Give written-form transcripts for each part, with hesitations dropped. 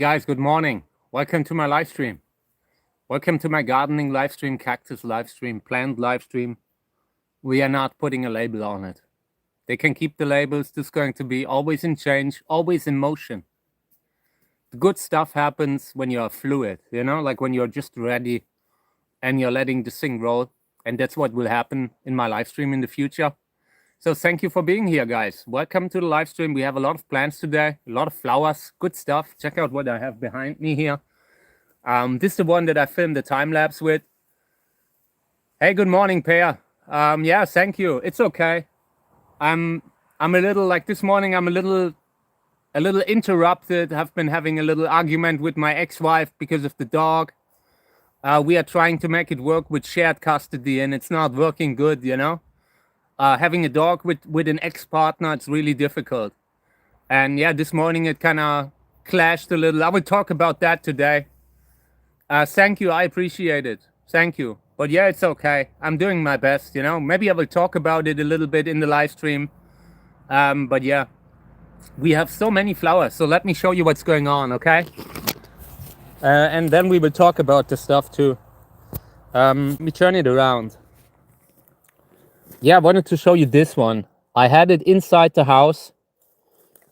Guys, good morning. Welcome to my live stream. Welcome to my gardening live stream, cactus live stream, plant live stream. We are not putting a label on it. They can keep the labels. This is going to be always in change, always in motion. The good stuff happens when you're fluid, like when you're just ready and you're letting the thing roll. And that's what will happen in my live stream in the future. So thank you for being here, guys. Welcome to the live stream. We have a lot of plants today, a lot of flowers, good stuff. Check out what I have behind me here. This is the one that I filmed the time lapse with. Hey, good morning, Pear. Yeah, thank you. It's okay. I'm a little like this morning. I'm a little interrupted. I've been having a little argument with my ex-wife because of the dog. We are trying to make it work with shared custody, and it's not working good. Having a dog with an ex-partner, it's really difficult. And yeah, this morning it kind of clashed a little. I will talk about that today. Thank you, I appreciate it. Thank you. But yeah, it's okay. I'm doing my best, Maybe I will talk about it a little bit in the live stream. But yeah, we have so many flowers. So let me show you what's going on, okay? And then we will talk about the stuff too. Let me turn it around. Yeah, I wanted to show you this one. I had it inside the house,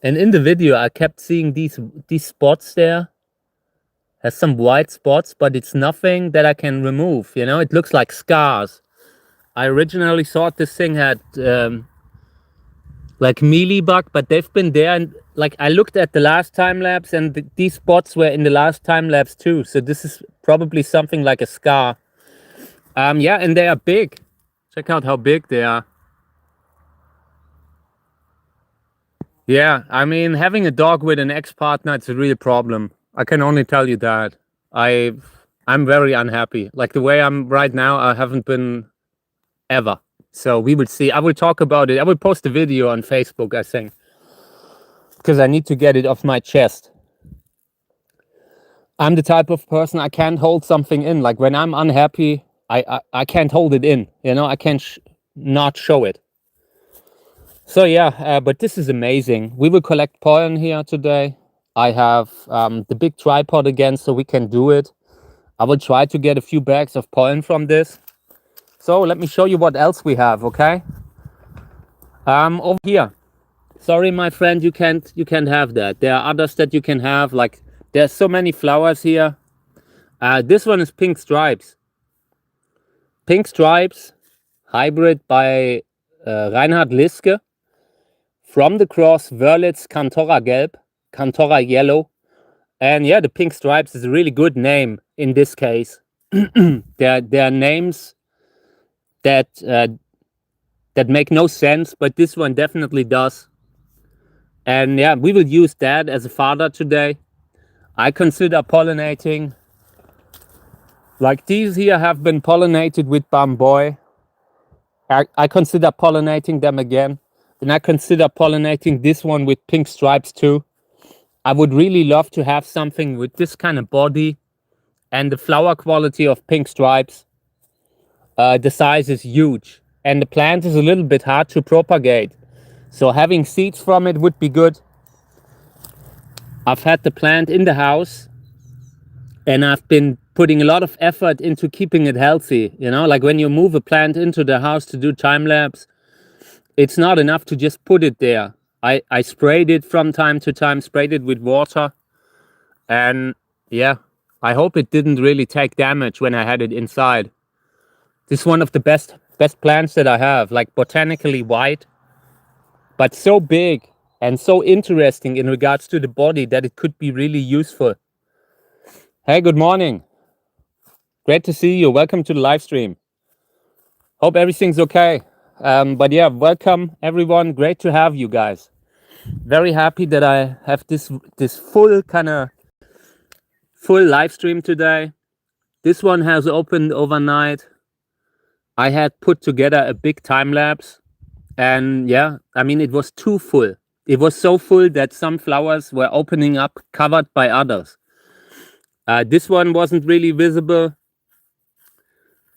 and in the video I kept seeing these spots there. Has some white spots, but it's nothing that I can remove. It looks like scars. I originally thought this thing had like mealybug, but they've been there, and like I looked at the last time lapse, and these spots were in the last time lapse too. So this is probably something like a scar. Yeah, and they are big. Check out how big they are. Yeah, I mean, having a dog with an ex-partner, it's a real problem. I can only tell you that. I'm very unhappy. Like the way I'm right now, I haven't been ever. So we will see. I will talk about it. I will post a video on Facebook, I think, because I need to get it off my chest. I'm the type of person, I can't hold something in. Like when I'm unhappy, I can't hold it in, I can't not show it. So yeah, but this is amazing. We will collect pollen here today. I have the big tripod again, so we can do it. I will try to get a few bags of pollen from this. So let me show you what else we have, okay? Over here. Sorry, my friend, you can't have that. There are others that you can have. Like there's so many flowers here. This one is pink stripes. Pink stripes, hybrid by Reinhard Liske, from the cross Wörlitz Cantora Gelb, Cantora Yellow. And yeah, the pink stripes is a really good name in this case. There are names that make no sense, but this one definitely does. And yeah, we will use that as a fodder today. I consider pollinating. Like these here have been pollinated with bamboy. I consider pollinating them again. And I consider pollinating this one with pink stripes too. I would really love to have something with this kind of body and the flower quality of pink stripes. The size is huge. And the plant is a little bit hard to propagate. So having seeds from it would be good. I've had the plant in the house, and I've been putting a lot of effort into keeping it healthy. Like when you move a plant into the house to do time lapse, it's not enough to just put it there. I sprayed it from time to time, sprayed it with water. And yeah, I hope it didn't really take damage when I had it inside. This is one of the best plants that I have, like botanically white, but so big and so interesting in regards to the body that it could be really useful. Hey, good morning. Great to see you. Welcome to the live stream. Hope everything's okay. But yeah, welcome everyone. Great to have you guys. Very happy that I have this full live stream today. This one has opened overnight. I had put together a big time lapse, and yeah, I mean, it was too full. It was so full that some flowers were opening up, covered by others. This one wasn't really visible.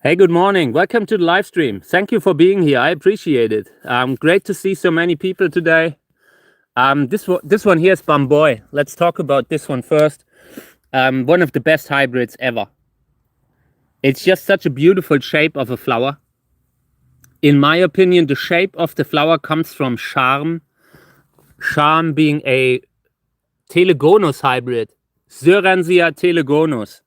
Hey, good morning. Welcome to the live stream. Thank you for being here. I appreciate it. Great to see so many people today. This one here is bamboy. Let's talk about this one first. One of the best hybrids ever. It's just such a beautiful shape of a flower. In my opinion, the shape of the flower comes from charm. Charm being a Telegonus hybrid. Syransia telegonus.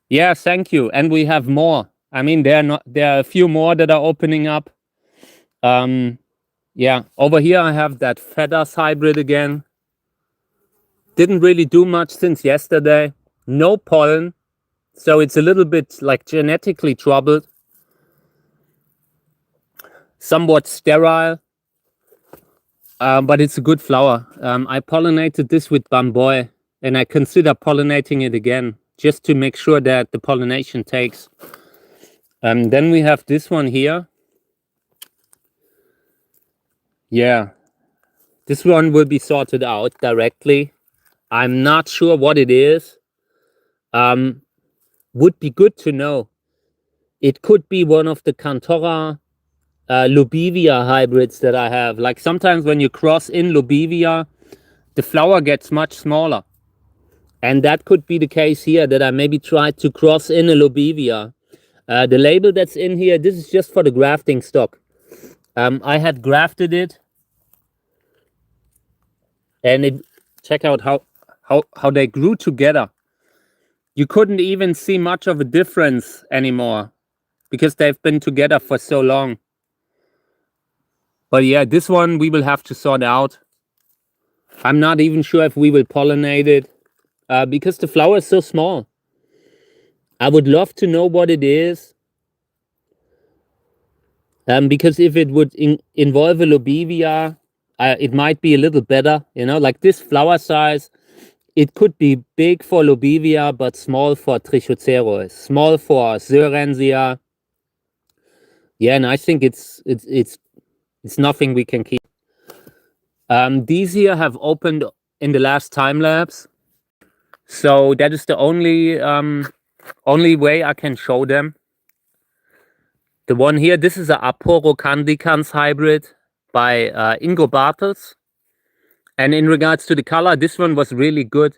Yeah, thank you. And we have more. I mean, there are a few more that are opening up. Yeah, over here I have that Feathers hybrid again. Didn't really do much since yesterday. No pollen. So it's a little bit like genetically troubled. Somewhat sterile. But it's a good flower. I pollinated this with bamboy, and I consider pollinating it again, just to make sure that the pollination takes. Then we have this one here. Yeah, this one will be sorted out directly. I'm not sure what it is. Would be good to know. It could be one of the Cantora Lubivia hybrids that I have. Like sometimes when you cross in Lubivia, the flower gets much smaller. And that could be the case here, that I maybe tried to cross in a Lubivia. The label that's in here, this is just for the grafting stock. I had grafted it. And check out how they grew together. You couldn't even see much of a difference anymore because they've been together for so long. But yeah, this one we will have to sort out. I'm not even sure if we will pollinate it because the flower is so small. I would love to know what it is. Because if it would involve a Lobivia, it might be a little better, you know, like this flower size. It could be big for Lobivia, but small for Trichocereus, small for Syransia. Yeah, and I think it's nothing we can keep. These here have opened in the last time lapse, so that is the only way I can show them. The one here, this is a Aporocandicans hybrid by Ingo Bartels. And in regards to the color, this one was really good.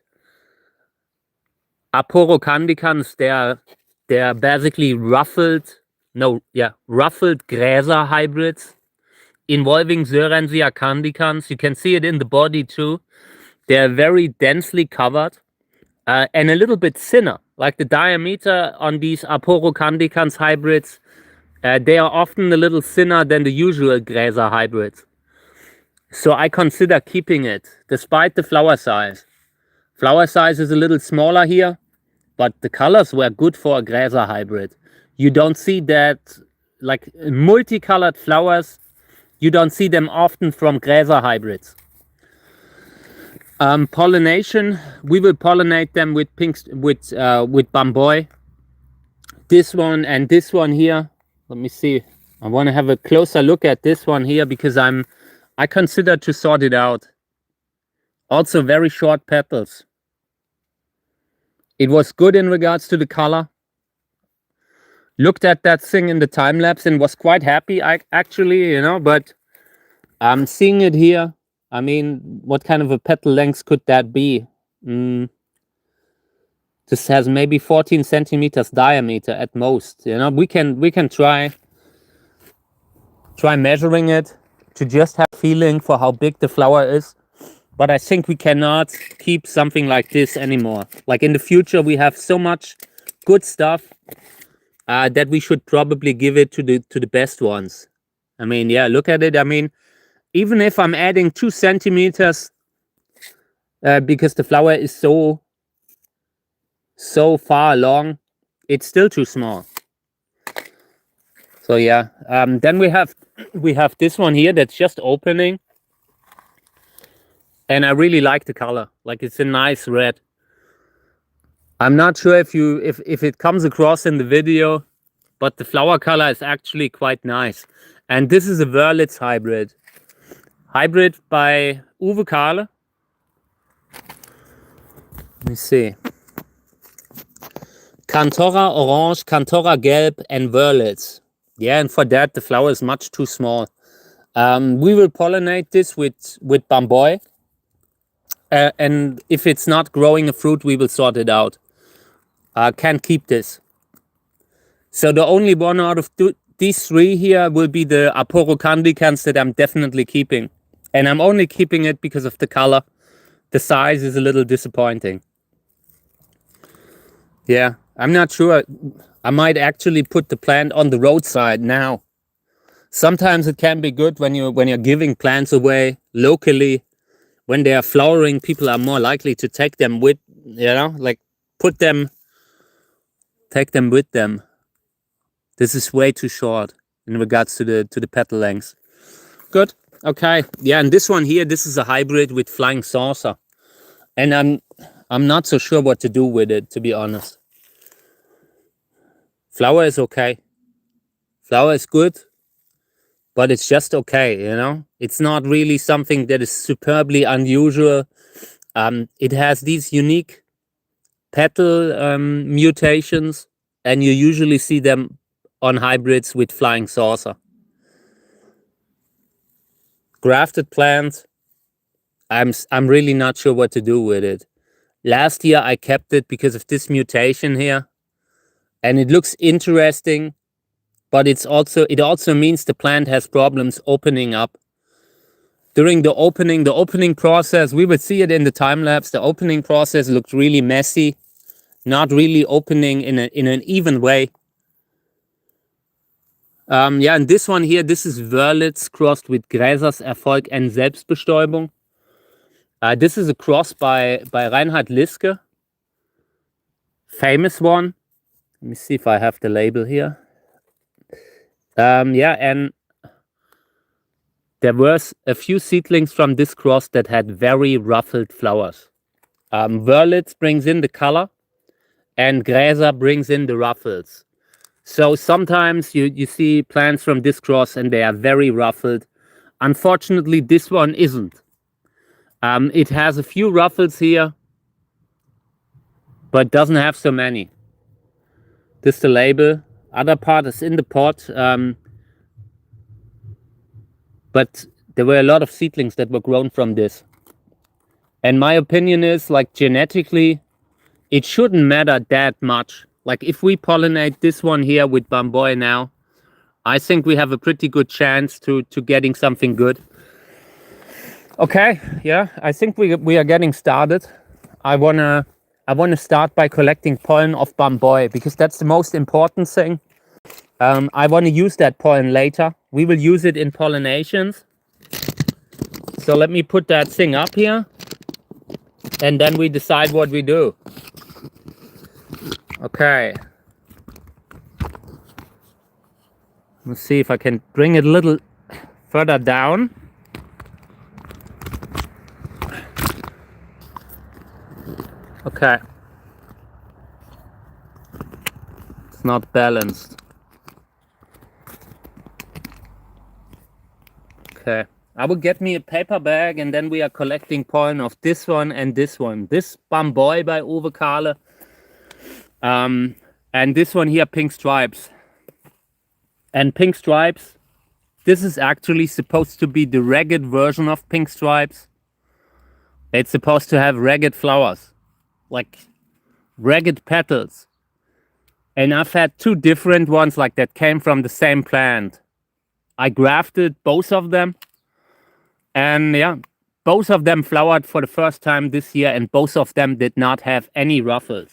Aporocandicans, they're basically ruffled Gräser hybrids involving Syransia candicans. You can see it in the body too. They're very densely covered and a little bit thinner. Like the diameter on these Aporocandicans hybrids, they are often a little thinner than the usual Gräser hybrids. So I consider keeping it, despite the flower size. Flower size is a little smaller here, but the colors were good for a Gräser hybrid. You don't see that, like multicolored flowers, you don't see them often from Gräser hybrids. Pollination, we will pollinate them with bamboy. This one and this one here. Let me see. I want to have a closer look at this one here because I consider to sort it out. Also very short petals. It was good in regards to the color. Looked at that thing in the time lapse and was quite happy, actually, you know, but I'm seeing it here. I mean, what kind of a petal length could that be? This has maybe 14 centimeters diameter at most. You know, we can try measuring it to just have a feeling for how big the flower is. But I think we cannot keep something like this anymore. Like in the future, we have so much good stuff that we should probably give it to the best ones. I mean, yeah, look at it. I mean, even if I'm adding 2 centimeters because the flower is so far along, it's still too small. So yeah, then we have this one here that's just opening, and I really like the color. Like it's a nice red. I'm not sure if it comes across in the video, but the flower color is actually quite nice. And this is a Wörlitz hybrid by Uwe Kahle. Let me see. Cantora Orange, Cantora Gelb, and Wörlitz. Yeah, and for that, the flower is much too small. We will pollinate this with bamboy. And if it's not growing a fruit, we will sort it out. Can't keep this. So the only one out of these three here will be the Aporo candicans that I'm definitely keeping. And I'm only keeping it because of the color. The size is a little disappointing. Yeah, I'm not sure. I might actually put the plant on the roadside now. Sometimes it can be good when you're giving plants away locally. When they are flowering, people are more likely to take them with, like take them with them. This is way too short in regards to the petal length. Good. Okay. Yeah, and this one here, this is a hybrid with flying saucer. And I'm not so sure what to do with it, to be honest. Flower is okay. Flower is good, but it's just okay, It's not really something that is superbly unusual. It has these unique petal mutations, and you usually see them on hybrids with flying saucer. Grafted plant, I'm really not sure what to do with it. Last year I kept it because of this mutation here, and it looks interesting, but it also means the plant has problems opening up. During the opening process, we would see it in the time lapse. The opening process looked really messy, not really opening in an even way. Yeah, and this one here, this is Wörlitz crossed with Gräsers Erfolg and Selbstbestäubung. This is a cross by Reinhard Liske, famous one. Let me see if I have the label here. Yeah, and there were a few seedlings from this cross that had very ruffled flowers. Wörlitz brings in the color, and Gräser brings in the ruffles. So sometimes you see plants from this cross and they are very ruffled. Unfortunately, this one isn't. It has a few ruffles here, but doesn't have so many. This is the label. Other part is in the pot. But there were a lot of seedlings that were grown from this. And my opinion is, like, genetically, it shouldn't matter that much. Like, if we pollinate this one here with Bamboy now, I think we have a pretty good chance to getting something good. Okay, yeah, I think we are getting started. I wanna start by collecting pollen of Bamboy because that's the most important thing. I want to use that pollen later. We will use it in pollinations. So let me put that thing up here, and then we decide what we do. Okay. Let's see if I can bring it a little further down. Okay. It's not balanced. Okay. I will get me a paper bag, and then we are collecting pollen of this one and this one. This Bamboy by Uwe Kahle. And this one here, Pink Stripes. And Pink Stripes, this is actually supposed to be the ragged version of Pink Stripes. It's supposed to have ragged flowers, like ragged petals. And I've had two different ones like that came from the same plant. I grafted both of them. And yeah, both of them flowered for the first time this year, and both of them did not have any ruffles.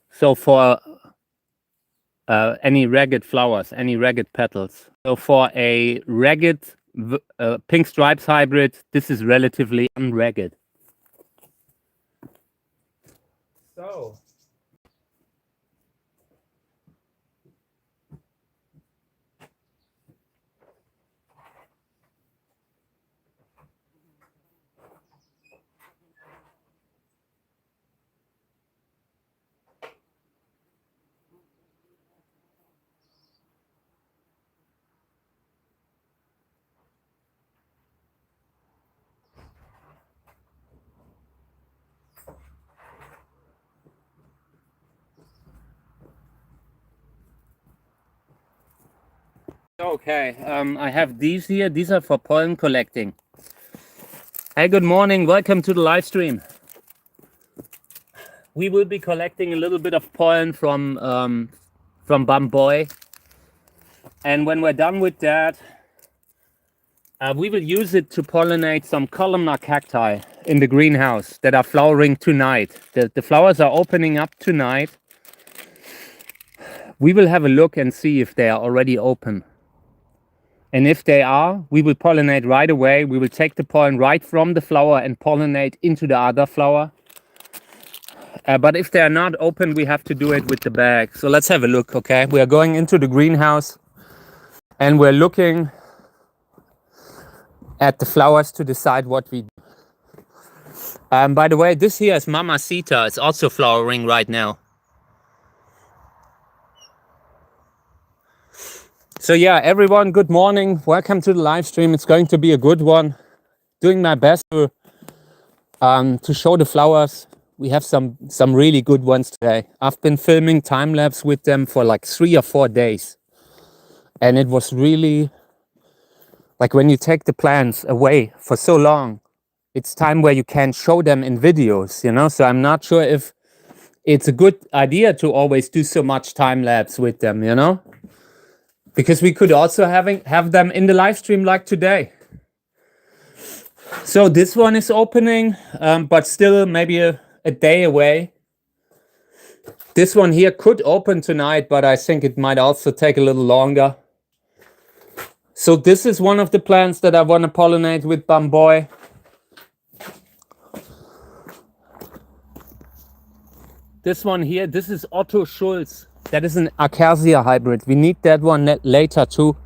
So for any ragged flowers, any ragged petals. So for a ragged Pink Stripes hybrid, this is relatively unragged. So okay, I have these here. These are for pollen collecting. Hey, good morning. Welcome to the live stream. We will be collecting a little bit of pollen from bamboy, and when we're done with that, we will use it to pollinate some columnar cacti in the greenhouse that are flowering tonight. The flowers are opening up tonight. We will have a look and see if they are already open. And if they are, we will pollinate right away. We will take the pollen right from the flower and pollinate into the other flower. But if they are not open, we have to do it with the bag. So let's have a look, okay? We are going into the greenhouse and we're looking at the flowers to decide what we do. By the way, this here is Mamacita. It's also flowering right now. So yeah, everyone, good morning. Welcome to the live stream. It's going to be a good one. Doing my best to show the flowers. We have some really good ones today. I've been filming time lapse with them for like 3 or 4 days. And it was really like when you take the plants away for so long, it's time where you can show them in videos, you know? So I'm not sure if it's a good idea to always do so much time lapse with them, you know? Because we could also have them in the live stream like today. So this one is opening, but still maybe a day away. This one here could open tonight, but I think it might also take a little longer. So this is one of the plants that I want to pollinate with bamboy. This one here, this is Otto Schulz. That is an acacia hybrid. We need that one later too.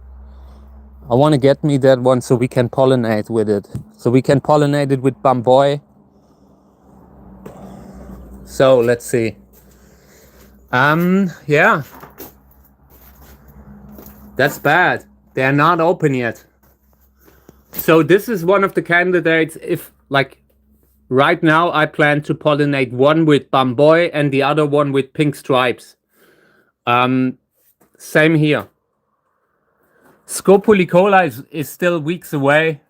I want to get me that one so we can pollinate with it. So we can pollinate it with bamboy. So let's see. Yeah. That's bad. They're not open yet. So this is one of the candidates. If like right now I plan to pollinate one with bamboy and the other one with pink stripes. Same here. Scopulicola is still weeks away.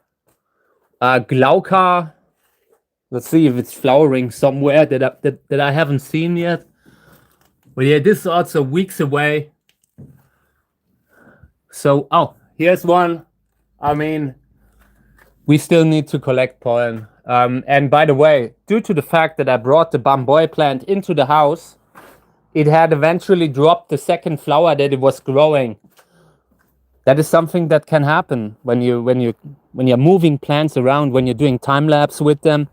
Glauca, let's see if it's flowering somewhere that I haven't seen yet. But yeah, this is also weeks away. So, oh, here's one. I mean, we still need to collect pollen. And by the way, due to the fact that I brought the bamboy plant into the house, it had eventually dropped the second flower that it was growing. That is something that can happen when you're moving plants around, when you're doing time lapse with them.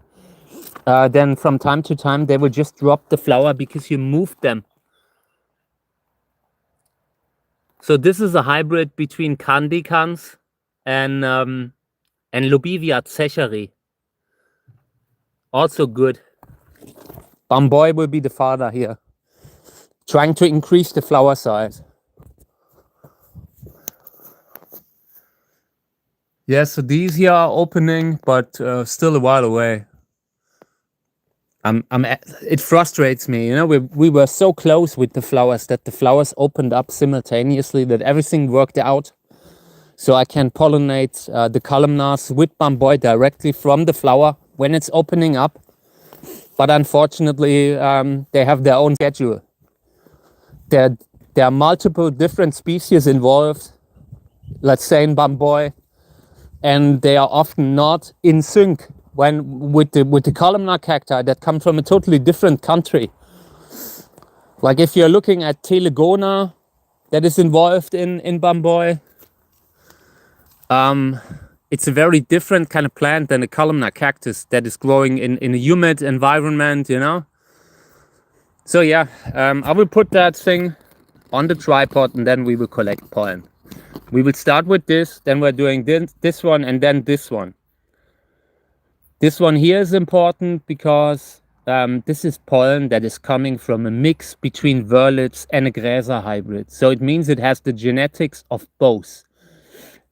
Then from time to time they will just drop the flower because you moved them. So this is a hybrid between Candicans and Lobivia zecheri. Also good. Bamboy will be the father here, trying to increase the flower size. Yeah, so these here are opening, but still a while away. It frustrates me, you know. We were so close with the flowers that the flowers opened up simultaneously, that everything worked out. So I can pollinate the columnars with bamboy directly from the flower when it's opening up. But unfortunately, they have their own schedule. There are multiple different species involved, let's say in bamboy, and they are often not in sync with the columnar cacti that come from a totally different country. Like if you're looking at Telegona that is involved in bamboy, it's a very different kind of plant than a columnar cactus that is growing in a humid environment, you know. So yeah, I will put that thing on the tripod and then we will collect pollen. We will start with this, then we're doing this one and then this one. This one here is important because this is pollen that is coming from a mix between Wörlitz and a Gräser hybrid. So it means it has the genetics of both.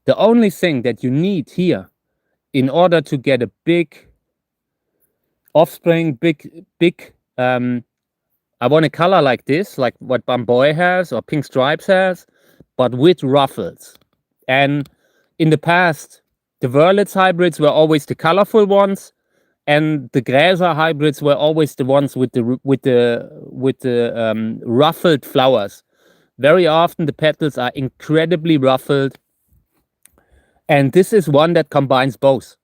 The only thing that you need here in order to get a big offspring, I want a color like this, like what bamboy has or pink stripes has, but with ruffles. And in the past, the Wörlitz hybrids were always the colorful ones. and the Gräser hybrids were always the ones with the ruffled flowers. Very often the petals are incredibly ruffled, and this is one that combines both.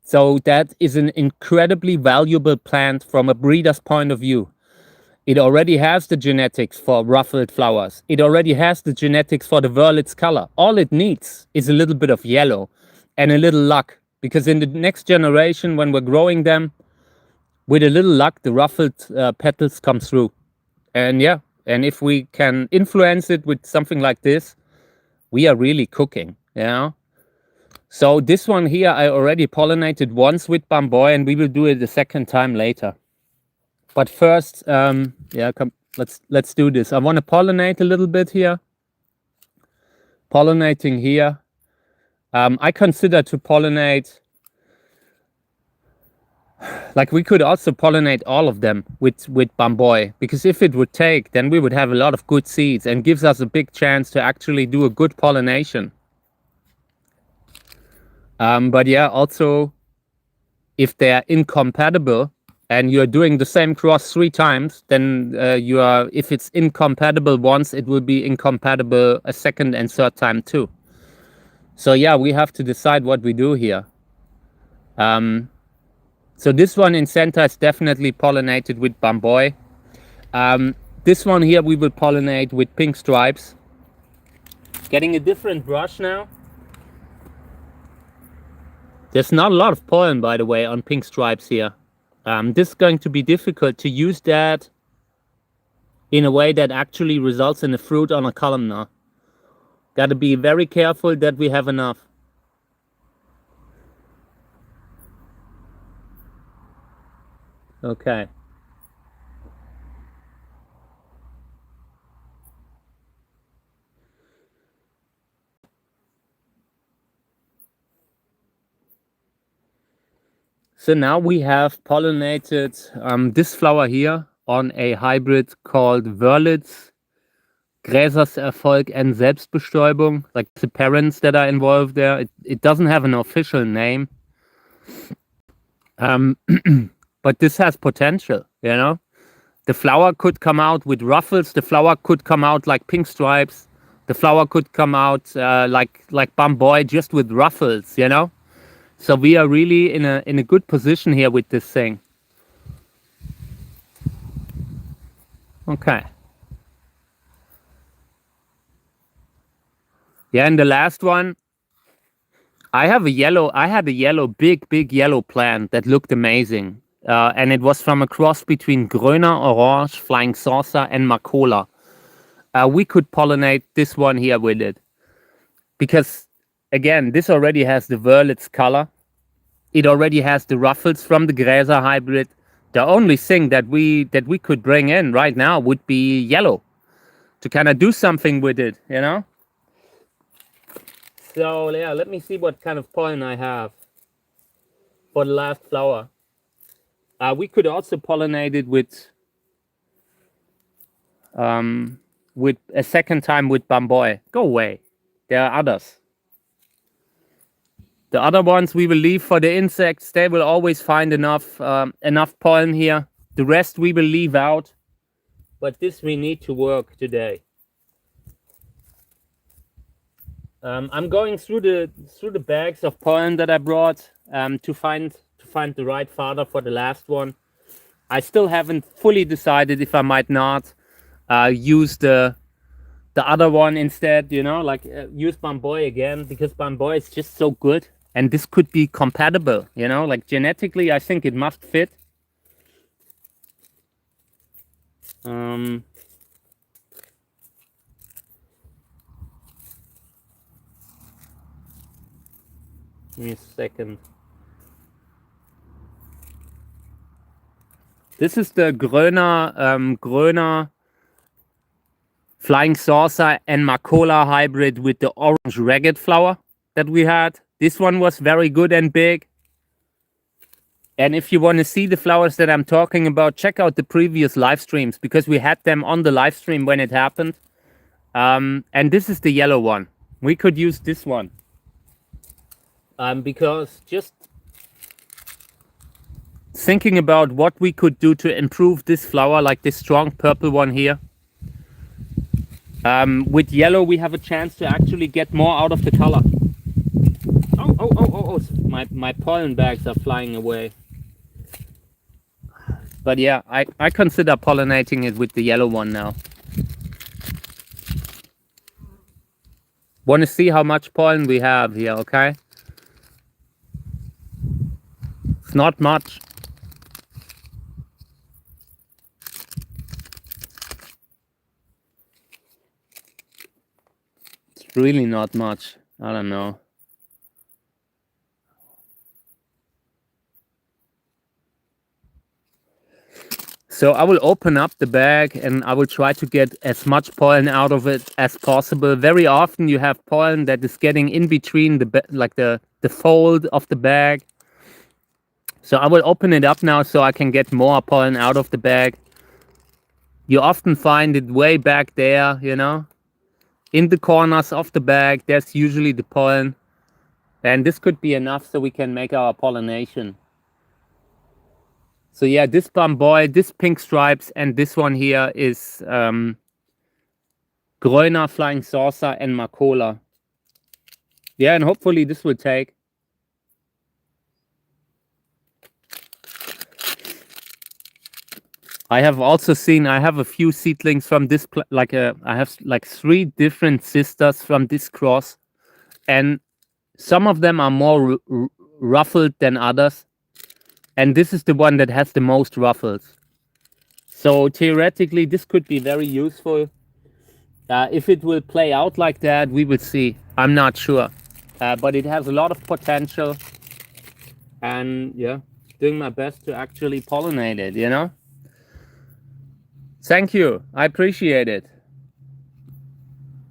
So that is an incredibly valuable plant from a breeder's point of view. It already has the genetics for ruffled flowers. It already has the genetics for the Wörlitz color. All it needs is a little bit of yellow and a little luck, because in the next generation, when we're growing them, with a little luck, the ruffled petals come through. And yeah, and if we can influence it with something like this, we are really cooking, you know? So this one here, I already pollinated once with bamboy, and we will do it a second time later. But first, yeah, come, let's do this. I want to pollinate a little bit here. Pollinating here. I consider to pollinate, like we could also pollinate all of them with bamboy, because if it would take, then we would have a lot of good seeds and gives us a big chance to actually do a good pollination. But yeah, also if they are incompatible and you're doing the same cross 3 times, then if it's incompatible once, it will be incompatible a second and third time too. So yeah, we have to decide what we do here. So this one in center is definitely pollinated with bamboy. This one here we will pollinate with pink stripes. Getting a different brush now. There's not a lot of pollen, by the way, on pink stripes here. This is going to be difficult to use that in a way that actually results in a fruit on a columnar. Got to be very careful that we have enough. Okay. So now we have pollinated this flower here on a hybrid called Wörlitz, Gräserserfolg and Selbstbestäubung, like the parents that are involved there. It doesn't have an official name. But this has potential, you know? The flower could come out with ruffles. The flower could come out like pink stripes. The flower could come out like bamboy, just with ruffles, you know? So we are really in a good position here with this thing. Okay. Yeah, and the last one, I had a yellow, big yellow plant that looked amazing. And it was from a cross between Gröner Orange, Flying Saucer, and Marcola. We could pollinate this one here with it. Because, again, this already has the Wörlitz color. It already has the ruffles from the Gräser hybrid. The only thing that we could bring in right now would be yellow to kind of do something with it, you know? So yeah, let me see what kind of pollen I have for the last flower. We could also pollinate it with a second time with bamboy. Go away. There are others. The other ones we will leave for the insects. They will always find enough pollen here. The rest we will leave out. But this we need to work today. I'm going through the bags of pollen that I brought to find the right father for the last one. I still haven't fully decided if I might not use the other one instead, you know, like use bamboy again, because bamboy is just so good, and this could be compatible, you know, like genetically I think it must fit. Give me a second. This is the Gröner Flying Saucer and Marcola hybrid with the orange ragged flower that we had. This one was very good and big. And if you want to see the flowers that I'm talking about, check out the previous live streams, because we had them on the live stream when it happened. And this is the yellow one. We could use this one. Because just thinking about what we could do to improve this flower, like this strong purple one here. With yellow, we have a chance to actually get more out of the color. Oh, my pollen bags are flying away. But yeah, I consider pollinating it with the yellow one now. Want to see how much pollen we have here, okay? It's not much. It's really not much. I don't know. So I will open up the bag and I will try to get as much pollen out of it as possible. Very often you have pollen that is getting in between the fold of the bag. So I will open it up now so I can get more pollen out of the bag. You often find it way back there, you know, in the corners of the bag. There's usually the pollen. And this could be enough so we can make our pollination. So yeah, this bamboy, this pink stripes, and this one here is Gröner, flying saucer, and Marcola. Yeah, and hopefully this will take. I have also seen, I have a few seedlings from this, I have like 3 different sisters from this cross, and some of them are more ruffled than others. And this is the one that has the most ruffles. So theoretically, this could be very useful. If it will play out like that, we will see. I'm not sure. But it has a lot of potential. And yeah, doing my best to actually pollinate it, you know? Thank you. I appreciate it.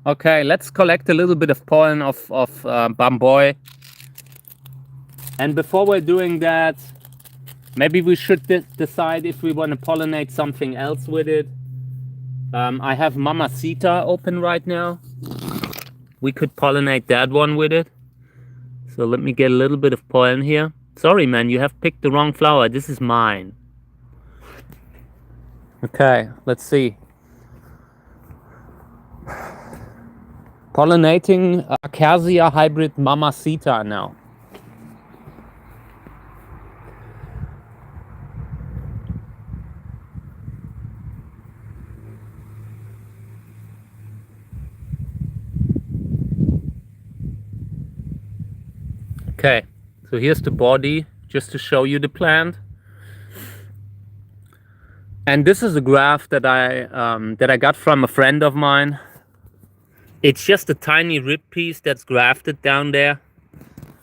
Okay, let's collect a little bit of pollen of bamboy. And before we're doing that, maybe we should decide if we want to pollinate something else with it. I have Mamacita open right now. We could pollinate that one with it. So let me get a little bit of pollen here. Sorry, man, you have picked the wrong flower. This is mine. Okay, let's see. Pollinating Acacia hybrid Mamacita now. Okay, so here's the body, just to show you the plant. And this is a graft that I got from a friend of mine. It's just a tiny rib piece that's grafted down there.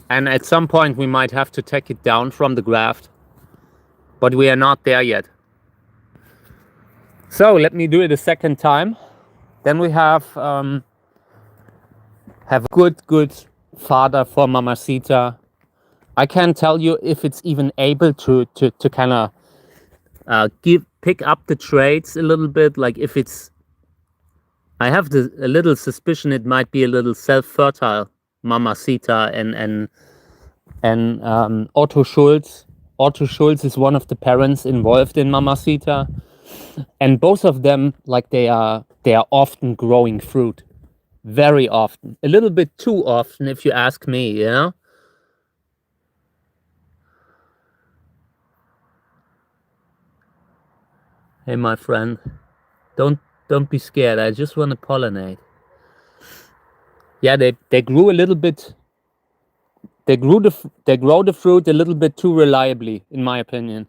And at some point we might have to take it down from the graft. But we are not there yet. So let me do it a second time. Then we have a good father for Mamacita. I can't tell you if it's even able to kind of pick up the traits a little bit. Like if it's, I have a little suspicion it might be a little self-fertile Mamacita and Otto Schulz. Otto Schulz is one of the parents involved in Mamacita, and both of them, like they are often growing fruit. Very often, a little bit too often if you ask me, you know. Hey my friend, don't be scared. I just want to pollinate. Yeah, they grew a little bit. They grow the fruit a little bit too reliably, in my opinion.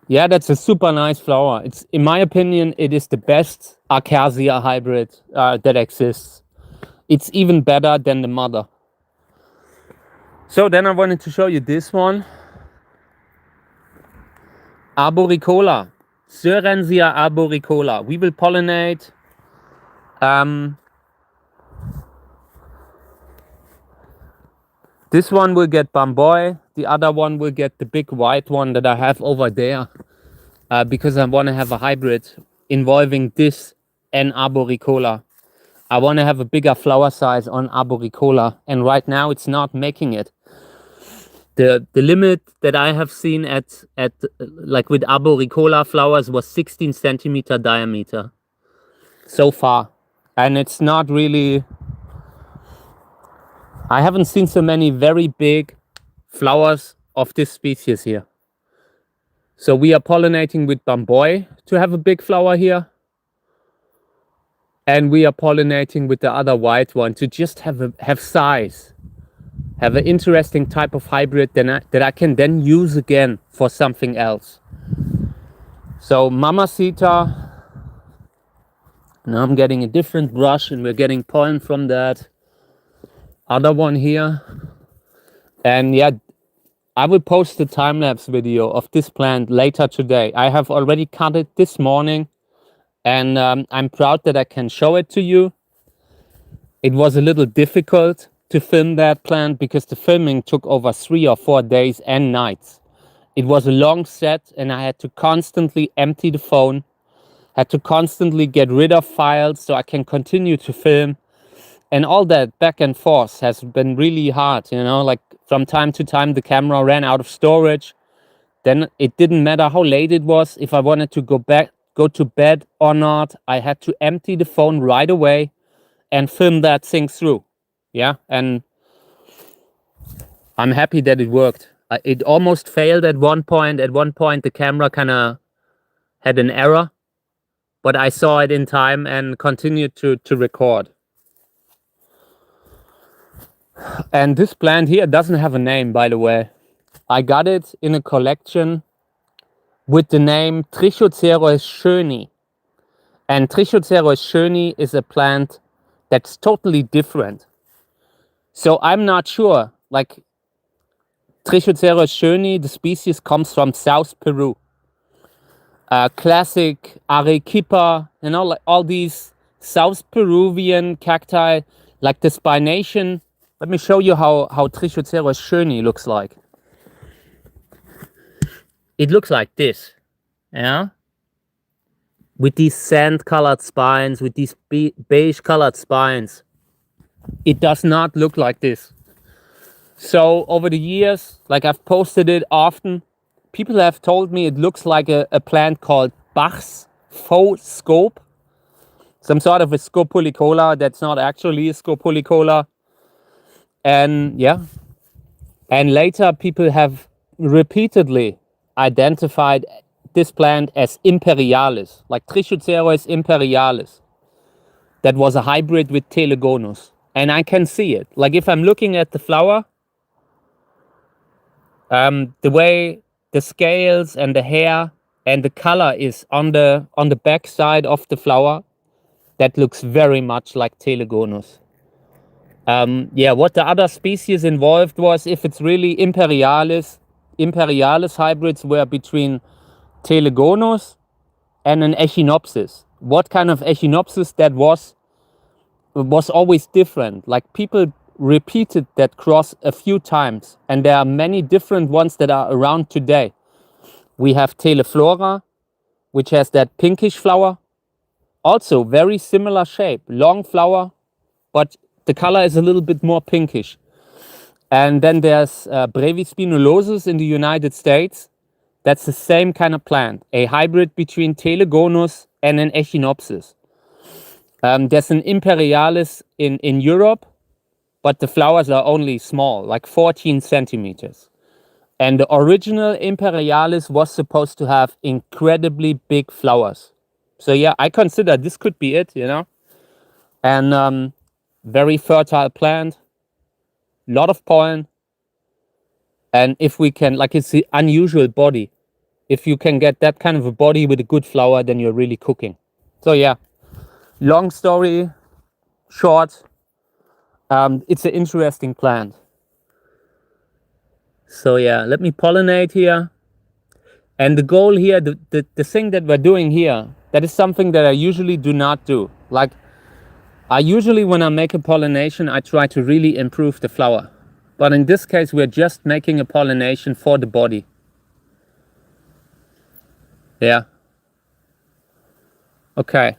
Yeah, that's a super nice flower. It's, in my opinion, it is the best Acacia hybrid that exists. It's even better than the mother. So then I wanted to show you this one. Arboricola. Sörensia arboricola. We will pollinate this one will get bamboy. The other one will get the big white one that I have over there. Because I want to have a hybrid involving this and arboricola. I want to have a bigger flower size on arboricola. And right now it's not making it. The limit that I have seen at like with arboricola flowers was 16 centimeter diameter so far, and it's not really. I haven't seen so many very big flowers of this species here. So we are pollinating with bamboy to have a big flower here, and we are pollinating with the other white one to just have size. Have an interesting type of hybrid that I can then use again for something else. So Mamacita, now I'm getting a different brush and we're getting pollen from that other one here. And yeah, I will post the time-lapse video of this plant later today. I have already cut it this morning, and I'm proud that I can show it to you. It was a little difficult to film that plant because the filming took over 3 or 4 days and nights. It was a long set and I had to constantly empty the phone, had to constantly get rid of files so I can continue to film. And all that back and forth has been really hard, you know, like from time to time the camera ran out of storage. Then it didn't matter how late it was. If I wanted to go to bed or not, I had to empty the phone right away and film that thing through. Yeah, and I'm happy that it worked. It almost failed at one point. At one point, the camera kind of had an error, but I saw it in time and continued to record. And this plant here doesn't have a name, by the way. I got it in a collection with the name Trichocereus schöni. And Trichocereus schöni is a plant that's totally different. So I'm not sure, like Trichocereus schöni, the species comes from South Peru. Classic Arequipa, you know, like all these South Peruvian cacti, like the spination. Let me show you how Trichocereus schöni looks like. It looks like this, yeah? With these sand-colored spines, with these beige-colored spines. It does not look like this. So over the years, like I've posted it often, people have told me it looks like a plant called Bach's faux scope. Some sort of a scopulicola that's not actually a scopulicola. And yeah. And later people have repeatedly identified this plant as imperialis, like Trichocereus imperialis. That was a hybrid with Telegonus. And I can see it. Like if I'm looking at the flower, the way the scales and the hair and the color is on the back side of the flower, that looks very much like Telegonus. Yeah, what the other species involved was, if it's really imperialis hybrids were between Telegonus and an Echinopsis. What kind of Echinopsis that was always different. Like people repeated that cross a few times, and there are many different ones that are around today. We have Teleflora, which has that pinkish flower. Also very similar shape, long flower, but the color is a little bit more pinkish. And then there's Brevispinulosus in the United States. That's the same kind of plant, a hybrid between Telegonus and an Echinopsis. There's an Imperialis in Europe, but the flowers are only small, like 14 centimeters. And the original Imperialis was supposed to have incredibly big flowers. So yeah, I consider this could be it, you know. And very fertile plant, lot of pollen. And if we can, like it's the unusual body. If you can get that kind of a body with a good flower, then you're really cooking. So yeah, long story short, it's an interesting plant. So yeah, let me pollinate here. And the goal here, the thing that we're doing here, that is something that I usually do not do. Like, when I make a pollination, I try to really improve the flower. But in this case, we're just making a pollination for the body. Yeah. Okay.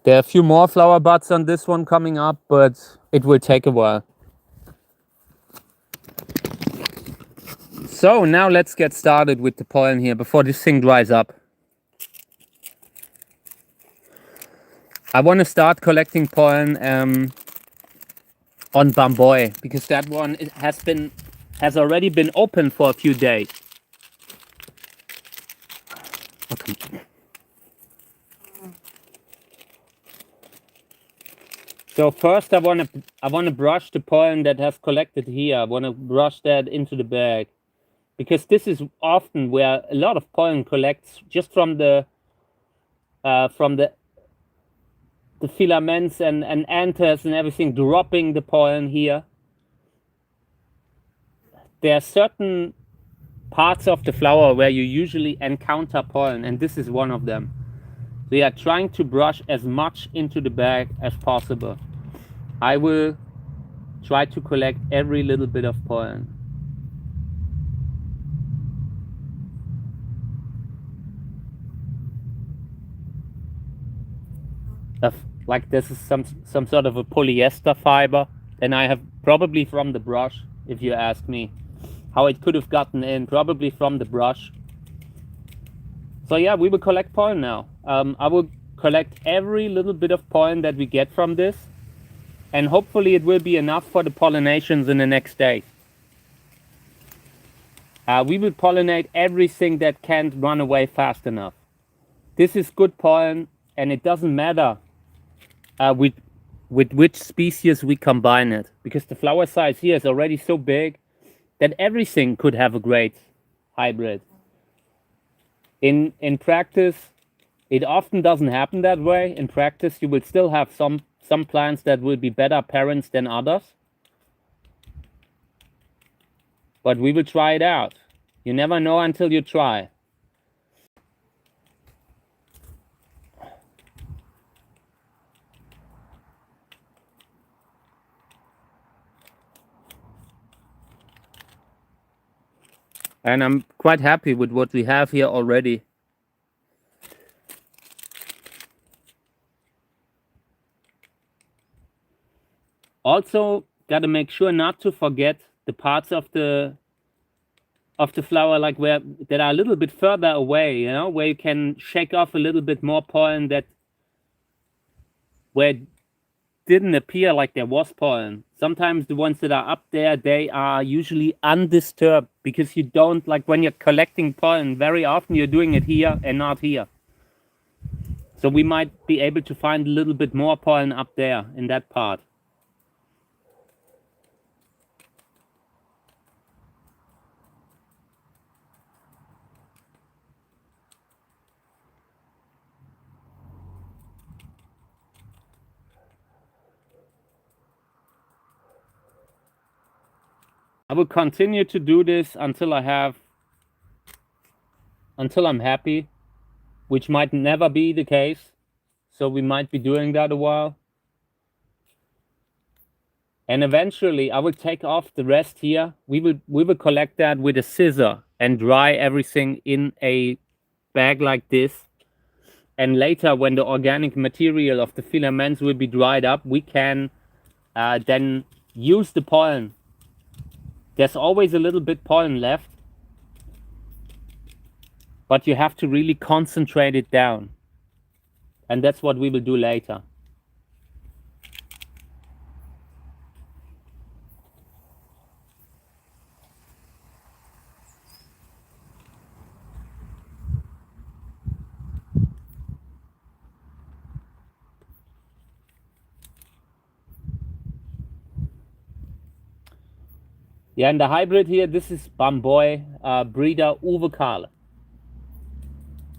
There are a few more flower buds on this one coming up, but it will take a while. So now let's get started with the pollen here before this thing dries up. I want to start collecting pollen on bamboy because that one has already been open for a few days. Okay. So first I want to brush the pollen that has collected here. I want to brush that into the bag because this is often where a lot of pollen collects just from the filaments and anthers and everything dropping the pollen here. There are certain parts of the flower where you usually encounter pollen, and this is one of them. So yeah, trying to brush as much into the bag as possible. I will try to collect every little bit of pollen. Like this is some sort of a polyester fiber, and I have probably from the brush, if you ask me. How it could have gotten in, probably from the brush. So yeah, we will collect pollen now. I will collect every little bit of pollen that we get from this, and hopefully it will be enough for the pollinations in the next day. We will pollinate everything that can't run away fast enough. This is good pollen, and it doesn't matter with which species we combine it, because the flower size here is already so big that everything could have a great hybrid. In practice, it often doesn't happen that way. In practice, you will still have some plants that will be better parents than others. But we will try it out. You never know until you try. And I'm quite happy with what we have here already. Also, got to make sure not to forget the parts of the flower like that are a little bit further away, you know, where you can shake off a little bit more pollen where it didn't appear like there was pollen. Sometimes the ones that are up there, they are usually undisturbed, because you don't, like when you're collecting pollen, very often you're doing it here and not here. So we might be able to find a little bit more pollen up there in that part. I will continue to do this until I'm happy, which might never be the case. So we might be doing that a while. And eventually I will take off the rest here. We will collect that with a scissor and dry everything in a bag like this. And later, when the organic material of the filaments will be dried up, we can then use the pollen. There's always a little bit pollen left, but you have to really concentrate it down. And that's what we will do later. Yeah, and the hybrid here, this is Bamboy breeder Uwe Karl.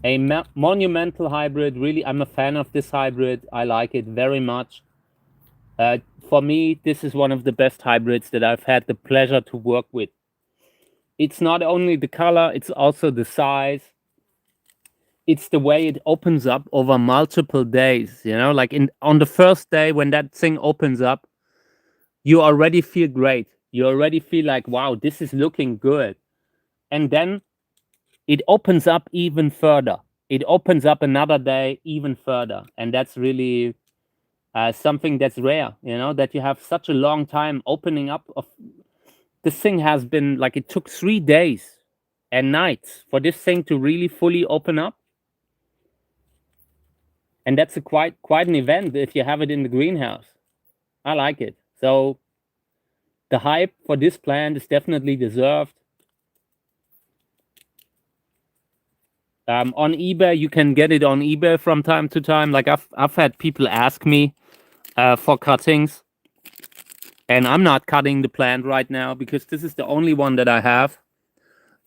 A monumental hybrid, really. I'm a fan of this hybrid. I like it very much. For me, this is one of the best hybrids that I've had the pleasure to work with. It's not only the color, it's also the size. It's the way it opens up over multiple days, you know, like on the first day when that thing opens up, you already feel great. You already feel like, wow, this is looking good. And then it opens up even further. It opens up another day even further. And that's really something that's rare, you know, that you have such a long time opening up this thing has been like, it took 3 days and nights for this thing to really fully open up. And that's a quite an event if you have it in the greenhouse. I like it. So the hype for this plant is definitely deserved. On eBay, you can get it on eBay from time to time. Like I've had people ask me for cuttings, and I'm not cutting the plant right now because this is the only one that I have.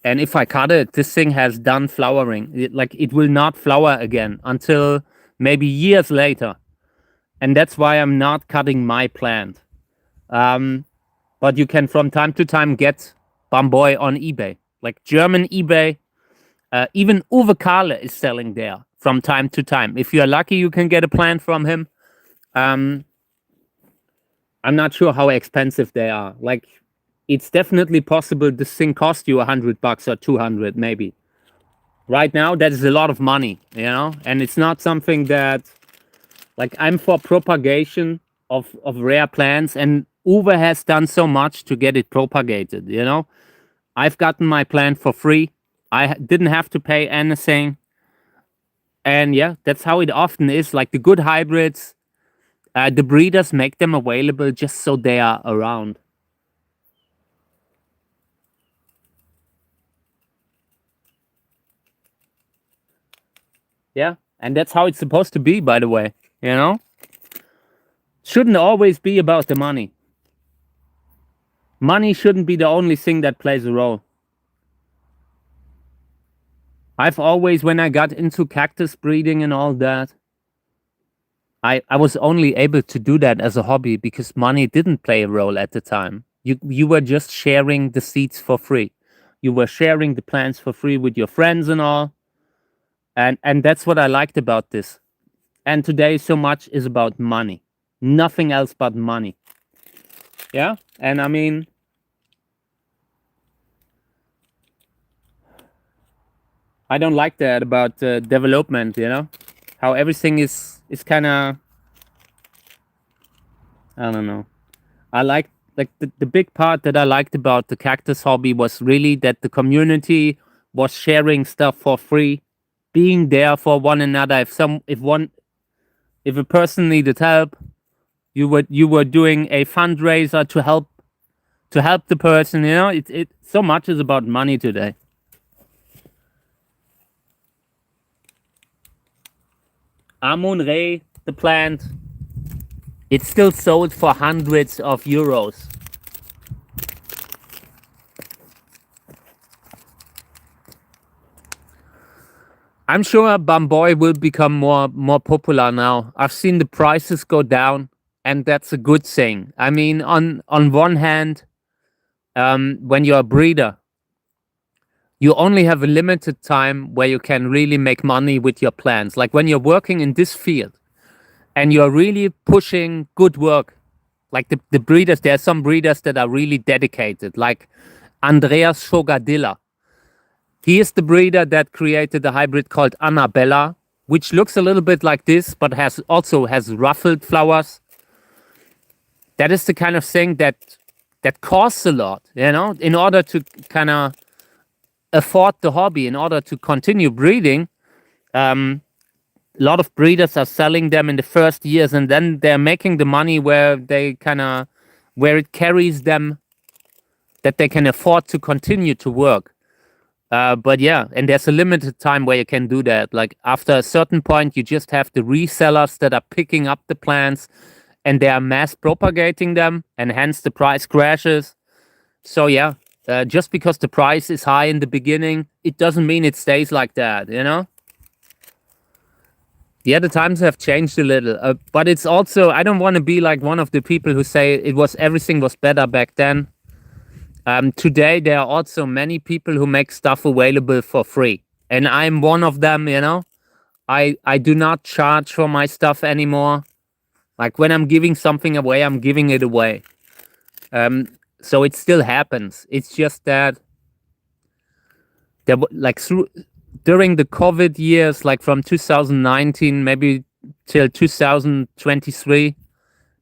And if I cut it, this thing has done flowering. It will not flower again until maybe years later. And that's why I'm not cutting my plant. But you can from time to time get Bamboy on eBay, like German eBay. Even Uwe Kahle is selling there from time to time. If you're lucky, you can get a plant from him. I'm not sure how expensive they are. Like, it's definitely possible this thing cost you $100 or 200 maybe. Right now, that is a lot of money, you know? And it's not something that, like, I'm for propagation of rare plants, and Uwe has done so much to get it propagated, you know? I've gotten my plant for free. I didn't have to pay anything. And yeah, that's how it often is. Like the good hybrids, the breeders make them available just so they are around. Yeah, and that's how it's supposed to be, by the way, you know? Shouldn't always be about the money. Money shouldn't be the only thing that plays a role. I've always, when I got into cactus breeding and all that, I was only able to do that as a hobby because money didn't play a role at the time. You were just sharing the seeds for free. You were sharing the plants for free with your friends and all. And that's what I liked about this. And today so much is about money. Nothing else but money. Yeah? And I mean, I don't like that about development, you know? How everything is kind of, I don't know. I like the big part that I liked about the cactus hobby was really that the community was sharing stuff for free, being there for one another. If a person needed help, you were doing a fundraiser to help the person, you know? It so much is about money today. Amun-Re, the plant, it's still sold for hundreds of euros. I'm sure Bamboy will become more popular now. I've seen the prices go down, and that's a good thing. I mean, on one hand, when you're a breeder, you only have a limited time where you can really make money with your plants. Like when you're working in this field and you're really pushing good work, like the breeders, there are some breeders that are really dedicated, like Andreas Shogadilla. He is the breeder that created a hybrid called Annabella, which looks a little bit like this, but also has ruffled flowers. That is the kind of thing that costs a lot, you know, in order to kind of afford the hobby, in order to continue breeding. A lot of breeders are selling them in the first years, and then they're making the money where it carries them, that they can afford to continue to work. But yeah, and there's a limited time where you can do that. Like after a certain point, you just have the resellers that are picking up the plants and they are mass propagating them, and hence the price crashes. So yeah, just because the price is high in the beginning, it doesn't mean it stays like that, you know? Yeah, the times have changed a little, but it's also, I don't want to be like one of the people who say everything was better back then. Today, there are also many people who make stuff available for free. And I'm one of them, you know. I do not charge for my stuff anymore. Like when I'm giving something away, I'm giving it away. So it still happens. It's just that during the COVID years, like from 2019, maybe till 2023,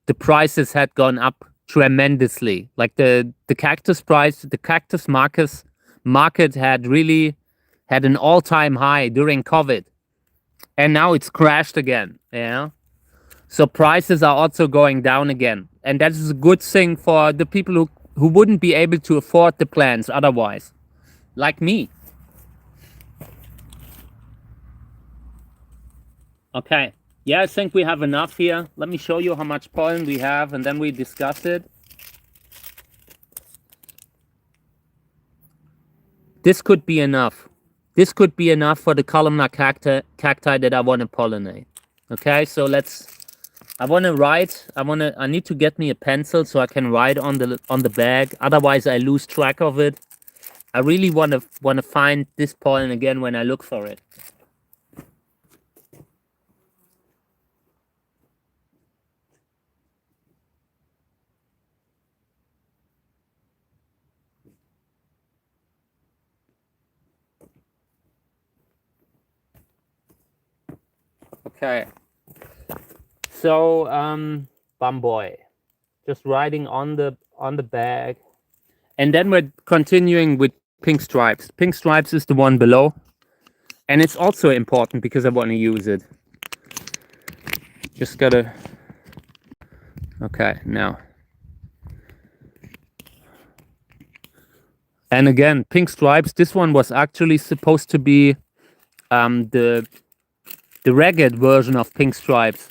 the prices had gone up tremendously. Like the cactus price, the cactus market had really had an all-time high during COVID, and now it's crashed again. Yeah, so prices are also going down again, and that is a good thing for the people who wouldn't be able to afford the plants otherwise, like me. Okay. Yeah, I think we have enough here. Let me show you how much pollen we have, and then we discuss it. This could be enough. This could be enough for the columnar cacti that I want to pollinate. Okay, so I want to write. I need to get me a pencil so I can write on the bag. Otherwise, I lose track of it. I really want to find this pollen again when I look for it. Okay. So, bum boy, just writing on the bag, and then we're continuing with pink stripes. Pink stripes is the one below, and it's also important because I want to use it. Just gotta. Okay, now. And again, pink stripes. This one was actually supposed to be the ragged version of pink stripes.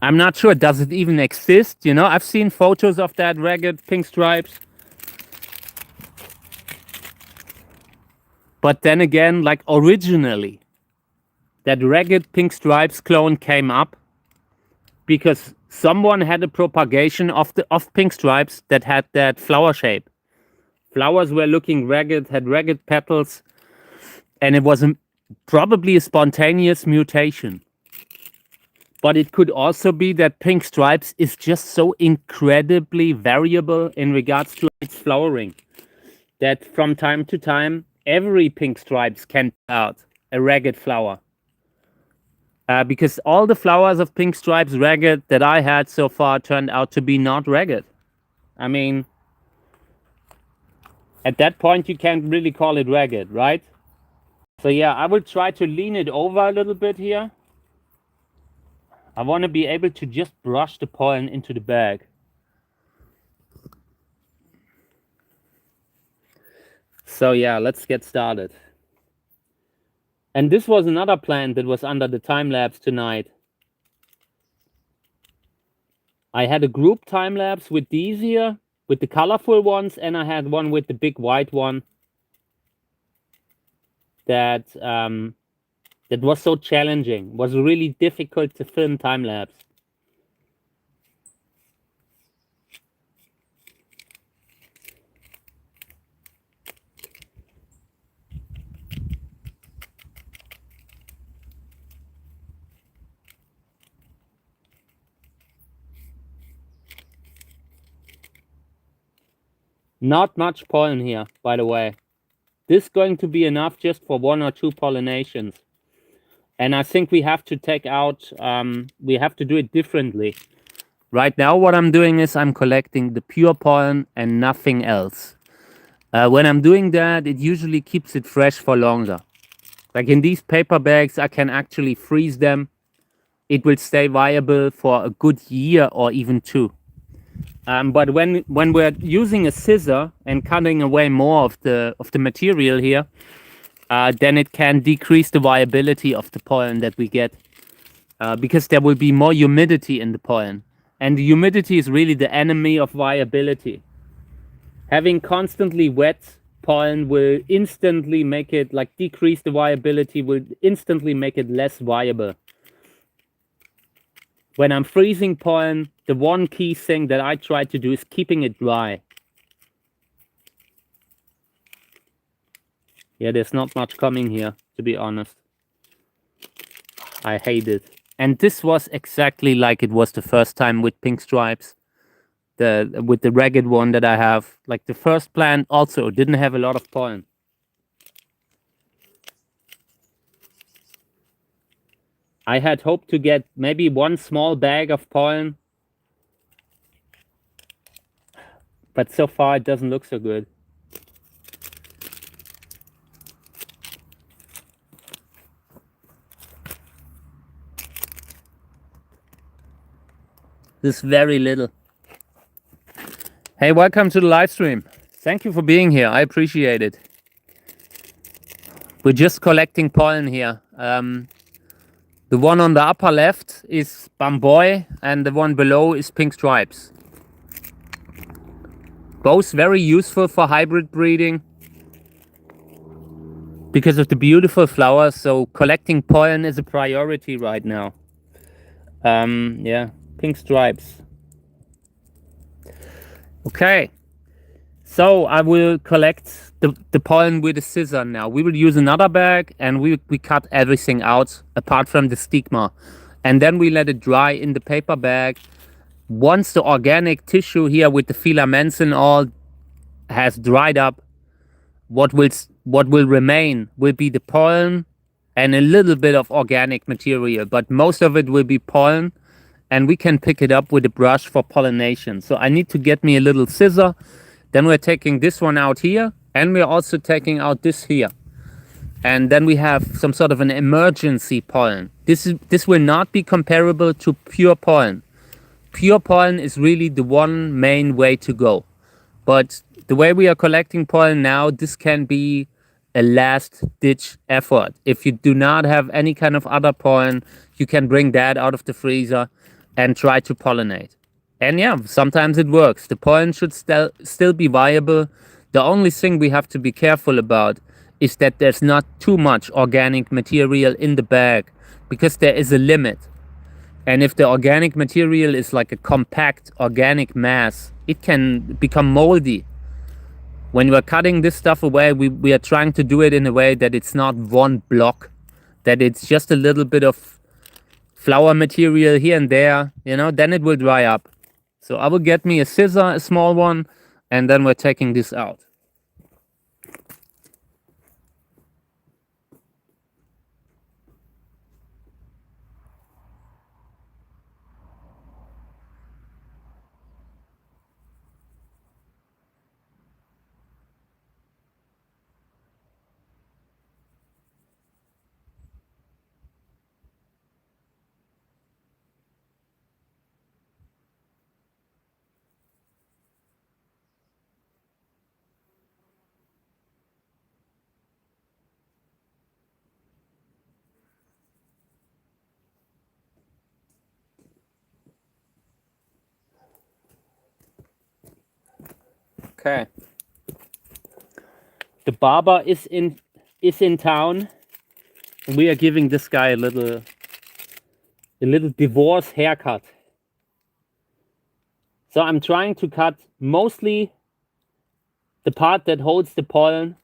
I'm not sure. Does it even exist? You know, I've seen photos of that ragged pink stripes. But then again, like originally, that ragged pink stripes clone came up because someone had a propagation of pink stripes that had that flower shape. Flowers were looking ragged, had ragged petals, and it was probably a spontaneous mutation. But it could also be that pink stripes is just so incredibly variable in regards to its flowering that from time to time, every pink stripes can put out a ragged flower. Because all the flowers of pink stripes ragged that I had so far turned out to be not ragged. I mean, at that point, you can't really call it ragged, right? So yeah, I will try to lean it over a little bit here. I want to be able to just brush the pollen into the bag. So yeah, let's get started. And this was another plant that was under the time lapse tonight. I had a group time lapse with these here, with the colorful ones, and I had one with the big white one that that was so challenging. Was really difficult to film time lapse. Not much pollen here, by the way. This is going to be enough just for 1 or 2 pollinations. And I think we have to take out, we have to do it differently. Right now, what I'm doing is I'm collecting the pure pollen and nothing else. When I'm doing that, it usually keeps it fresh for longer. Like in these paper bags, I can actually freeze them. It will stay viable for a good year or even 2. But when we're using a scissor and cutting away more of the material here, then it can decrease the viability of the pollen that we get, because there will be more humidity in the pollen, and the humidity is really the enemy of viability. Having constantly wet pollen will instantly make it, like, decrease the viability, will instantly make it less viable. When I'm freezing pollen, the one key thing that I try to do is keeping it dry. Yeah, there's not much coming here, to be honest. I hate it. And this was exactly like it was the first time with pink stripes. With the ragged one that I have. Like the first plant also didn't have a lot of pollen. I had hoped to get maybe 1 small bag of pollen but so far it doesn't look so good. This very little. Hey, welcome to the live stream. Thank you for being here. I appreciate it. We're just collecting pollen here. The one on the upper left is Bamboy and the one below is Pink Stripes. Both very useful for hybrid breeding because of the beautiful flowers. So collecting pollen is a priority right now. Yeah, Pink Stripes. Okay, so I will collect the pollen with a scissor now. We will use another bag and we cut everything out apart from the stigma. And then we let it dry in the paper bag. Once the organic tissue here with the filaments and all has dried up, what will remain will be the pollen and a little bit of organic material, but most of it will be pollen. And we can pick it up with a brush for pollination. So I need to get me a little scissor. Then we're taking this one out here. And we're also taking out this here. And then we have some sort of an emergency pollen. This will not be comparable to pure pollen. Pure pollen is really the one main way to go. But the way we are collecting pollen now, this can be a last ditch effort. If you do not have any kind of other pollen, you can bring that out of the freezer and try to pollinate. And yeah, sometimes it works. The pollen should still be viable. The only thing we have to be careful about is that there's not too much organic material in the bag, because there is a limit. And if the organic material is like a compact organic mass, it can become moldy. When we're cutting this stuff away, we are trying to do it in a way that it's not one block, that it's just a little bit of flower material here and there, you know, then it will dry up. So I will get me a scissor, a small one, and then we're taking this out. Okay. The barber is in town. And we are giving this guy a little divorce haircut. So I'm trying to cut mostly the part that holds the pollen.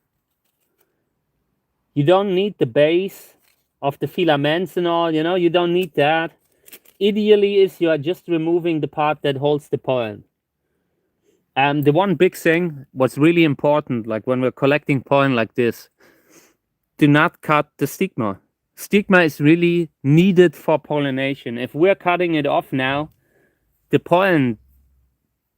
You don't need the base of the filaments and all, you know, you don't need that. Ideally is you are just removing the part that holds the pollen. The one big thing, what's really important, like when we're collecting pollen like this, do not cut the stigma. Stigma is really needed for pollination. If we're cutting it off now, the pollen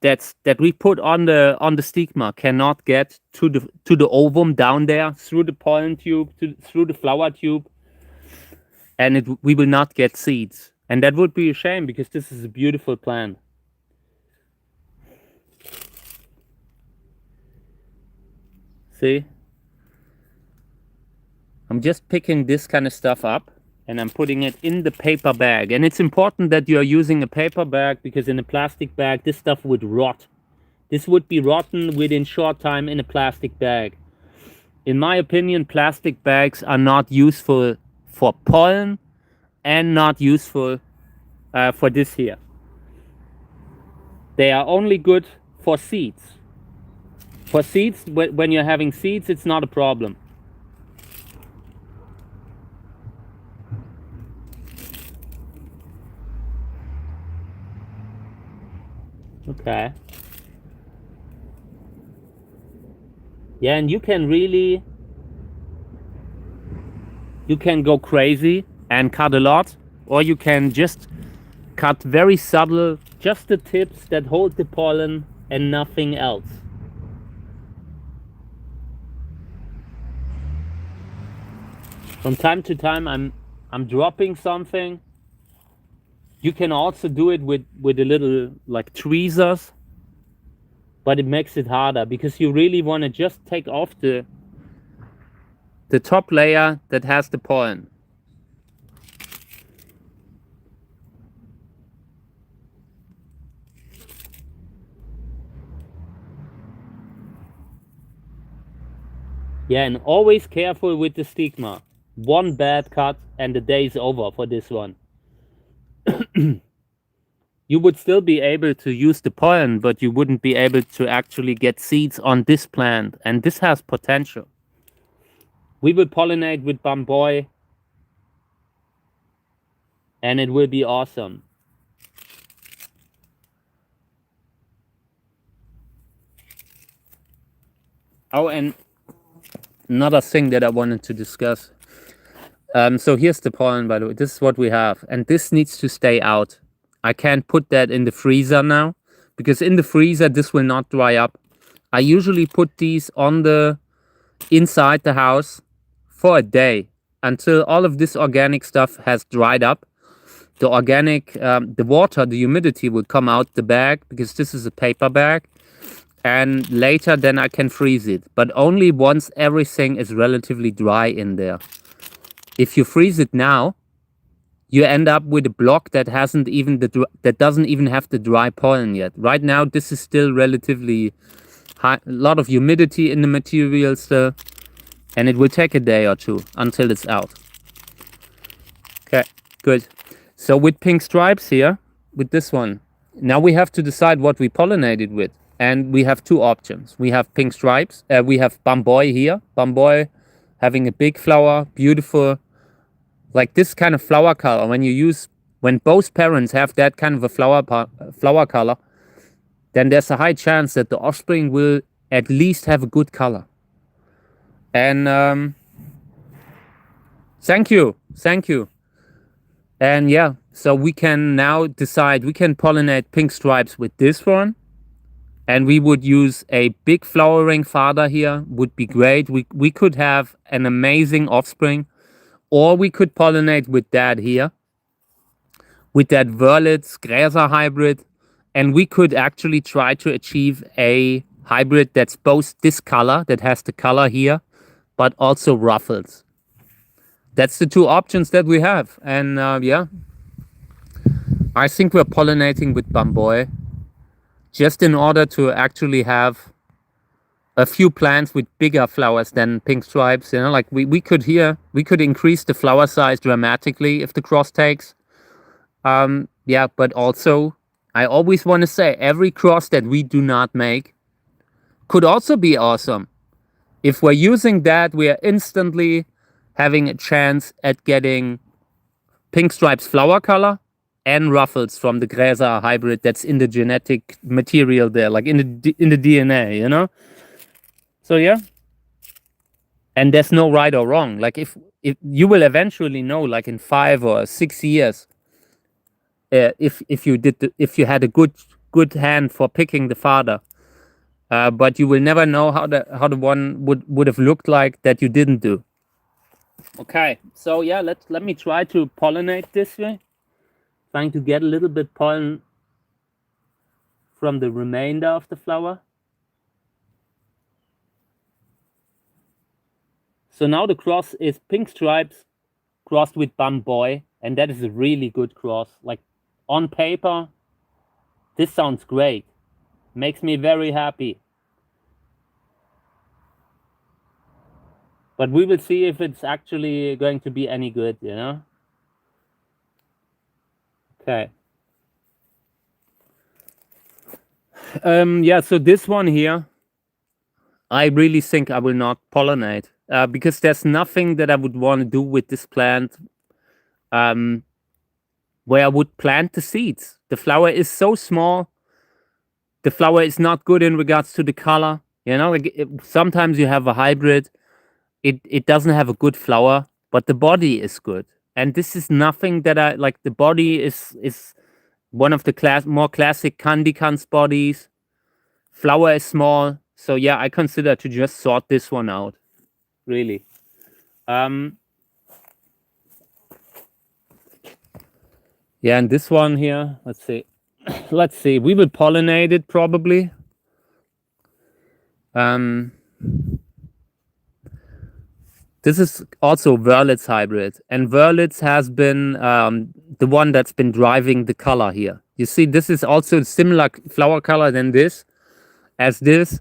that we put on the stigma cannot get to the ovum down there through the pollen tube, through the flower tube, and we will not get seeds. And that would be a shame, because this is a beautiful plant. See? I'm just picking this kind of stuff up and I'm putting it in the paper bag. And it's important that you are using a paper bag, because in a plastic bag, this stuff would rot. This would be rotten within short time in a plastic bag. In my opinion, plastic bags are not useful for pollen and not useful for this here. They are only good for seeds. For seeds, when you're having seeds, it's not a problem. Okay. Yeah, and you can go crazy and cut a lot, or you can just cut very subtle, just the tips that hold the pollen and nothing else. From time to time, I'm dropping something. You can also do it with a little like tweezers, but it makes it harder because you really want to just take off the top layer that has the pollen. Yeah, and always careful with the stigma. One bad cut and the day's over for this one. You would still be able to use the pollen, but you wouldn't be able to actually get seeds on this plant, and this has potential. We will pollinate with bamboy, and it will be awesome. Oh, and another thing that I wanted to discuss. So here's the pollen, by the way. This is what we have, and this needs to stay out. I can't put that in the freezer now, because in the freezer this will not dry up. I usually put these on the inside the house for a day until all of this organic stuff has dried up. The organic, the water, the humidity will come out the bag, because this is a paper bag, and later then I can freeze it, but only once everything is relatively dry in there. If you freeze it now, you end up with a block that hasn't even that doesn't even have the dry pollen yet. Right now, this is still relatively high, a lot of humidity in the material still, and it will take a day or two until it's out. Okay, good. So with pink stripes here, with this one, now we have to decide what we pollinate it with, and we have two options. We have pink stripes. We have bamboy here. Bamboy having a big flower, beautiful. Like this kind of flower color, when both parents have that kind of a flower color, then there's a high chance that the offspring will at least have a good color. And thank you. And yeah, so we can now decide, we can pollinate pink stripes with this one, and we would use a big flowering father here, would be great. We could have an amazing offspring. Or we could pollinate with that here, with that Wörlitz Gräser hybrid, and we could actually try to achieve a hybrid that's both this color, that has the color here, but also ruffles. That's the two options that we have. And yeah, I think we're pollinating with bamboy just in order to actually have a few plants with bigger flowers than pink stripes. You know, like we could increase the flower size dramatically if the cross takes. Yeah, but also I always want to say every cross that we do not make could also be awesome. If we're using that, we are instantly having a chance at getting pink stripes flower color and ruffles from the Gräser hybrid that's in the genetic material there, like in the DNA, you know? So yeah, and there's no right or wrong. Like if you will eventually know, like in 5 or 6 years, if you had a good hand for picking the father, but you will never know how the one would have looked like that you didn't do. Okay, so yeah, let me try to pollinate this way, trying to get a little bit pollen from the remainder of the flower. So now the cross is pink stripes crossed with bamboy, and that is a really good cross. Like on paper, this sounds great. Makes me very happy. But we will see if it's actually going to be any good, you know? Okay. Yeah, so this one here, I really think I will not pollinate. Because there's nothing that I would want to do with this plant where I would plant the seeds. The flower is so small. The flower is not good in regards to the color. You know, like sometimes you have a hybrid. It doesn't have a good flower, but the body is good. And this is nothing that I like. The body is one of the more classic Candicans bodies. Flower is small. So yeah, I consider to just sort this one out. Really. Yeah, and this one here, let's see. Let's see. We will pollinate it probably. This is also Wörlitz hybrid, and Wörlitz has been the one that's been driving the color here. You see, this is also similar flower color than this, as this,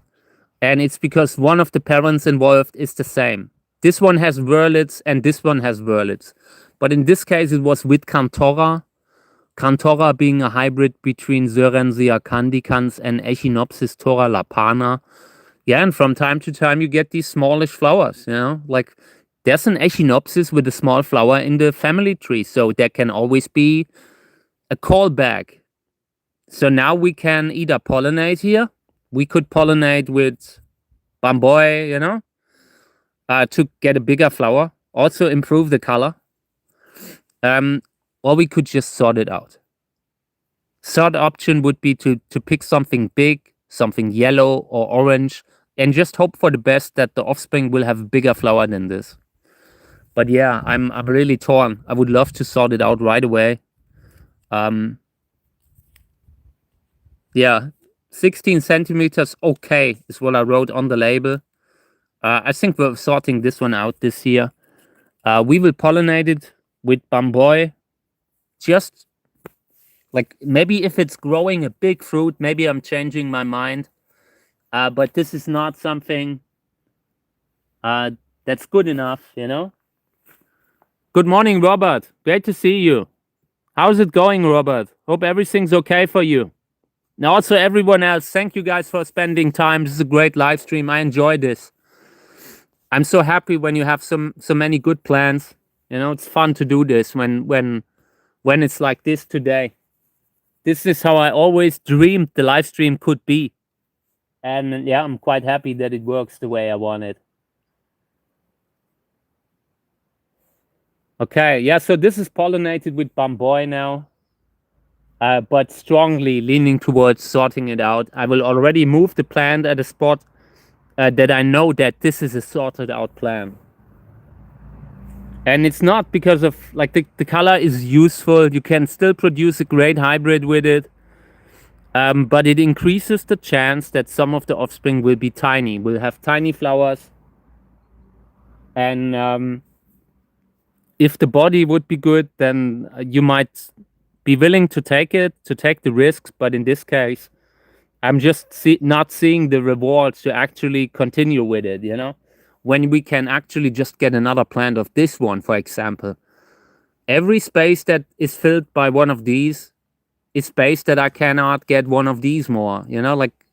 and it's because one of the parents involved is the same. This one has Wörlitz and this one has Wörlitz, but in this case it was with Cantora. Cantora being a hybrid between Soerensia candicans and Echinopsis tora lapana. Yeah, and from time to time you get these smallish flowers, you know, like there's an Echinopsis with a small flower in the family tree, so there can always be a callback. So now we can either pollinate here, we could pollinate with bamboy, you know, to get a bigger flower, also improve the color, or we could just sort it out. Third option would be to pick something big, something yellow or orange, and just hope for the best that the offspring will have a bigger flower than this. But yeah, I'm really torn. I would love to sort it out right away. Yeah, 16 centimeters, okay, is what I wrote on the label. I think we're sorting this one out this year. We will pollinate it with bamboy. Just like maybe if it's growing a big fruit, maybe I'm changing my mind. But this is not something that's good enough, you know? Good morning, Robert. Great to see you. How's it going, Robert? Hope everything's okay for you. Now, also everyone else, thank you guys for spending time. This is a great live stream. I enjoy this. I'm so happy when you have so many good plans. You know, it's fun to do this when it's like this today. This is how I always dreamed the live stream could be. And yeah, I'm quite happy that it works the way I want it. Okay, yeah, so this is pollinated with bamboy now, but strongly leaning towards sorting it out. I will already move the plant at a spot that I know that this is a sorted out plant. And it's not because of, like, the color is useful. You can still produce a great hybrid with it. But it increases the chance that some of the offspring will be tiny, will have tiny flowers. And if the body would be good, then you might be willing to take the risks. But in this case, I'm just not seeing the rewards to actually continue with it, you know? When we can actually just get another plant of this one, for example. Every space that is filled by one of these is space that I cannot get one of these more, you know? Like,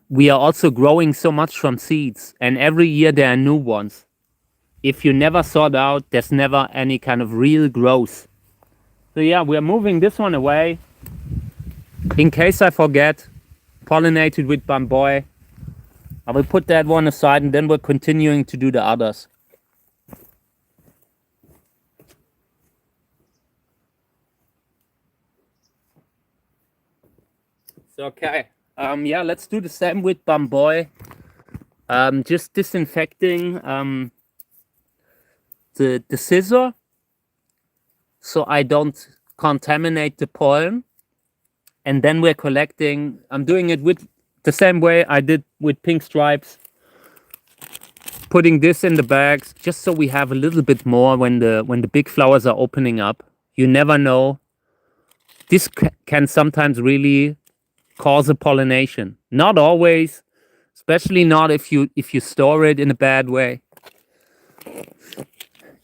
we are also growing so much from seeds, and every year there are new ones. If you never sort out, there's never any kind of real growth. So yeah, we are moving this one away. In case I forget, pollinated with bamboy. I will put that one aside, and then we're continuing to do the others. So, okay. Yeah, let's do the same with bamboy. Just disinfecting the scissor so I don't contaminate the pollen. And then we're collecting. I'm doing it with the same way I did with pink stripes. Putting this in the bags just so we have a little bit more when the big flowers are opening up. You never know. This can sometimes really cause a pollination. Not always, especially not if you store it in a bad way.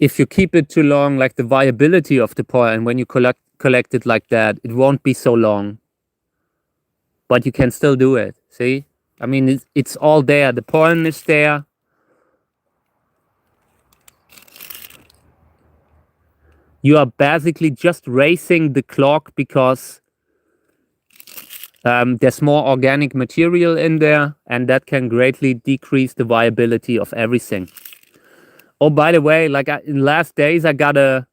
If you keep it too long, like the viability of the pollen, when you collect it like that, it won't be so long. But you can still do it. See? I mean, it's all there. The pollen is there. You are basically just racing the clock because there's more organic material in there, and that can greatly decrease the viability of everything. Oh, by the way, like in last days, I got a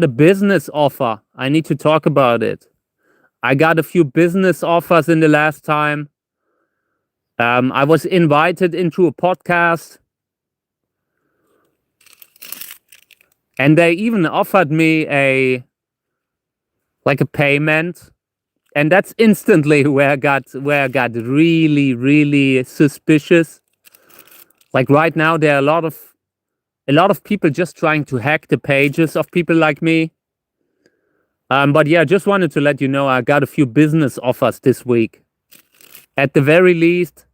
business offer. I need to talk about it. I got a few business offers in the last time. I was invited into a podcast, and they even offered me a payment, and that's instantly where I got really, really suspicious. Like right now, there are a lot of people just trying to hack the pages of people like me. But yeah, just wanted to let you know I got a few business offers this week. At the very least,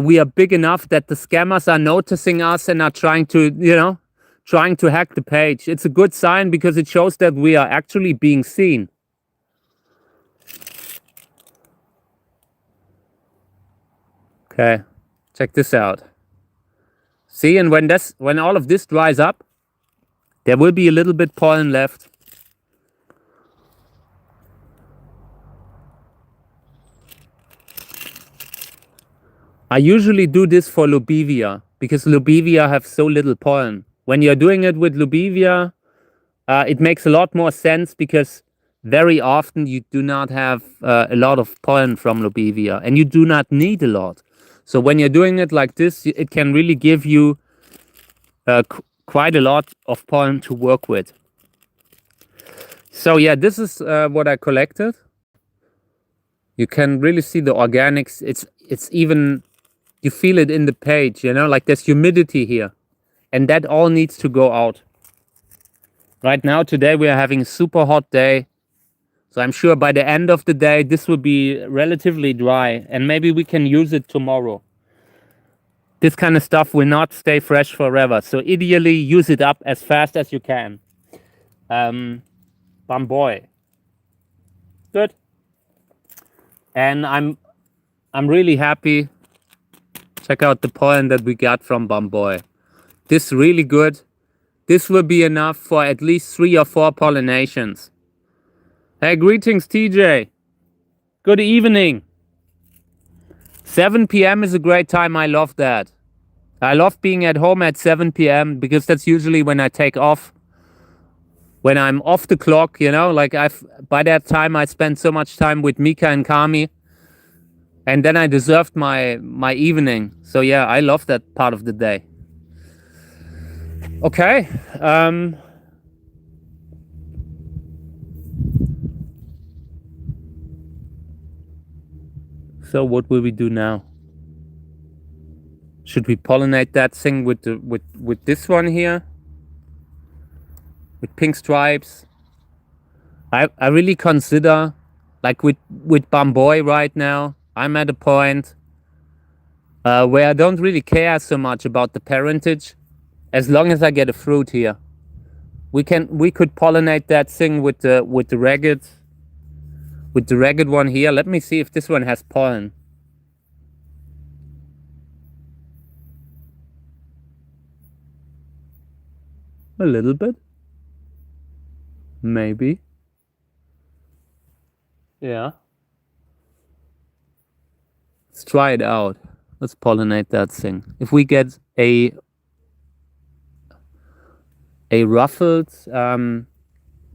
we are big enough that the scammers are noticing us and are trying to hack the page. It's a good sign because it shows that we are actually being seen. Okay, check this out. See, and when all of this dries up, there will be a little bit pollen left. I usually do this for Lubivia because Lubivia have so little pollen. When you're doing it with Lubivia, it makes a lot more sense because very often you do not have a lot of pollen from Lubivia, and you do not need a lot. So when you're doing it like this, it can really give you quite a lot of pollen to work with. So yeah, this is what I collected. You can really see the organics. It's even, you feel it in the page, like there's humidity here, and that all needs to go out. Right now, today, we are having a super hot day. So I'm sure by the end of the day, this will be relatively dry, and maybe we can use it tomorrow. This kind of stuff will not stay fresh forever. So ideally, use it up as fast as you can. Bamboy. Good. And I'm really happy. Check out the pollen that we got from Bamboy. This is really good. This will be enough for at least 3 or 4 pollinations. Hey, greetings, TJ. Good evening. 7 p.m. is a great time. I love that. I love being at home at 7 p.m. because that's usually when I take off. When I'm off the clock, by that time I spend so much time with Mika and Kami. And then I deserved my evening. So yeah, I love that part of the day. Okay. So what will we do now? Should we pollinate that thing with this one here? With pink stripes? I really consider, like with Bamboy right now, I'm at a point where I don't really care so much about the parentage, as long as I get a fruit here. We could pollinate that thing with the ragged one here. Let me see if this one has pollen. A little bit. Maybe. Yeah. Let's try it out. Let's pollinate that thing. If we get a ruffled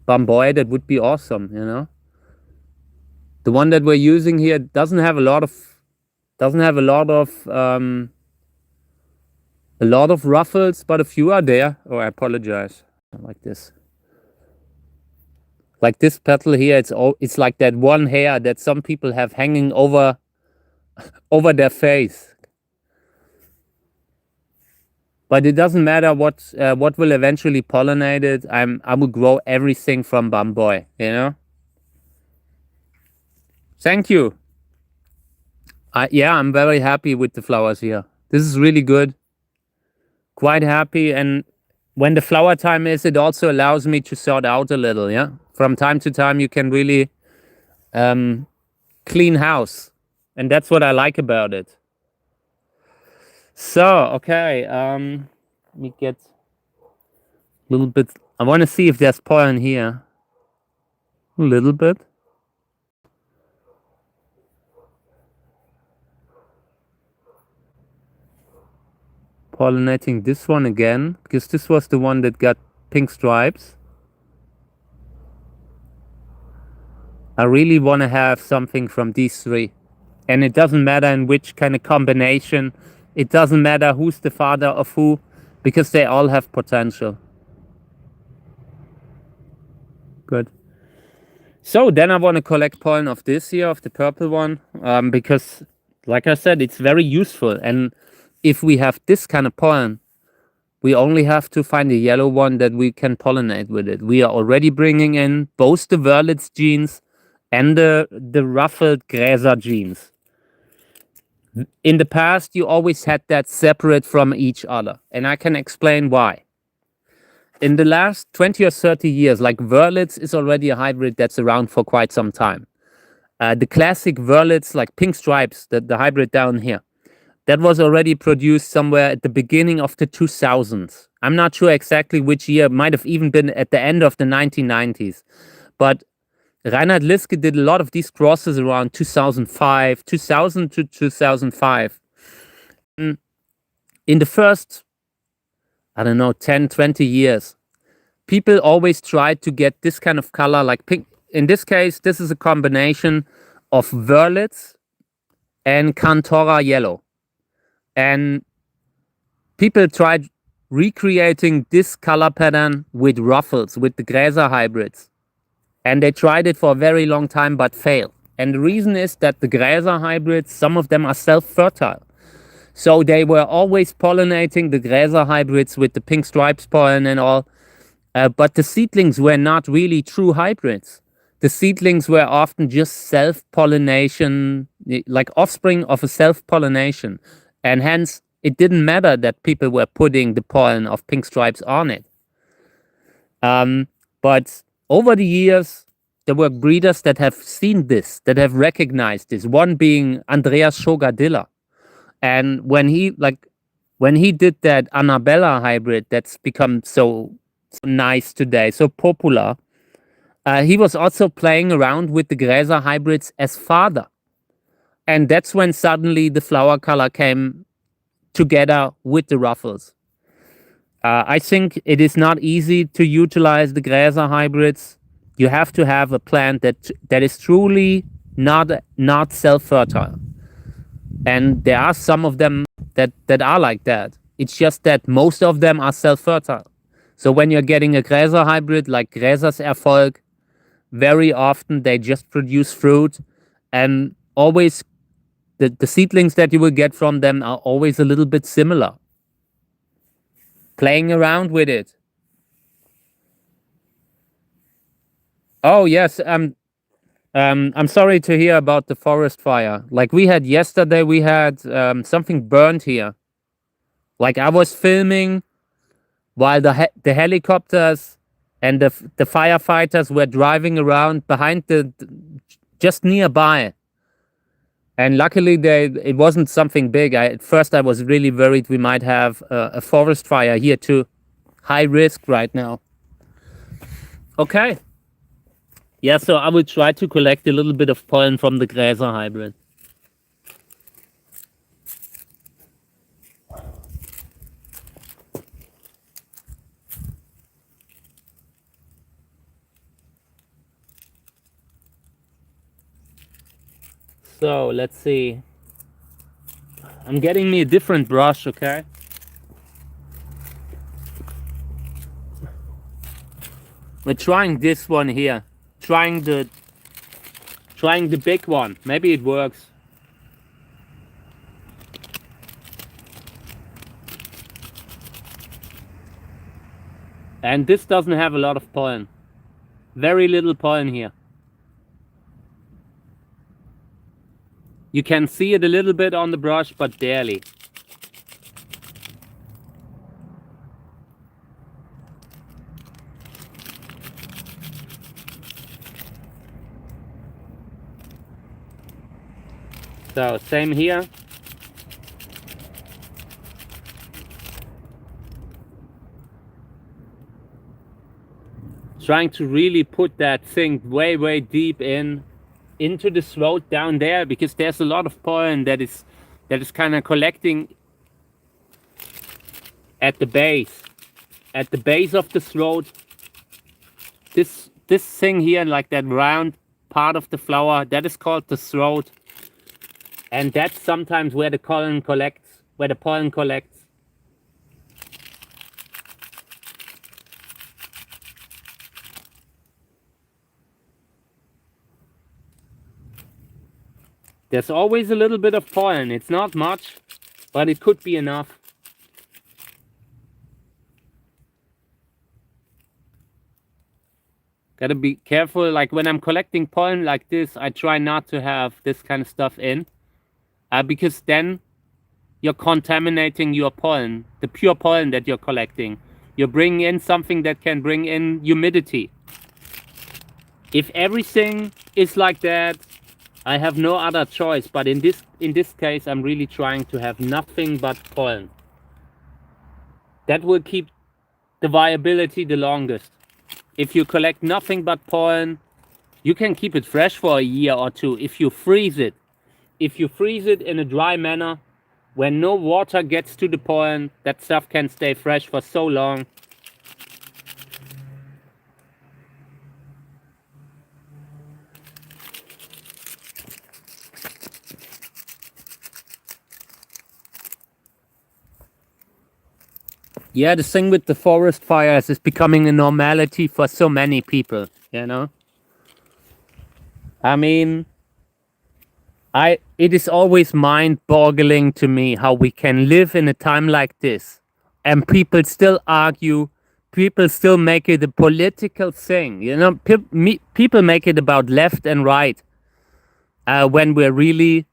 Bamboy, that would be awesome, The one that we're using here doesn't have a lot of ruffles, but a few are there. Oh, I apologize. Like this. Like this petal here, it's like that one hair that some people have hanging over their face. But it doesn't matter what will eventually pollinate it. I will grow everything from Bamboy, Thank you. Yeah, I'm very happy with the flowers here. This is really good. Quite happy. And when the flower time is, it also allows me to sort out a little, yeah? From time to time, you can really clean house. And that's what I like about it. So, okay. Let me get a little bit. I want to see if there's pollen here. A little bit. Pollinating this one again, because this was the one that got pink stripes. I really want to have something from these 3. And it doesn't matter in which kind of combination. It doesn't matter who's the father of who, because they all have potential. Good. So then I want to collect pollen of this here, of the purple one, because, like I said, it's very useful. And if we have this kind of pollen, we only have to find a yellow one that we can pollinate with it. We are already bringing in both the Wörlitz genes and the ruffled Gräser genes. In the past, you always had that separate from each other, and I can explain why. In the last 20 or 30 years, like Wörlitz is already a hybrid that's around for quite some time. The classic Wörlitz, like pink stripes, the hybrid down here, that was already produced somewhere at the beginning of the 2000s. I'm not sure exactly which year. It might have even been at the end of the 1990s. But Reinhard Liske did a lot of these crosses around 2005, 2000 to 2005. In the first, I don't know, 10, 20 years, people always tried to get this kind of color, like pink. In this case, this is a combination of Wörlitz and Cantora yellow. And people tried recreating this color pattern with ruffles, with the Gräser hybrids. And they tried it for a very long time, but failed. And the reason is that the Gräser hybrids, some of them are self-fertile. So they were always pollinating the Gräser hybrids with the pink stripes pollen and all. But the seedlings were not really true hybrids. The seedlings were often just self-pollination, like offspring of a self-pollination. And hence, it didn't matter that people were putting the pollen of pink stripes on it. But over the years, there were breeders that have seen this, that have recognized this. One being Andreas Schogadilla. And when he did that Annabella hybrid that's become so nice today, so popular, he was also playing around with the Gräser hybrids as father. And that's when suddenly the flower color came together with the ruffles. I think it is not easy to utilize the Gräser hybrids. You have to have a plant that is truly not self-fertile. And there are some of them that are like that. It's just that most of them are self-fertile. So when you're getting a Gräser hybrid like Gräsers Erfolg, very often they just produce fruit, and always the seedlings that you will get from them are always a little bit similar. Playing around with it. Oh yes, I'm sorry to hear about the forest fire. Like we had yesterday, we had something burned here. Like I was filming while the helicopters and the firefighters were driving around behind just nearby. And luckily, it wasn't something big. At first, I was really worried we might have a forest fire here too. High risk right now. Okay. Yeah, so I will try to collect a little bit of pollen from the Gräser hybrid. So let's see. I'm getting me a different brush, okay? We're trying this one here. Trying the big one. Maybe it works. And this doesn't have a lot of pollen. Very little pollen here. You can see it a little bit on the brush, but barely. So same here. Trying to really put that thing way deep into the throat down there, because there's a lot of pollen that is kind of collecting at the base of the throat. This thing here, like that round part of the flower, that is called the throat. And that's sometimes where the pollen collects, There's always a little bit of pollen. It's not much, but it could be enough. Gotta be careful. Like when I'm collecting pollen like this, I try not to have this kind of stuff in, because then you're contaminating your pollen, the pure pollen that you're collecting. You're bringing in something that can bring in humidity. If everything is like that, I have no other choice. But in this case, I'm really trying to have nothing but pollen. That will keep the viability the longest. If you collect nothing but pollen, you can keep it fresh for a year or two. If you freeze it in a dry manner, when no water gets to the pollen, that stuff can stay fresh for so long. Yeah, the thing with the forest fires is becoming a normality for so many people, you know? I mean, it is always mind-boggling to me how we can live in a time like this and people still argue, people still make it a political thing, you know? People make it about left and right, when we're really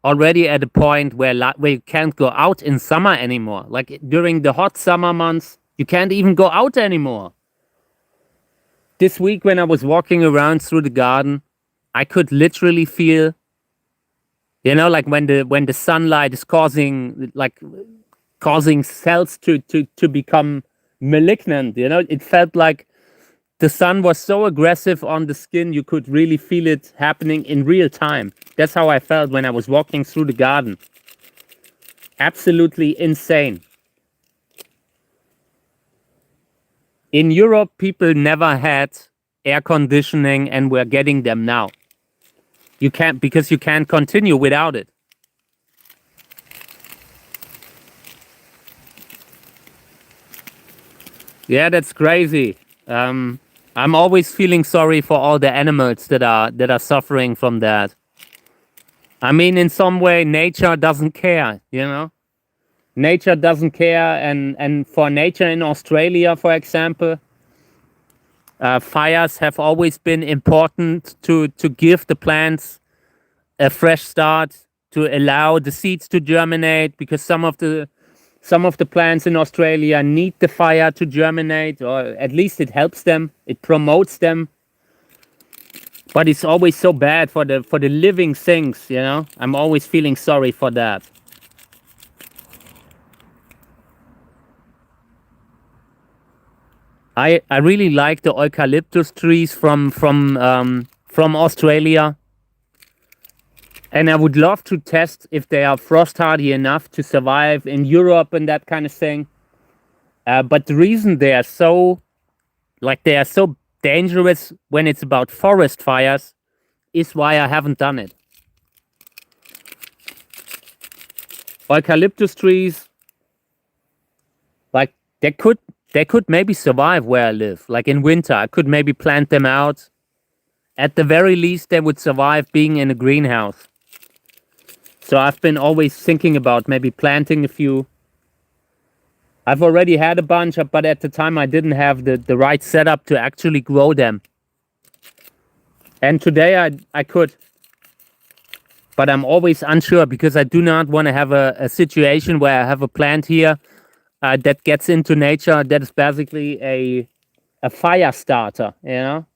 already at a point where you can't go out in summer anymore. Like during the hot summer months, you can't even go out anymore. This week when I was walking around through the garden, I could literally feel, you know, like when the sunlight is causing cells to become malignant, you know, it felt like the sun was so aggressive on the skin, you could really feel it happening in real time. That's how I felt when I was walking through the garden. Absolutely insane. In Europe, people never had air conditioning and we're getting them now. Because you can't continue without it. Yeah, that's crazy. I'm always feeling sorry for all the animals that are suffering from that. I mean, in some way, nature doesn't care, you know? Nature doesn't care, and for nature in Australia, for example, fires have always been important to give the plants a fresh start, to allow the seeds to germinate, because some of the plants in Australia need the fire to germinate, or at least it helps them, it promotes them. But it's always so bad for the living things, you know? I'm always feeling sorry for that. I really like the eucalyptus trees from Australia, and I would love to test if they are frost hardy enough to survive in Europe and that kind of thing. But the reason they are so dangerous when it's about forest fires is why I haven't done it. Eucalyptus trees, like they could maybe survive where I live. Like in winter, I could maybe plant them out. At the very least, they would survive being in a greenhouse. So I've been always thinking about maybe planting a few. I've already had a bunch, but at the time I didn't have the right setup to actually grow them. And today I could. But I'm always unsure because I do not want to have a situation where I have a plant here that gets into nature that is basically a fire starter, you know?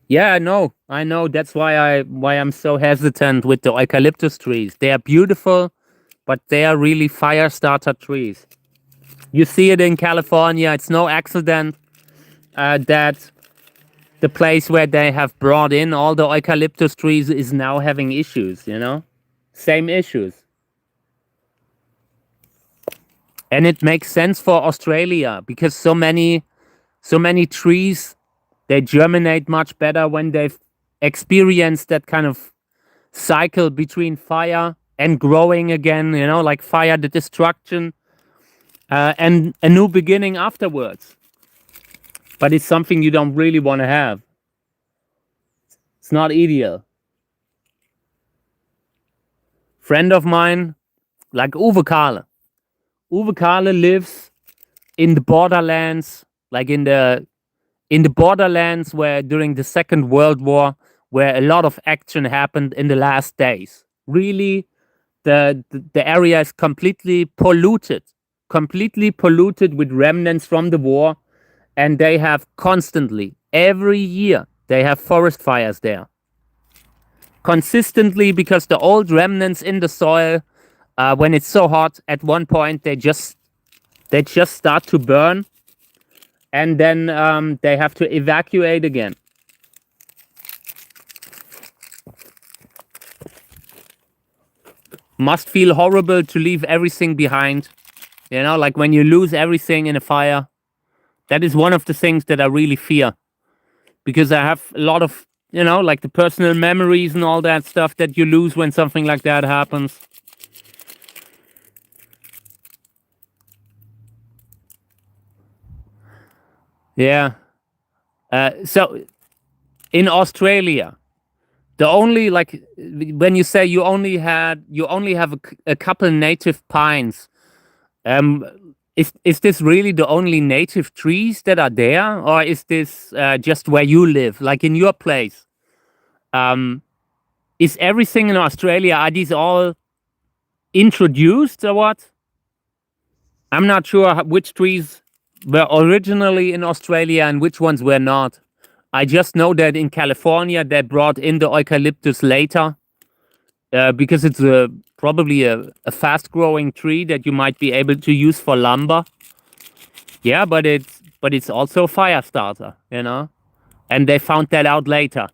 Yeah, I know. That's why I'm so hesitant with the eucalyptus trees. They are beautiful, but they are really fire starter trees. You see it in California. It's no accident that the place where they have brought in all the eucalyptus trees is now having issues, you know? Same issues. And it makes sense for Australia because so many So many trees, they germinate much better when they've experienced that kind of cycle between fire and growing again, you know, like fire, the destruction, and a new beginning afterwards. But it's something you don't really want to have. It's not ideal. Friend of mine, like Uwe Kahle. Uwe Kahle lives in the borderlands, like in the borderlands where during the Second World War, where a lot of action happened in the last days. Really, the area is completely polluted with remnants from the war, and they have constantly, every year, they have forest fires there. Consistently, because the old remnants in the soil, when it's so hot, at one point they just start to burn, and then they have to evacuate again. Must feel horrible to leave everything behind. You know, like when you lose everything in a fire. That is one of the things that I really fear. Because I have a lot of, you know, like the personal memories and all that stuff that you lose when something like that happens. Yeah. So in Australia, the only, like, when you say you only have a couple native pines, is this really the only native trees that are there, or is this just where you live, like in your place? Is everything in Australia, are these all introduced or what? I'm not sure which trees were originally in Australia and which ones were not. I just know that in California they brought in the eucalyptus later, because it's probably a fast-growing tree that you might be able to use for lumber. Yeah, but it's also a fire starter, you know, and they found that out later.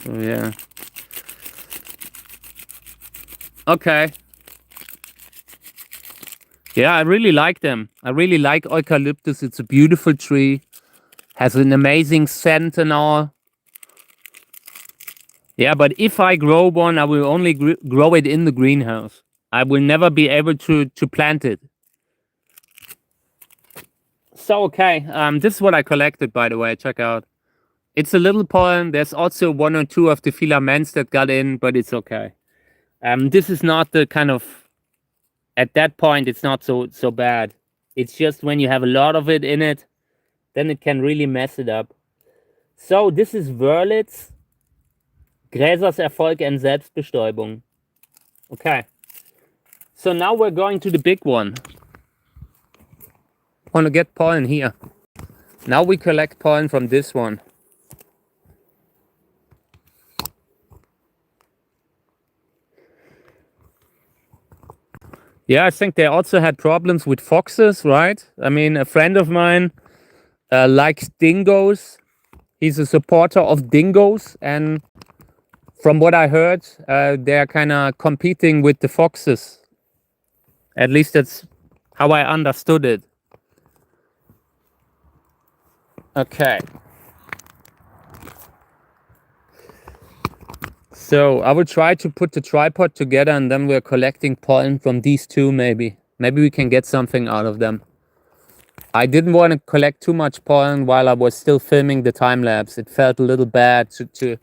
So yeah. Okay. Yeah, I really like them. I really like eucalyptus. It's a beautiful tree. Has an amazing scent and all. Yeah, but if I grow one, I will only grow it in the greenhouse. I will never be able to plant it. So, okay. This is what I collected, by the way. Check out. It's a little pollen. There's also one or two of the filaments that got in, but it's okay. This is not the kind of... At that point, it's not so bad. It's just when you have a lot of it in it, then it can really mess it up. So, this is Wörlitz. Gräsers Erfolg and Selbstbestäubung. Okay. So now we're going to the big one. I want to get pollen here. Now we collect pollen from this one. Yeah, I think they also had problems with foxes, right? I mean, a friend of mine likes dingoes. He's a supporter of dingoes, and from what I heard, they're kind of competing with the foxes. At least that's how I understood it. Okay. So I will try to put the tripod together, and then we're collecting pollen from these two, maybe. Maybe we can get something out of them. I didn't want to collect too much pollen while I was still filming the time lapse. It felt a little bad to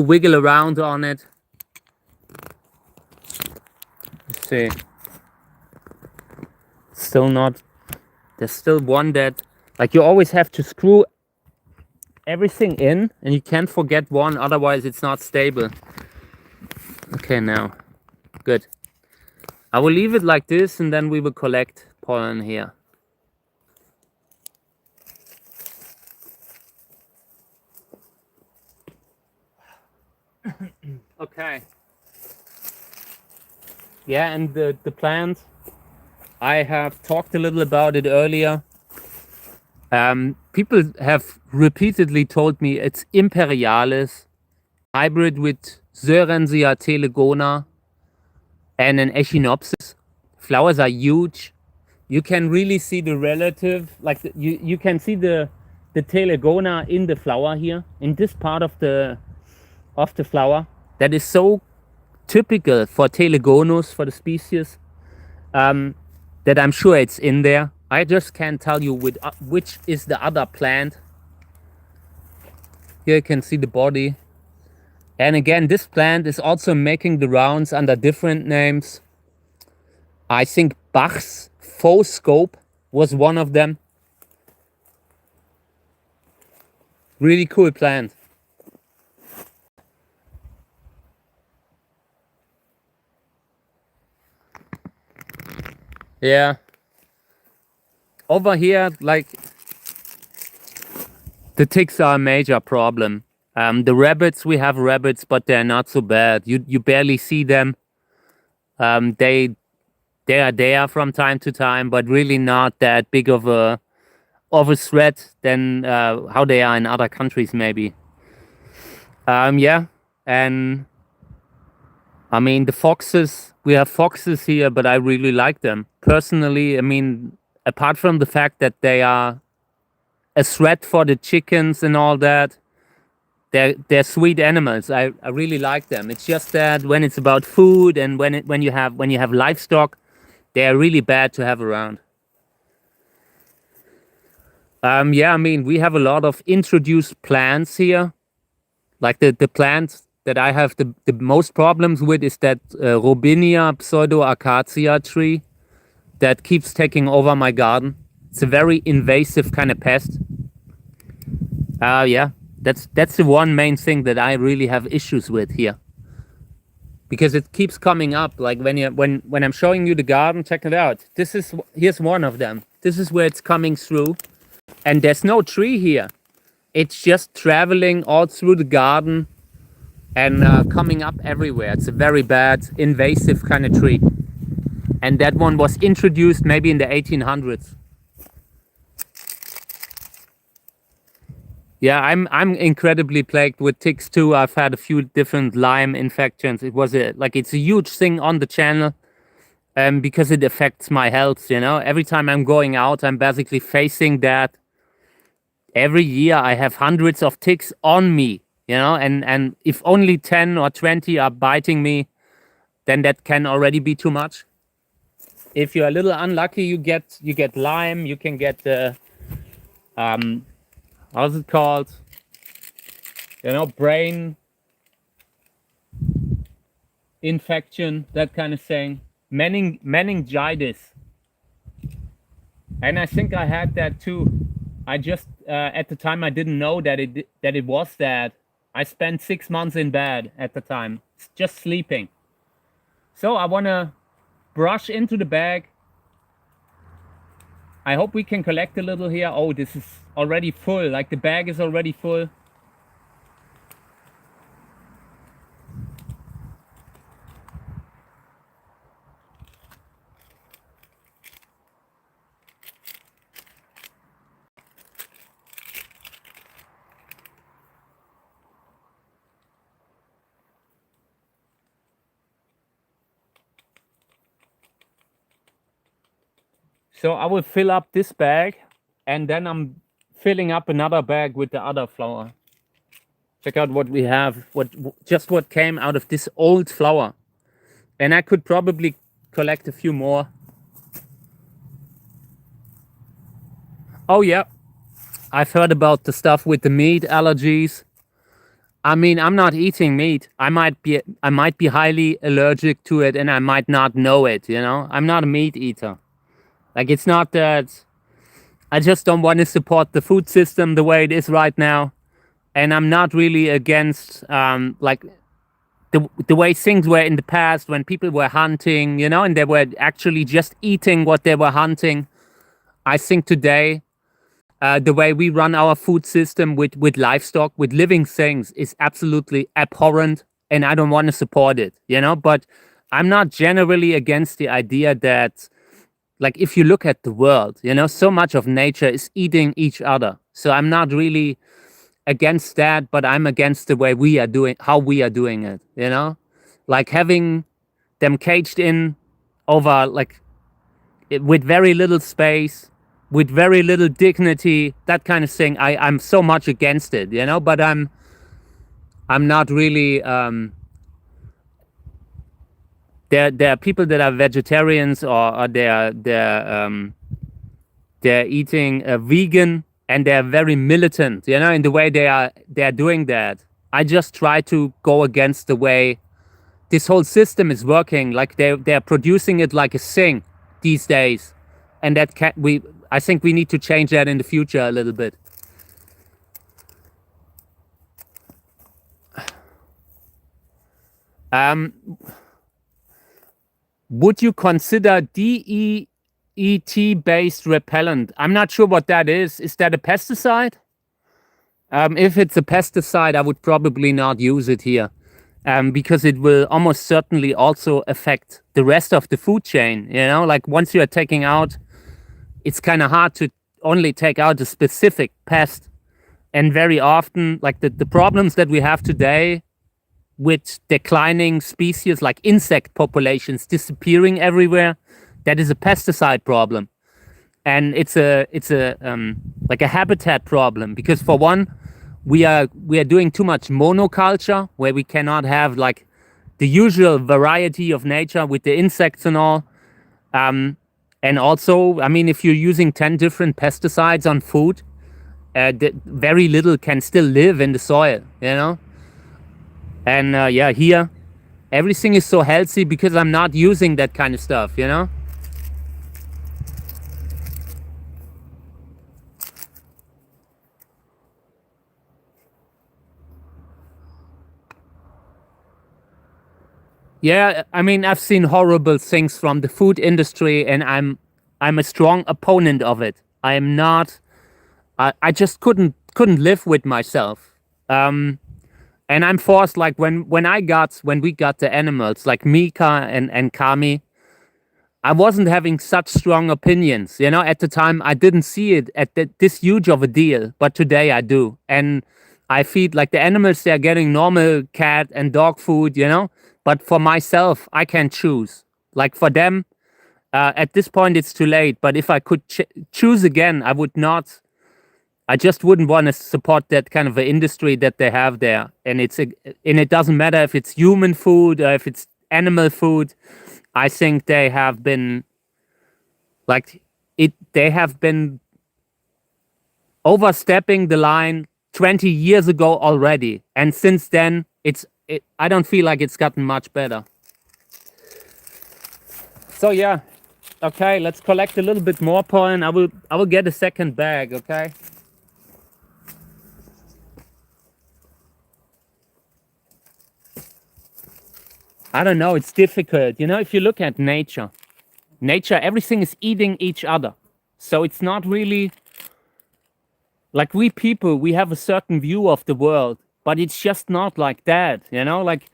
wiggle around on it. Let's see. Still not. There's still one that, like, you always have to screw everything in, and you can't forget one, otherwise it's not stable. Okay, now. Good. I will leave it like this, and then we will collect pollen here. Okay. Yeah, and the plant, I have talked a little about it earlier. People have repeatedly told me it's Imperialis. hybrid with Sörensia telegona and an Echinopsis. Flowers are huge. You can really see the relative, like you can see the telegona in the flower here, in this part of the flower. That is so typical for telegonus, for the species, that I'm sure it's in there. I just can't tell you which is the other plant. Here you can see the body. And again, this plant is also making the rounds under different names. I think Bach's faux scope was one of them. Really cool plant. Yeah. Over here, like, the ticks are a major problem. The rabbits, we have rabbits, but they're not so bad. You barely see them. They are there from time to time, but really not that big of a threat than how they are in other countries, maybe. Yeah, and I mean the foxes. We have foxes here, but I really like them personally. I mean, apart from the fact that they are a threat for the chickens and all that, they're sweet animals. I really like them. It's just that when it's about food and when you have livestock, they are really bad to have around. Yeah, I mean, we have a lot of introduced plants here. Like the plant that I have the most problems with is that Robinia pseudoacacia tree that keeps taking over my garden. It's a very invasive kind of pest. Yeah, that's the one main thing that I really have issues with here. Because it keeps coming up. Like when I'm showing you the garden, check it out. Here's one of them. This is where it's coming through. And there's no tree here. It's just traveling all through the garden and coming up everywhere. It's a very bad invasive kind of tree. And that one was introduced maybe in the 1800s. Yeah, I'm incredibly plagued with ticks too. I've had a few different Lyme infections. It's a huge thing on the channel, because it affects my health. You know, every time I'm going out, I'm basically facing that. Every year I have hundreds of ticks on me. You know, and if only 10 or 20 are biting me, then that can already be too much. If you're a little unlucky, you get Lyme. You can get how's it called? You know, brain infection, that kind of thing. Meningitis. And I think I had that too. I just at the time I didn't know that it was that. I spent 6 months in bed at the time, just sleeping. So I want to brush into the bag. I hope we can collect a little here. Oh, this is already full. Like the bag is already full. So I will fill up this bag and then I'm filling up another bag with the other flower. Check out what we have, what came out of this old flower. And I could probably collect a few more. Oh yeah, I've heard about the stuff with the meat allergies. I mean, I'm not eating meat. I might be highly allergic to it and I might not know it, you know? I'm not a meat eater. Like, it's not that I just don't want to support the food system the way it is right now. And I'm not really against like the way things were in the past when people were hunting, you know, and they were actually just eating what they were hunting. I think today the way we run our food system with livestock, with living things, is absolutely abhorrent, and I don't want to support it, you know. But I'm not generally against the idea that, like, if you look at the world, you know, so much of nature is eating each other. So I'm not really against that, but I'm against the way we are doing, how we are doing it, you know? Like having them caged in over, like, with very little space, with very little dignity, that kind of thing. I'm so much against it, you know, but I'm not really, there are people that are vegetarians, or they're eating vegan, and they're very militant, you know, in the way they're doing that. I just try to go against the way this whole system is working. Like they're producing it like a thing these days, and that I think we need to change that in the future a little bit. Would you consider DEET-based repellent? I'm not sure what that is. Is that a pesticide? If it's a pesticide, I would probably not use it here, because it will almost certainly also affect the rest of the food chain. You know, like once you are taking out, it's kind of hard to only take out a specific pest. And very often, like the problems that we have today with declining species, like insect populations disappearing everywhere, that is a pesticide problem. And it's a like a habitat problem, because for one, we are doing too much monoculture, where we cannot have like the usual variety of nature with the insects and all. And also, I mean, if you're using 10 different pesticides on food, very little can still live in the soil, you know? And yeah, here, everything is so healthy because I'm not using that kind of stuff, you know? Yeah, I mean, I've seen horrible things from the food industry, and I'm a strong opponent of it. I am not. I just couldn't live with myself. And I'm forced, like when we got the animals like Mika and Kami, I wasn't having such strong opinions. You know, at the time I didn't see it at this huge of a deal, but today I do. And I feed like the animals; they're getting normal cat and dog food, you know. But for myself, I can choose. Like for them, at this point, it's too late. But if I could choose again, I would not. I just wouldn't want to support that kind of an industry that they have there. And it doesn't matter if it's human food or if it's animal food. I think they have been they have been overstepping the line 20 years ago already. And since then, I don't feel like it's gotten much better. So yeah, okay, let's collect a little bit more pollen. I will get a second bag, okay? I don't know, it's difficult. You know, if you look at nature, everything is eating each other. So it's not really like we people, we have a certain view of the world, but it's just not like that, you know? Like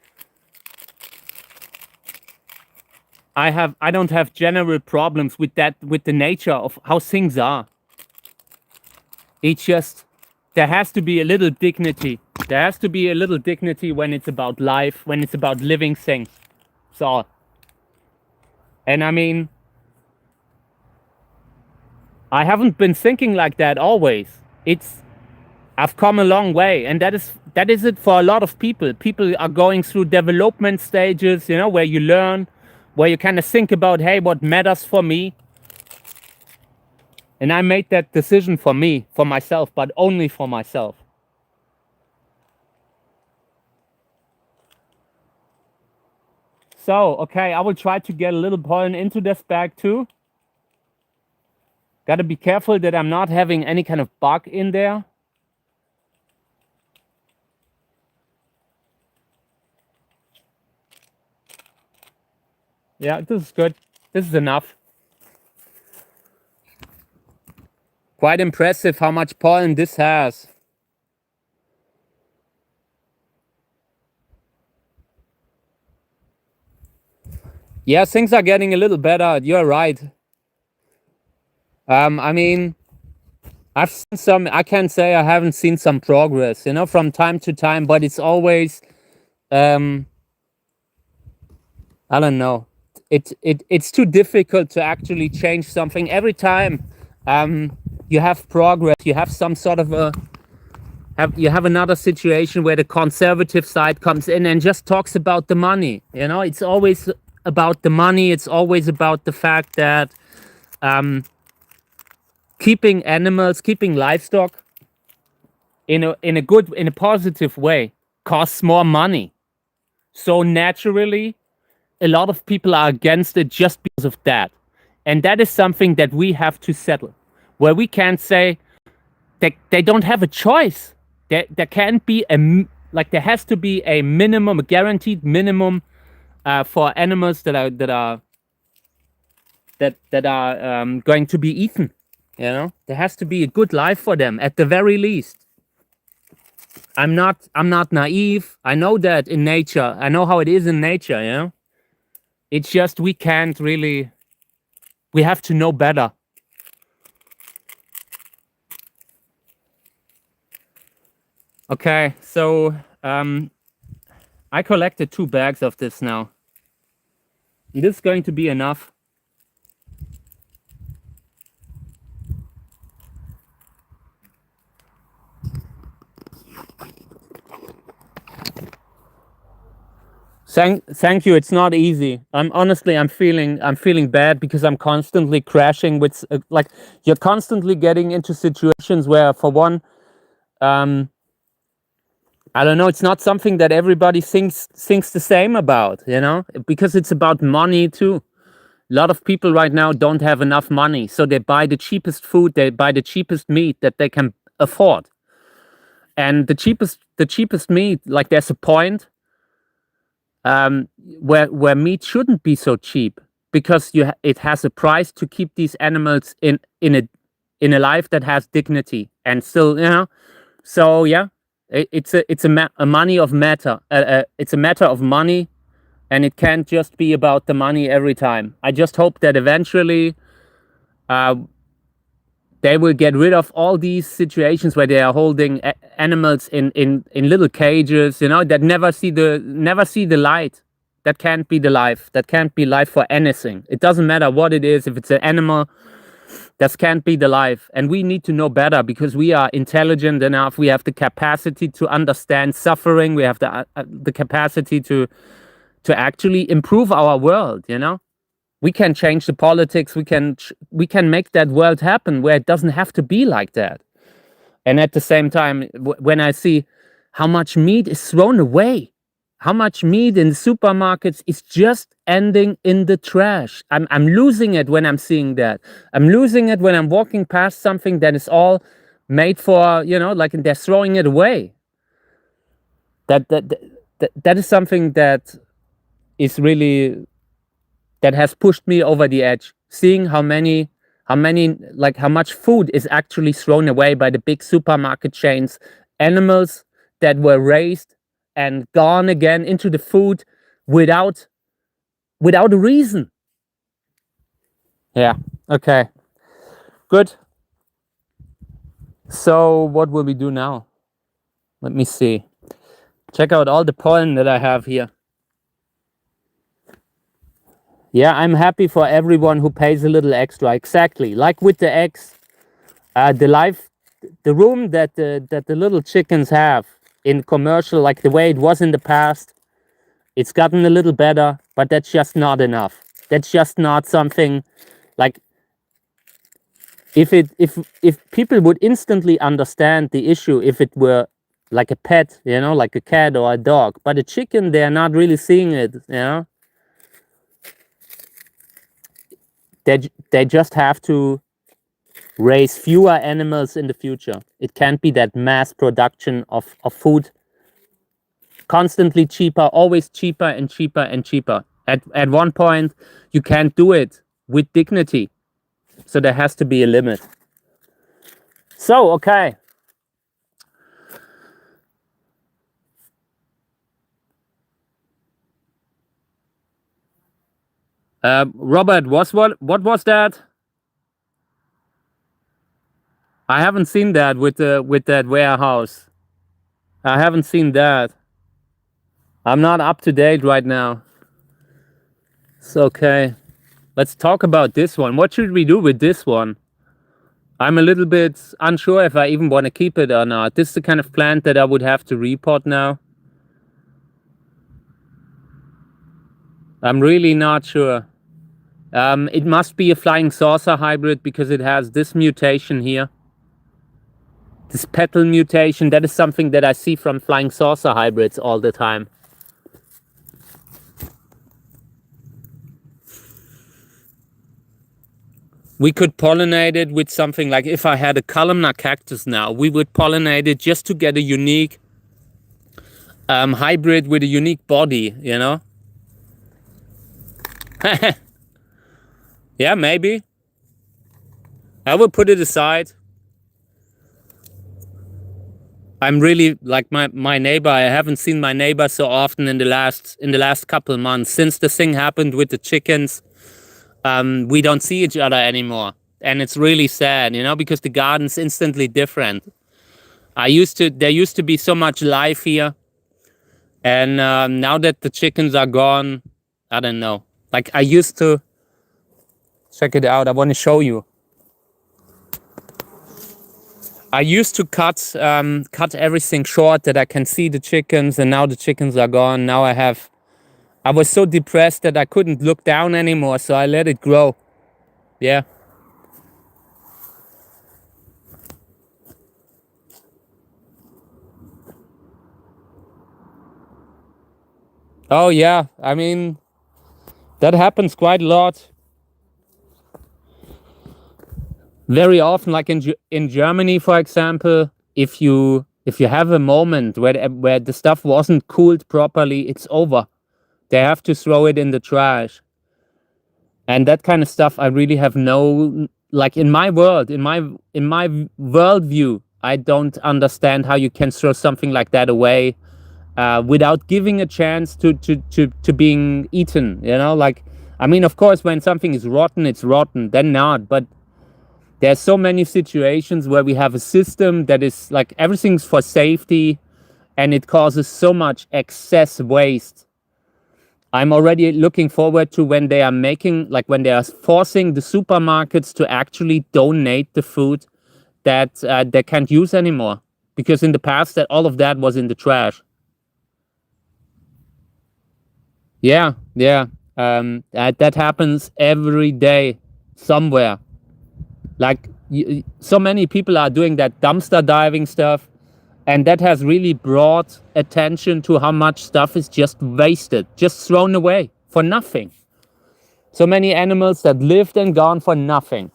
I don't have general problems with that, with the nature of how things are. It's just there has to be a little dignity. There has to be a little dignity when it's about life, when it's about living things. So, and I mean, I haven't been thinking like that always. I've come a long way, and that is it for a lot of people. People are going through development stages, you know, where you learn, where you kind of think about, hey, what matters for me? And I made that decision for me, for myself, but only for myself. So, okay, I will try to get a little pollen into this bag too. Got to be careful that I'm not having any kind of bug in there. Yeah, this is good. This is enough. Quite impressive how much pollen this has. Yeah, things are getting a little better. You're right. I mean, I've seen some. I can't say I haven't seen some progress, you know, from time to time, but it's always, um, I don't know. It's too difficult to actually change something. Every time, you have progress, you have some sort of a you have another situation where the conservative side comes in and just talks about the money. You know, it's always about the money. It's always about the fact that keeping animals, keeping livestock in a positive way costs more money. So naturally, a lot of people are against it just because of that. And that is something that we have to settle, where we can't say they don't have a choice. There can't be like there has to be a minimum, a guaranteed minimum for animals that are going to be eaten. You know, there has to be a good life for them at the very least. I'm not naive. I know that in nature. I know how it is in nature, you know? It's just we can't really, we have to know better. Okay, so I collected 2 bags of this now. This is going to be enough. Thank you. It's not easy. I'm feeling bad because I'm constantly crashing with like you're constantly getting into situations where, for one, I don't know. It's not something that everybody thinks the same about. You know, because it's about money too. A lot of people right now don't have enough money, so they buy the cheapest food. They buy the cheapest meat that they can afford, and the cheapest meat. Like there's a point where meat shouldn't be so cheap because it has a price to keep these animals in a life that has dignity and still, you know. So yeah, it's a money of matter. It's a matter of money, and it can't just be about the money every time. I just hope that eventually uh, they will get rid of all these situations where they are holding animals in little cages, you know, that never see the light. That can't be the life. That can't be life for anything. It doesn't matter what it is. If it's an animal, that can't be the life. And we need to know better because we are intelligent enough. We have the capacity to understand suffering. We have the capacity to actually improve our world, you know. We can change the politics. We can make that world happen where it doesn't have to be like that. And at the same time, when I see how much meat is thrown away, how much meat in supermarkets is just ending in the trash, I'm losing it when I'm seeing that. I'm losing it when I'm walking past something that is all made for, you know, like they're throwing it away. That is something that is really, that has pushed me over the edge, seeing how many like how much food is actually thrown away by the big supermarket chains, animals that were raised and gone again into the food without a reason. Yeah, okay, good. So what will we do now? Let me see. Check out all the pollen that I have here. Yeah, I'm happy for everyone who pays a little extra. Exactly, like with the eggs. The room that the little chickens have in commercial, like the way it was in the past, it's gotten a little better, but that's just not enough. That's just not something like, if people would instantly understand the issue if it were like a pet, you know, like a cat or a dog. But a chicken, they're not really seeing it, you know. They just have to raise fewer animals in the future. It can't be that mass production of food, constantly cheaper, always cheaper and cheaper and cheaper. At one point, you can't do it with dignity. So there has to be a limit. So, okay. Robert, what was that? I haven't seen that with that warehouse. I haven't seen that. I'm not up to date right now. It's okay. Let's talk about this one. What should we do with this one? I'm a little bit unsure if I even want to keep it or not. This is the kind of plant that I would have to repot now. I'm really not sure. It must be a flying saucer hybrid because it has this mutation here. This petal mutation, that is something that I see from flying saucer hybrids all the time. We could pollinate it with something like, if I had a columnar cactus now, we would pollinate it just to get a unique hybrid with a unique body, you know? Yeah, maybe. I will put it aside. I'm really like my neighbor. I haven't seen my neighbor so often in the last couple months since the thing happened with the chickens. We don't see each other anymore, and it's really sad, you know, because the garden's instantly different. There used to be so much life here, and now that the chickens are gone, I don't know. Like, I used to check it out. I want to show you. I used to cut everything short that I can see the chickens, and now the chickens are gone. Now I was so depressed that I couldn't look down anymore, so I let it grow. Yeah. Oh yeah, I mean, that happens quite a lot. Very often, like in Germany, for example, if you have a moment where the stuff wasn't cooled properly, it's over. They have to throw it in the trash. And that kind of stuff, I really have no, like, in my world, in my worldview, I don't understand how you can throw something like that away without giving a chance to being eaten, you know? Like, I mean, of course, when something is rotten, it's rotten, then not. But there's so many situations where we have a system that is like, everything's for safety, and it causes so much excess waste. I'm already looking forward to when they are when they are forcing the supermarkets to actually donate the food that they can't use anymore. Because in the past, that all of that was in the trash. Yeah. That happens every day somewhere. Like, so many people are doing that dumpster diving stuff, and that has really brought attention to how much stuff is just wasted, just thrown away for nothing. So many animals that lived and gone for nothing.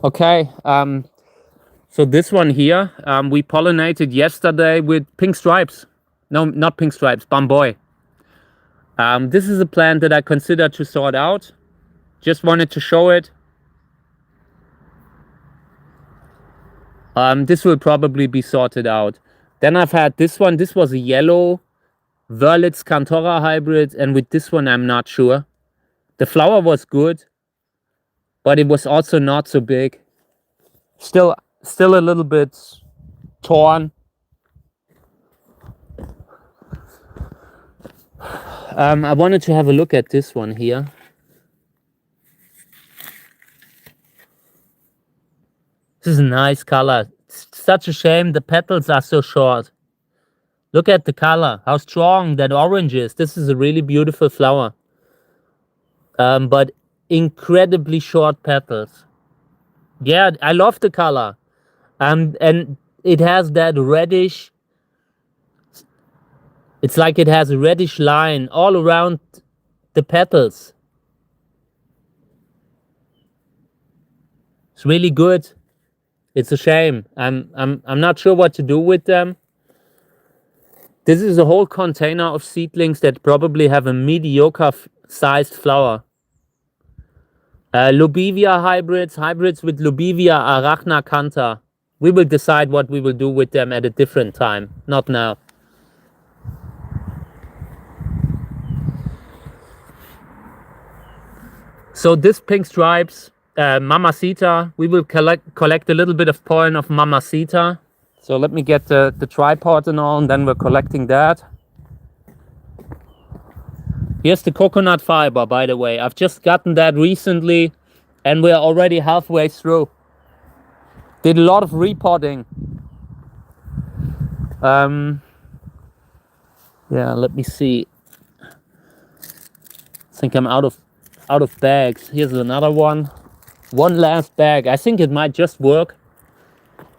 Okay, so this one here, we pollinated yesterday with pink stripes. No, not pink stripes, bamboy. This is a plant that I consider to sort out. Just wanted to show it. This will probably be sorted out. Then I've had this one. This was a yellow Wörlitz Cantora hybrid, and with this one, I'm not sure. The flower was good, but it was also not so big. Still a little bit torn. I wanted to have a look at this one here. This is a nice color. It's such a shame the petals are so short. Look at the color, how strong that orange is. This is a really beautiful flower. But incredibly short petals. Yeah, I love the color. And it has that reddish, it's like it has a reddish line all around the petals. It's really good. It's a shame. I'm not sure what to do with them. This is a whole container of seedlings that probably have a mediocre sized flower. Lobivia hybrids with Lobivia arachna canta. We will decide what we will do with them at a different time, not now. So this pink stripes, Mamacita. We will collect a little bit of pollen of Mamacita. So let me get the tripod and all, and then we're collecting that. Here's the coconut fiber, by the way. I've just gotten that recently, and we're already halfway through. Did a lot of repotting. Yeah, let me see. I think I'm out of bags. Here's another one. One last bag. I think it might just work.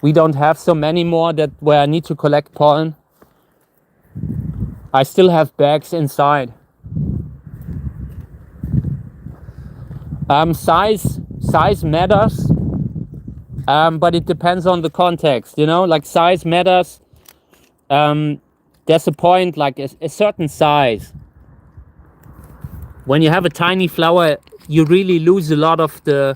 We don't have so many more that where I need to collect pollen. I still have bags inside. Size matters, but it depends on the context. You know, like size matters. There's a point, like a certain size. When you have a tiny flower, you really lose a lot of the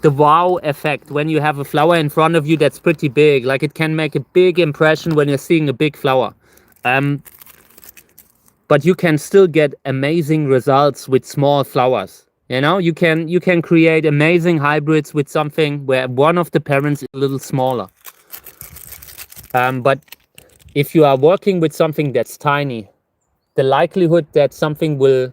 wow effect when you have a flower in front of you that's pretty big. Like it can make a big impression when you're seeing a big flower. But you can still get amazing results with small flowers. You know, you can create amazing hybrids with something where one of the parents is a little smaller. But if you are working with something that's tiny, the likelihood that something will,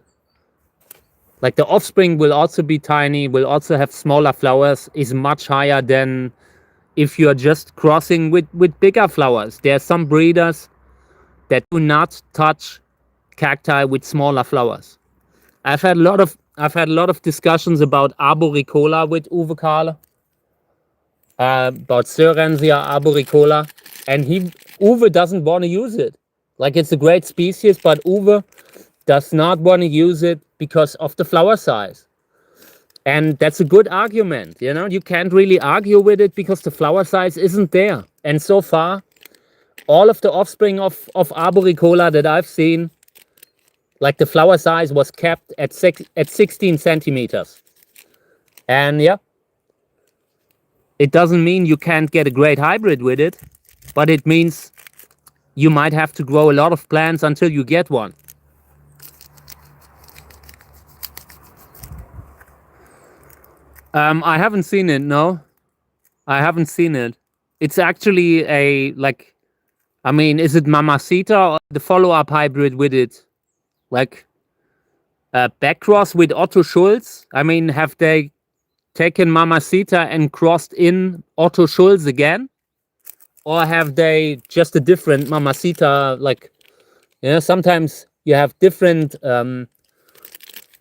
like the offspring will also be tiny, will also have smaller flowers, is much higher than if you are just crossing with bigger flowers. There are some breeders that do not touch cacti with smaller flowers. I've had a lot of discussions about arboricola with Uwe Kahle, about Sörensia arboricola, and Uwe doesn't want to use it. Like it's a great species, but Uwe does not want to use it because of the flower size. And that's a good argument. You know, you can't really argue with it because the flower size isn't there. And so far, all of the offspring of arboricola that I've seen, like the flower size was kept at 16 centimeters. And yeah, it doesn't mean you can't get a great hybrid with it, but it means you might have to grow a lot of plants until you get one. I haven't seen it, no. I haven't seen it. It's actually I mean, is it Mamacita or the follow-up hybrid with it? Like backcross with Otto Schulz? I mean, have they taken Mamacita and crossed in Otto Schulz again? Or have they just a different Mamacita? Like, you know, sometimes you have different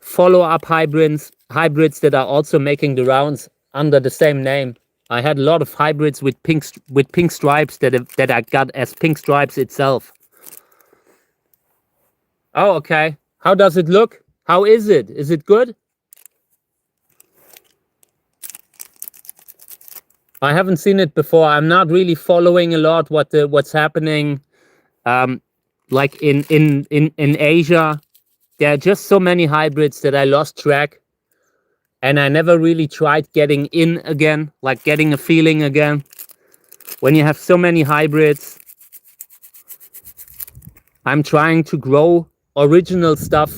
follow-up hybrids that are also making the rounds under the same name. I had a lot of hybrids with pink stripes that I got as pink stripes itself. Oh, okay. How does it look? How is it? Is it good? I haven't seen it before. I'm not really following a lot what's happening. Like in Asia, there are just so many hybrids that I lost track. And I never really tried getting in again, like getting a feeling again. When you have so many hybrids, I'm trying to grow original stuff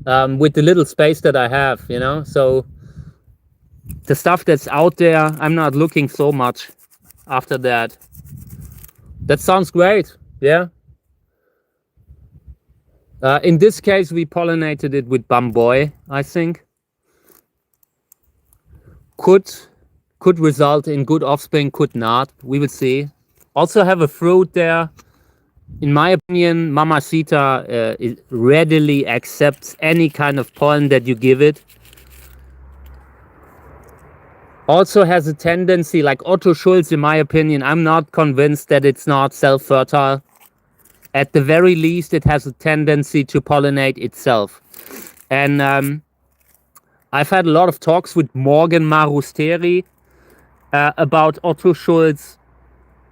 with the little space that I have, you know? So the stuff that's out there, I'm not looking so much after that. That sounds great, yeah? In this case, we pollinated it with bamboy, I think. Could result in good offspring, could not. We will see. Also have a fruit there. In my opinion, Mamacita readily accepts any kind of pollen that you give it. Also has a tendency, like Otto Schulz, in my opinion, I'm not convinced that it's not self-fertile. At the very least, it has a tendency to pollinate itself. And I've had a lot of talks with Morgan Marusteri about Otto Schulz.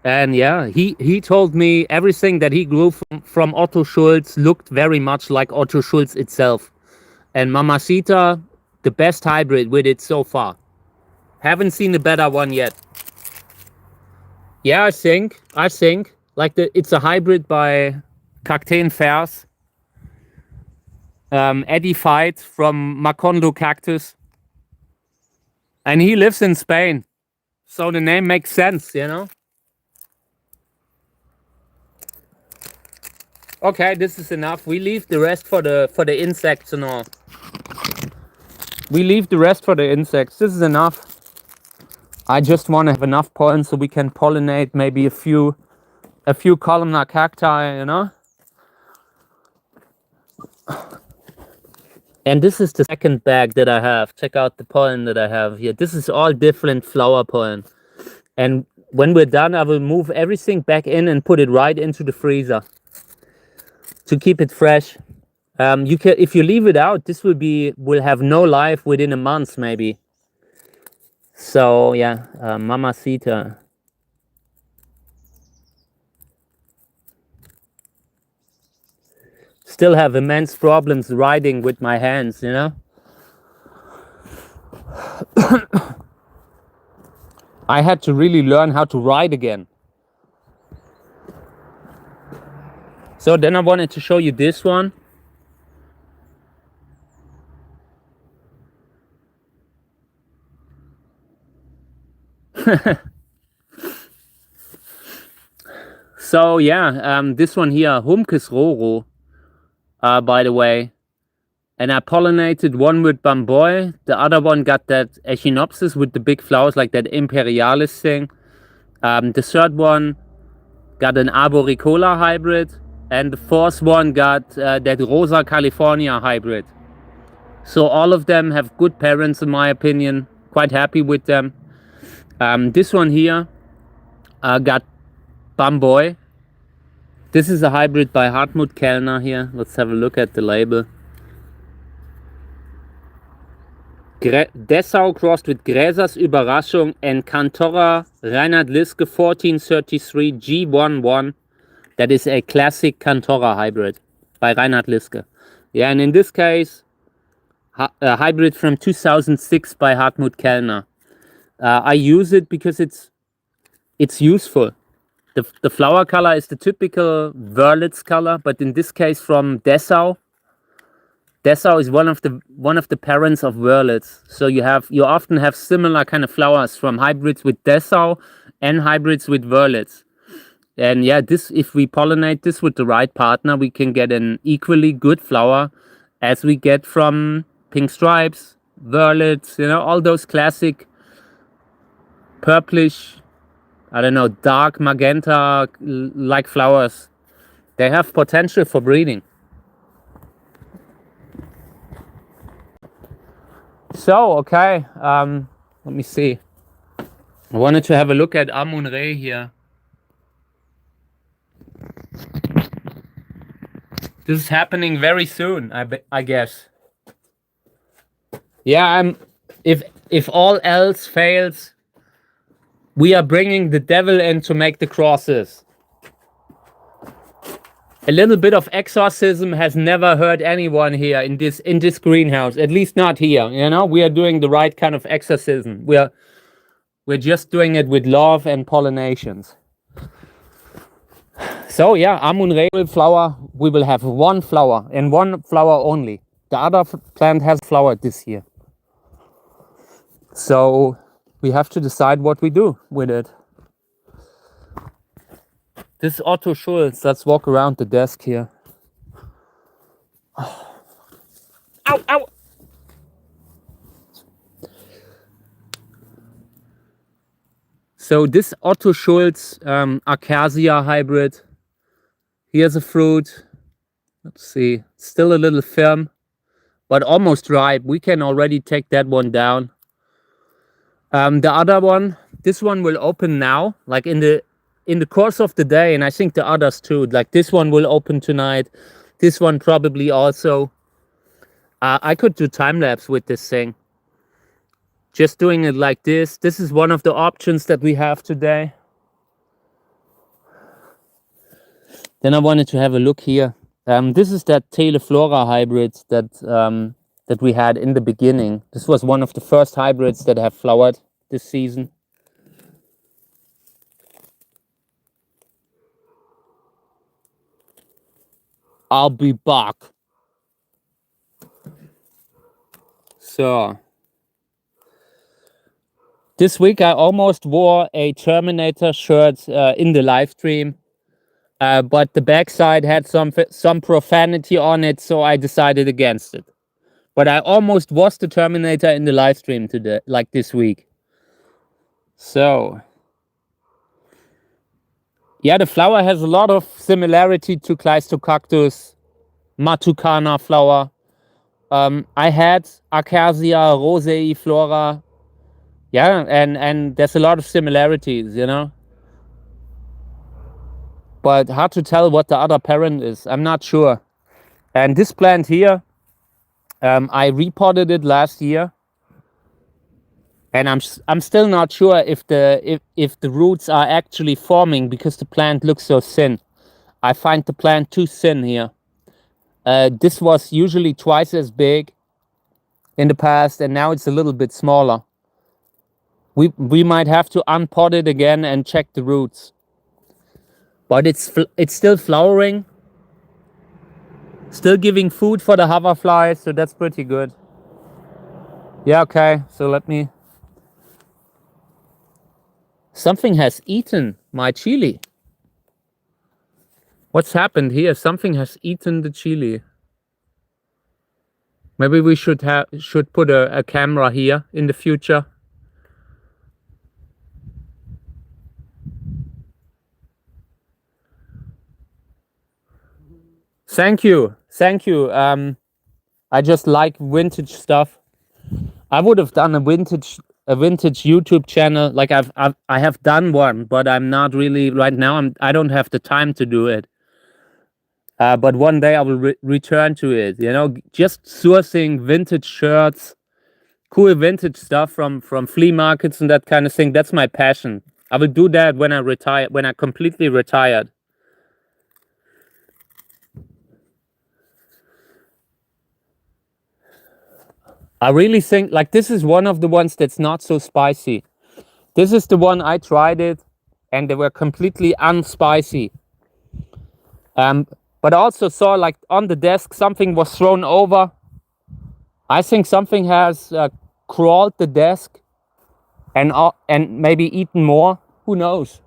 And yeah, he told me everything that he grew from Otto Schulz looked very much like Otto Schulz itself. And Mamacita, the best hybrid with it so far. Haven't seen a better one yet. Yeah, I think. Like it's a hybrid by Cactus Vers. Edified from Macondo Cactus. And he lives in Spain. So the name makes sense, you know? Okay, this is enough. We leave the rest for the insects and all. We leave the rest for the insects. This is enough. I just want to have enough pollen so we can pollinate maybe a few columnar cacti, you know? And this is the second bag that I have. Check out the pollen that I have here. This is all different flower pollen. And when we're done, I will move everything back in and put it right into the freezer to keep it fresh. You can, if you leave it out, this will have no life within a month maybe. So yeah, Mamacita. Still have immense problems writing with my hands, you know? I had to really learn how to write again. So then I wanted to show you this one. So yeah, this one here, Humkes Roro, by the way. And I pollinated one with Bamboy. The other one got that Echinopsis with the big flowers, like that Imperialis thing. The third one got an Arboricola hybrid. And the fourth one got that Rosa California hybrid. So all of them have good parents, in my opinion. Quite happy with them. This one here got Bamboy. This is a hybrid by Hartmut Kellner here. Let's have a look at the label. Dessau crossed with Gräsers Überraschung and Cantora Reinhard Liske 1433 G11. That is a classic Cantora hybrid by Reinhard Liske. Yeah, and in this case, a hybrid from 2006 by Hartmut Kellner. I use it because it's useful. The flower color is the typical Wörlitz color, but in this case from Dessau. Dessau is one of the parents of Wörlitz. So you often have similar kind of flowers from hybrids with Dessau and hybrids with Wörlitz. And yeah, if we pollinate this with the right partner, we can get an equally good flower as we get from Pink Stripes, Wörlitz, you know, all those classic purplish, I don't know, dark magenta like flowers. They have potential for breeding. So, okay, let me see. I wanted to have a look at Amun-Re here. This is happening very soon, I guess. Yeah, if all else fails, we are bringing the devil in to make the crosses. A little bit of exorcism has never hurt anyone here in this greenhouse, at least not here. You know, we are doing the right kind of exorcism. We're just doing it with love and pollinations. So yeah, Amun-Re will flower. We will have one flower and one flower only. The other plant has flowered this year. So we have to decide what we do with it. This is Otto Schulz. Let's walk around the desk here. Oh. Ow, ow! So this Otto Schulz Acacia hybrid. Here's a fruit. Let's see. Still a little firm, but almost ripe. We can already take that one down. The other one, this one will open now, like in the course of the day, and I think the others too. Like this one will open tonight. This one probably also. I could do time lapse with this thing. Just doing it like this. This is one of the options that we have today. Then I wanted to have a look here. This is that Teleflora hybrid that we had in the beginning. This was one of the first hybrids that have flowered this season. I'll be back. So This week I almost wore a Terminator shirt in the live stream, but the backside had some profanity on it, so I decided against it. But I almost was the Terminator in the live stream today, like this week. So, yeah, the flower has a lot of similarity to Cactus, Matucana flower. I had Acacia rosei flora. Yeah, and there's a lot of similarities, you know. But hard to tell what the other parent is. I'm not sure. And this plant here, I repotted it last year, and I'm still not sure if the roots are actually forming because the plant looks so thin. I find the plant too thin here. This was usually twice as big in the past, and now it's a little bit smaller. We might have to unpot it again and check the roots. But it's still flowering, still giving food for the hoverflies, so that's pretty good. Yeah, okay, so let me... Something has eaten my chili. What's happened here? Something has eaten the chili. Maybe we should put a camera here in the future. Thank you. I just like vintage stuff. I would have done a vintage YouTube channel. Like I have done one, but I'm not really right now. I don't have the time to do it. But one day I will return to it. You know, just sourcing vintage shirts, cool vintage stuff from flea markets and that kind of thing. That's my passion. I will do that when I retire. When I completely retired. I really think, like, this is one of the ones that's not so spicy. This is the one I tried it, and they were completely unspicy. But I also saw, like, on the desk, something was thrown over. I think something has crawled the desk and maybe eaten more. Who knows?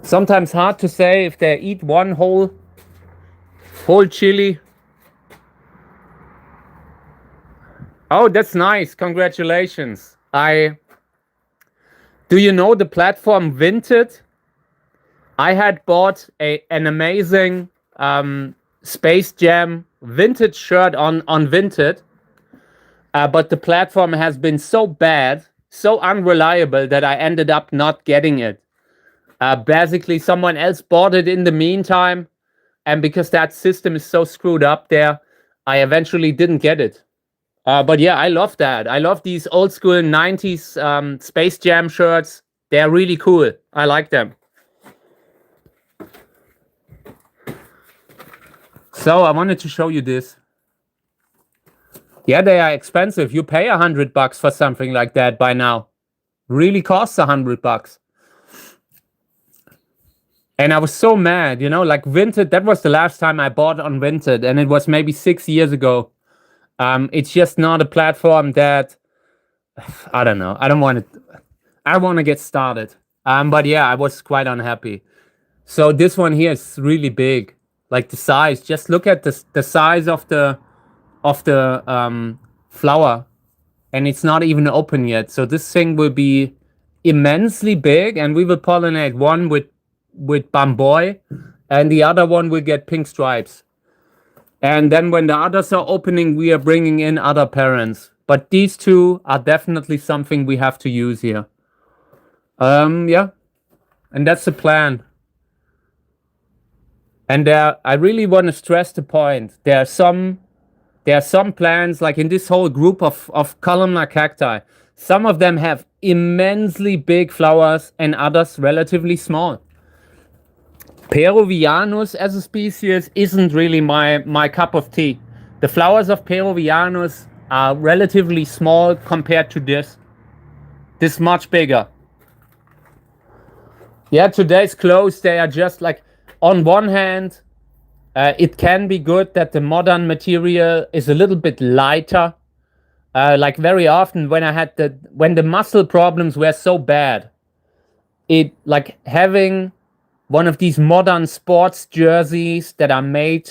Sometimes hard to say if they eat one whole chili. Oh, that's nice. Congratulations. Do you know the platform Vinted? I had bought an amazing Space Jam vintage shirt on Vinted, but the platform has been so bad, so unreliable that I ended up not getting it. Basically, someone else bought it in the meantime, and because that system is so screwed up there, I eventually didn't get it. But yeah, I love that. I love these old school 90s Space Jam shirts. They're really cool. I like them. So I wanted to show you this. Yeah, they are expensive. You pay $100 for something like that by now. Really costs $100. And I was so mad, you know, like Vinted. That was the last time I bought on Vinted, and it was maybe 6 years ago. It's just not a platform that, I don't know. I want to get started. But yeah, I was quite unhappy. So this one here is really big, like the size. Just look at the size of the flower, and it's not even open yet. So this thing will be immensely big, and we will pollinate one with bamboy, and the other one will get pink stripes. And then when the others are opening, we are bringing in other parents. But these two are definitely something we have to use here. Yeah. And that's the plan. And I really want to stress the point. There are some plants, like in this whole group of columnar cacti. Some of them have immensely big flowers and others relatively small. Peruvianus as a species isn't really my cup of tea. The flowers of Peruvianus are relatively small compared to this. This much bigger. Yeah, today's clothes, they are just like, on one hand, it can be good that the modern material is a little bit lighter. Like very often when the muscle problems were so bad, it like having one of these modern sports jerseys that are made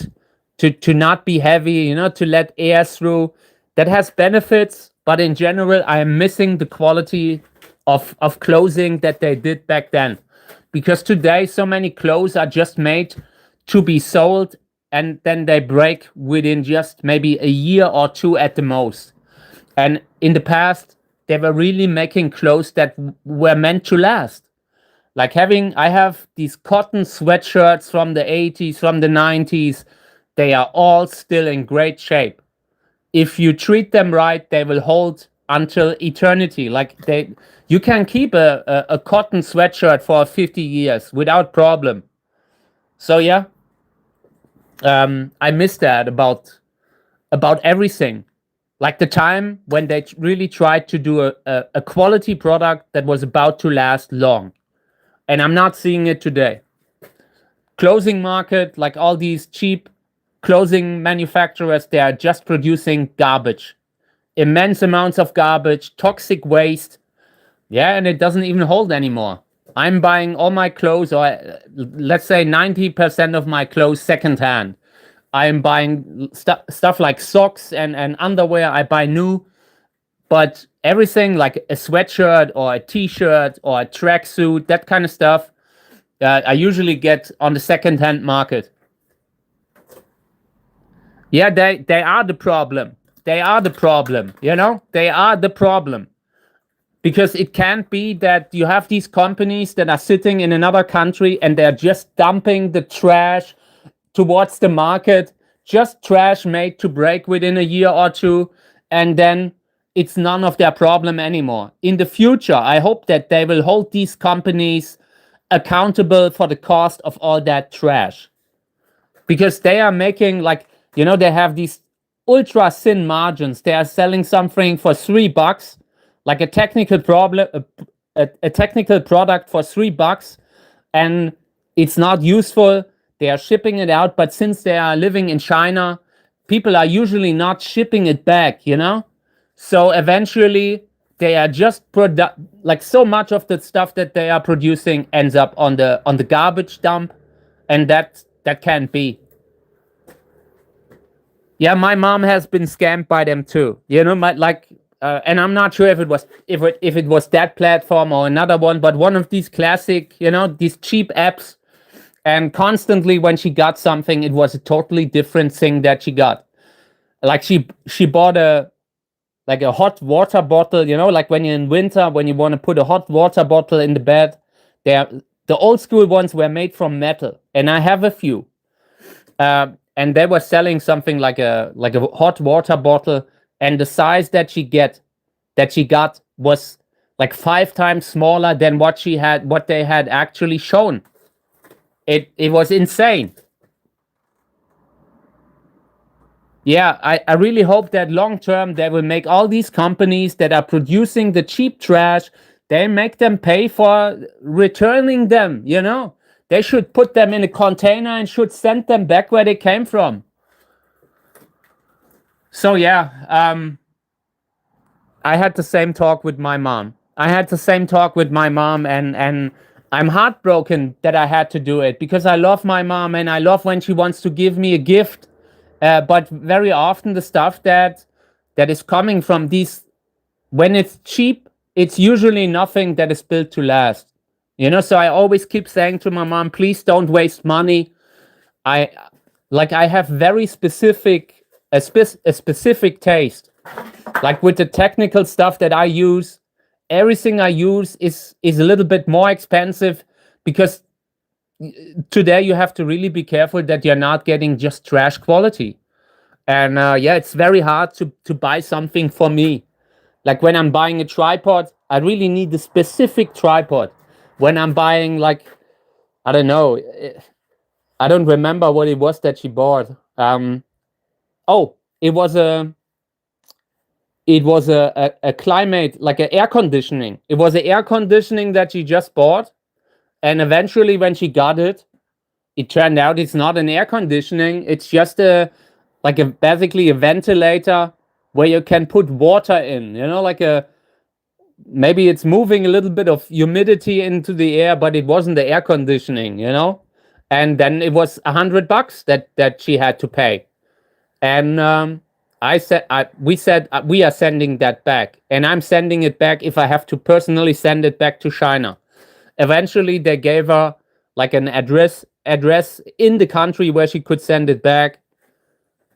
to not be heavy, to let air through, that has benefits, but in general I am missing the quality of clothing that they did back then. Because today so many clothes are just made to be sold, and then they break within just maybe a year or two at the most. And in the past, they were really making clothes that were meant to last. Like I have these cotton sweatshirts from the 80s, from the 90s. They are all still in great shape. If you treat them right, they will hold until eternity. You can keep a cotton sweatshirt for 50 years without problem. So yeah, I miss that about everything. Like the time when they really tried to do a quality product that was about to last long. And I'm not seeing it today. Clothing market, like all these cheap clothing manufacturers, they are just producing garbage. Immense amounts of garbage, toxic waste. Yeah, and it doesn't even hold anymore. I'm buying all my clothes, or let's say 90% of my clothes secondhand. I'm buying stuff like socks and underwear. I buy new, but everything like a sweatshirt or a t-shirt or a tracksuit, that kind of stuff, I usually get on the secondhand market. Yeah, they are the problem. They are the problem. They are the problem. Because it can't be that you have these companies that are sitting in another country and they're just dumping the trash towards the market, just trash made to break within a year or two, and then it's none of their problem anymore. In the future, I hope that they will hold these companies accountable for the cost of all that trash. Because they are making they have these ultra thin margins. They are selling something for $3, like a technical problem, a technical product for $3, and it's not useful. They are shipping it out, but since they are living in China, people are usually not shipping it back, So eventually, they are just like so much of the stuff that they are producing ends up on the garbage dump, and that can't be. Yeah, my mom has been scammed by them too. And I'm not sure if it was that platform or another one, but one of these classic, these cheap apps. And constantly, when she got something, it was a totally different thing that she got. Like she bought a hot water bottle, like when you're in winter, when you want to put a hot water bottle in the bed. The old school ones were made from metal, and I have a few. And they were selling something like a hot water bottle, and the size that she got was like 5 times smaller than what they had actually shown. It was insane. Yeah, I really hope that long term they will make all these companies that are producing the cheap trash, they make them pay for returning them, They should put them in a container and should send them back where they came from. So yeah, I had the same talk with my mom. And I'm heartbroken that I had to do it because I love my mom and I love when she wants to give me a gift. But very often the stuff that is coming from these, when it's cheap, it's usually nothing that is built to last. So I always keep saying to my mom, please don't waste money. I have very specific a specific taste. Like with the technical stuff that I use, everything I use is a little bit more expensive because today you have to really be careful that you're not getting just trash quality. And it's very hard to buy something for me. Like when I'm buying a tripod, I really need the specific tripod. When I'm buying I don't know, I don't remember what it was that she bought. It was a climate, like an air conditioning. It was an air conditioning that she just bought, and eventually when she got it, it turned out it's not an air conditioning. It's just basically a ventilator where you can put water in, you know, like maybe it's moving a little bit of humidity into the air, but it wasn't the air conditioning, you know. And then it was $100 that she had to pay. And we said we are sending that back, and I'm sending it back if I have to personally send it back to China. Eventually, they gave her like an address in the country where she could send it back.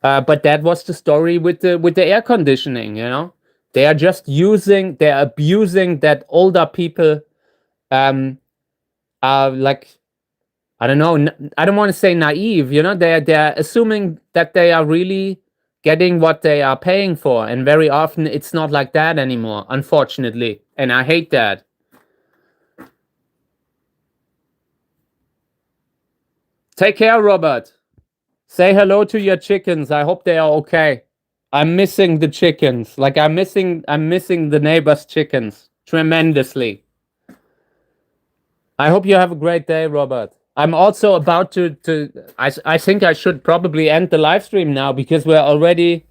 But that was the story with the air conditioning. You know, they're abusing that older people are like, I don't know. I don't want to say naive. You know, they're assuming that they are really getting what they are paying for, and very often it's not like that anymore, unfortunately. And I hate that. Take care, Robert. Say hello to your chickens. I hope they are okay. I'm missing the chickens. Like I'm missing the neighbor's chickens tremendously. I hope you have a great day, Robert. I'm also about to I think I should probably end the live stream now because we're already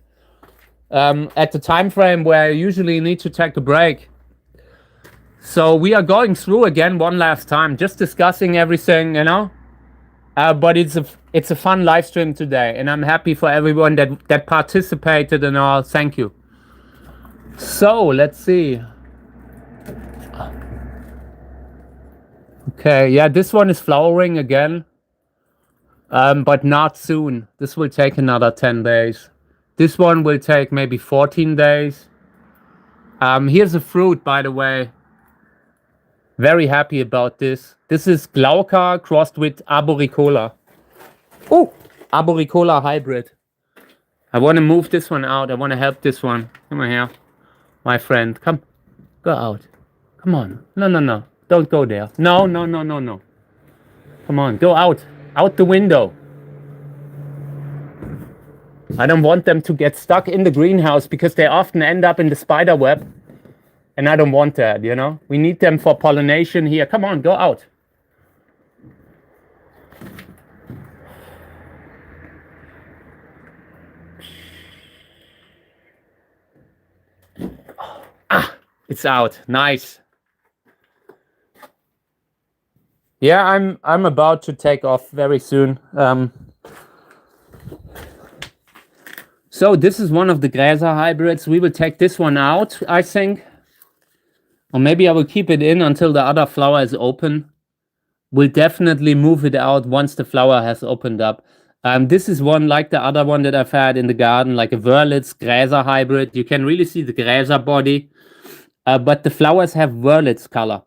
at the time frame where I usually need to take a break. So we are going through again one last time, just discussing everything, you know. But it's a fun live stream today, and I'm happy for everyone that participated and all. Thank you. So let's see. Okay, yeah, this one is flowering again, but not soon. This will take another 10 days. This one will take maybe 14 days. Here's a fruit, by the way. Very happy about this. This is Glauca crossed with Arboricola. Oh, Arboricola hybrid. I want to move this one out. I want to help this one. Come on here, my friend. Come, go out. Come on. No. Don't go there. No. Come on, go out. Out the window. I don't want them to get stuck in the greenhouse because they often end up in the spider web. And I don't want that, you know? We need them for pollination here. Come on, go out. Ah, it's out. Nice. Yeah, I'm about to take off very soon. So this is one of the Gräser hybrids. We will take this one out, I think. Or maybe I will keep it in until the other flower is open. We'll definitely move it out once the flower has opened up. This is one like the other one that I've had in the garden, like a Wörlitz Gräser hybrid. You can really see the Gräser body, but the flowers have Wörlitz color.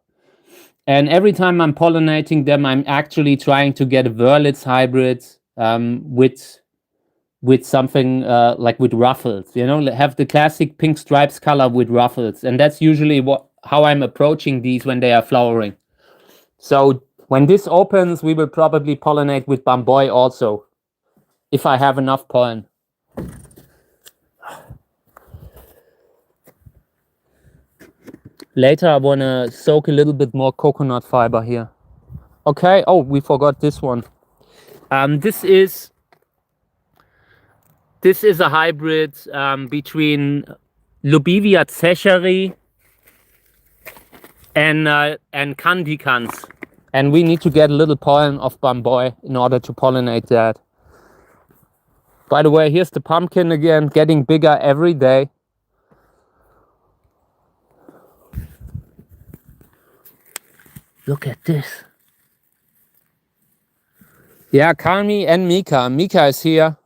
And every time I'm pollinating them, I'm actually trying to get a Wörlitz hybrid with something like with ruffles, you know, have the classic pink stripes color with ruffles. And that's usually how I'm approaching these when they are flowering. So when this opens, we will probably pollinate with bamboy also, if I have enough pollen. Later, I want to soak a little bit more coconut fiber here. Okay. Oh, we forgot this one. This is a hybrid between Lubivia zecheri and Candicans. And we need to get a little pollen of bamboy in order to pollinate that. By the way, here's the pumpkin again, getting bigger every day. Look at this. Yeah, Kami and Mika. Mika is here.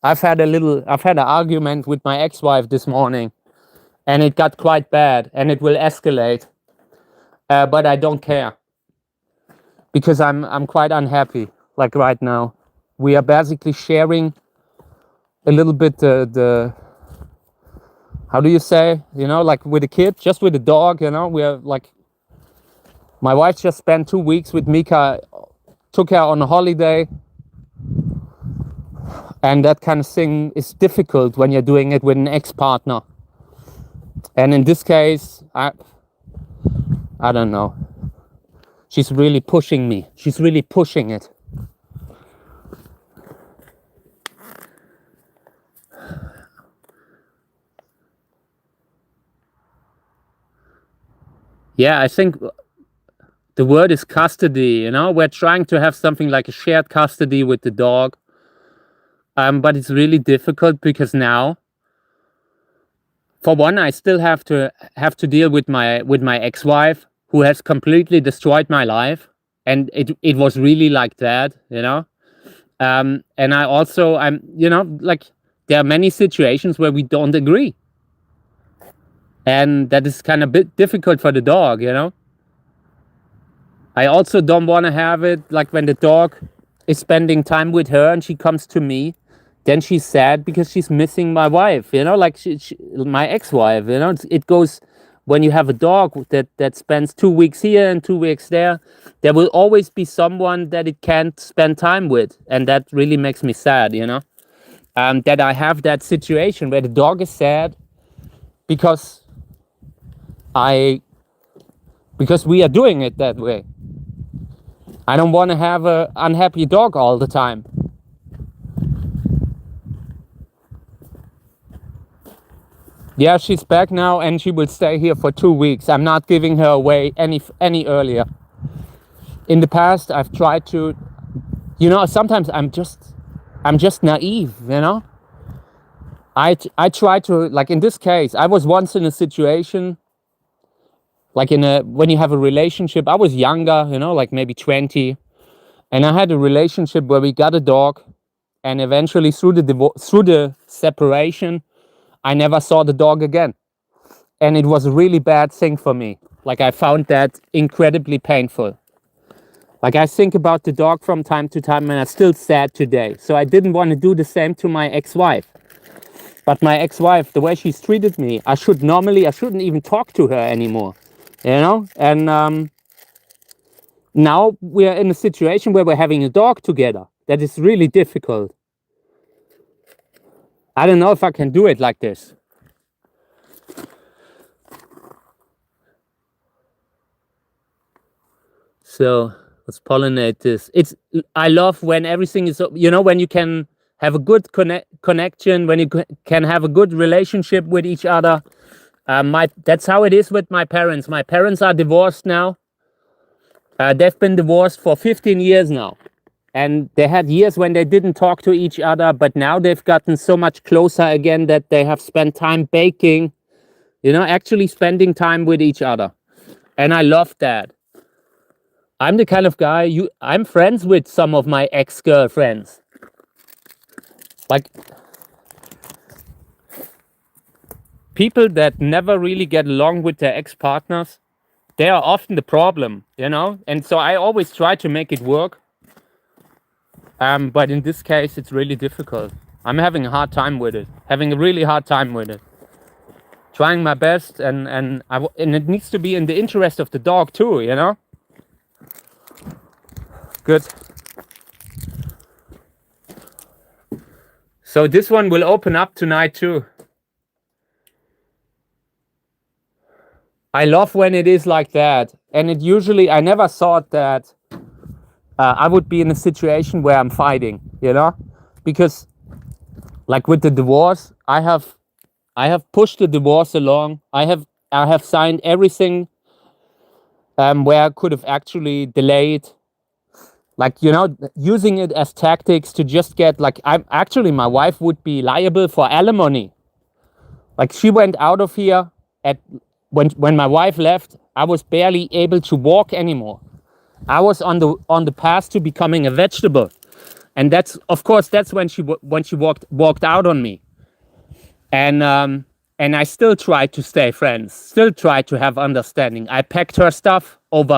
I've had an argument with my ex-wife this morning, and it got quite bad, and it will escalate. But I don't care because I'm quite unhappy. Like right now, we are basically sharing a little bit the how do you say, you know, like with the kid, just with the dog, you know. We are like, my wife just spent 2 weeks with Mika, took her on a holiday. And that kind of thing is difficult when you're doing it with an ex-partner. And in this case, I don't know. She's really pushing me. She's really pushing it. Yeah, I think the word is custody, you know? We're trying to have something like a shared custody with the dog. But it's really difficult because now, for one, I still have to deal with my ex-wife, who has completely destroyed my life. And it was really like that, you know? And I'm, you know, like, there are many situations where we don't agree. And that is kind of bit difficult for the dog, you know? I also don't want to have it like when the dog is spending time with her and she comes to me, then she's sad because she's missing my wife, you know, like my ex-wife, you know. It goes, when you have a dog that spends 2 weeks here and 2 weeks there will always be someone that it can't spend time with. And that really makes me sad, you know, that I have that situation where the dog is sad because because we are doing it that way. I don't want to have an unhappy dog all the time. Yeah, she's back now and she will stay here for 2 weeks. I'm not giving her away any earlier. In the past, I've tried to, you know, sometimes I'm just naive, you know. I try to, like in this case, I was once in a situation, like when you have a relationship. I was younger, you know, like maybe 20, and I had a relationship where we got a dog, and eventually through the separation, I never saw the dog again. And it was a really bad thing for me. Like, I found that incredibly painful. Like, I think about the dog from time to time and I'm still sad today. So I didn't want to do the same to my ex-wife. But my ex-wife, the way she's treated me, I shouldn't even talk to her anymore, you know? And now we're in a situation where we're having a dog together. That is really difficult. I don't know if I can do it like this. So let's pollinate this. I love when everything is, you know, when you can have a good connection, when you can have a good relationship with each other. That's how it is with my parents. My parents are divorced now. They've been divorced for 15 years now. And they had years when they didn't talk to each other, but now they've gotten so much closer again that they have spent time baking, you know, actually spending time with each other. And I love that. I'm the kind of guy, I'm friends with some of my ex-girlfriends. Like, people that never really get along with their ex-partners, they are often the problem, you know? And so I always try to make it work. But in this case, it's really difficult. I'm having a hard time with it. Having a really hard time with it. Trying my best, and it needs to be in the interest of the dog too, you know? Good. So this one will open up tonight too. I love when it is like that. And it usually, I never thought that I would be in a situation where I'm fighting, you know? Because like with the divorce, I have pushed the divorce along. I have signed everything where I could have actually delayed, like, you know, using it as tactics to just get, like, my wife would be liable for alimony. Like, she went out of here when my wife left. I was barely able to walk anymore. I was on the path to becoming a vegetable. And that's, of course, that's when she walked out on me. And I still tried to stay friends, still tried to have understanding. I packed her stuff over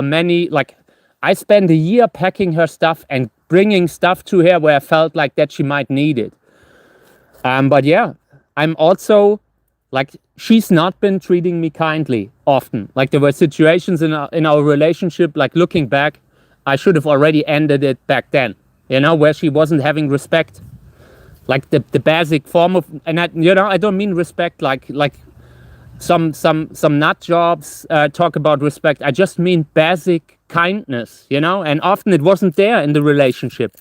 I spent a year packing her stuff and bringing stuff to her where I felt like that she might need it. But yeah, I'm also, like, she's not been treating me kindly often. Like, there were situations in our relationship, like, looking back, I should have already ended it back then, you know, where she wasn't having respect. Like the basic form of, and I don't mean respect like some nut jobs talk about respect. I just mean basic kindness, you know, and often it wasn't there in the relationship.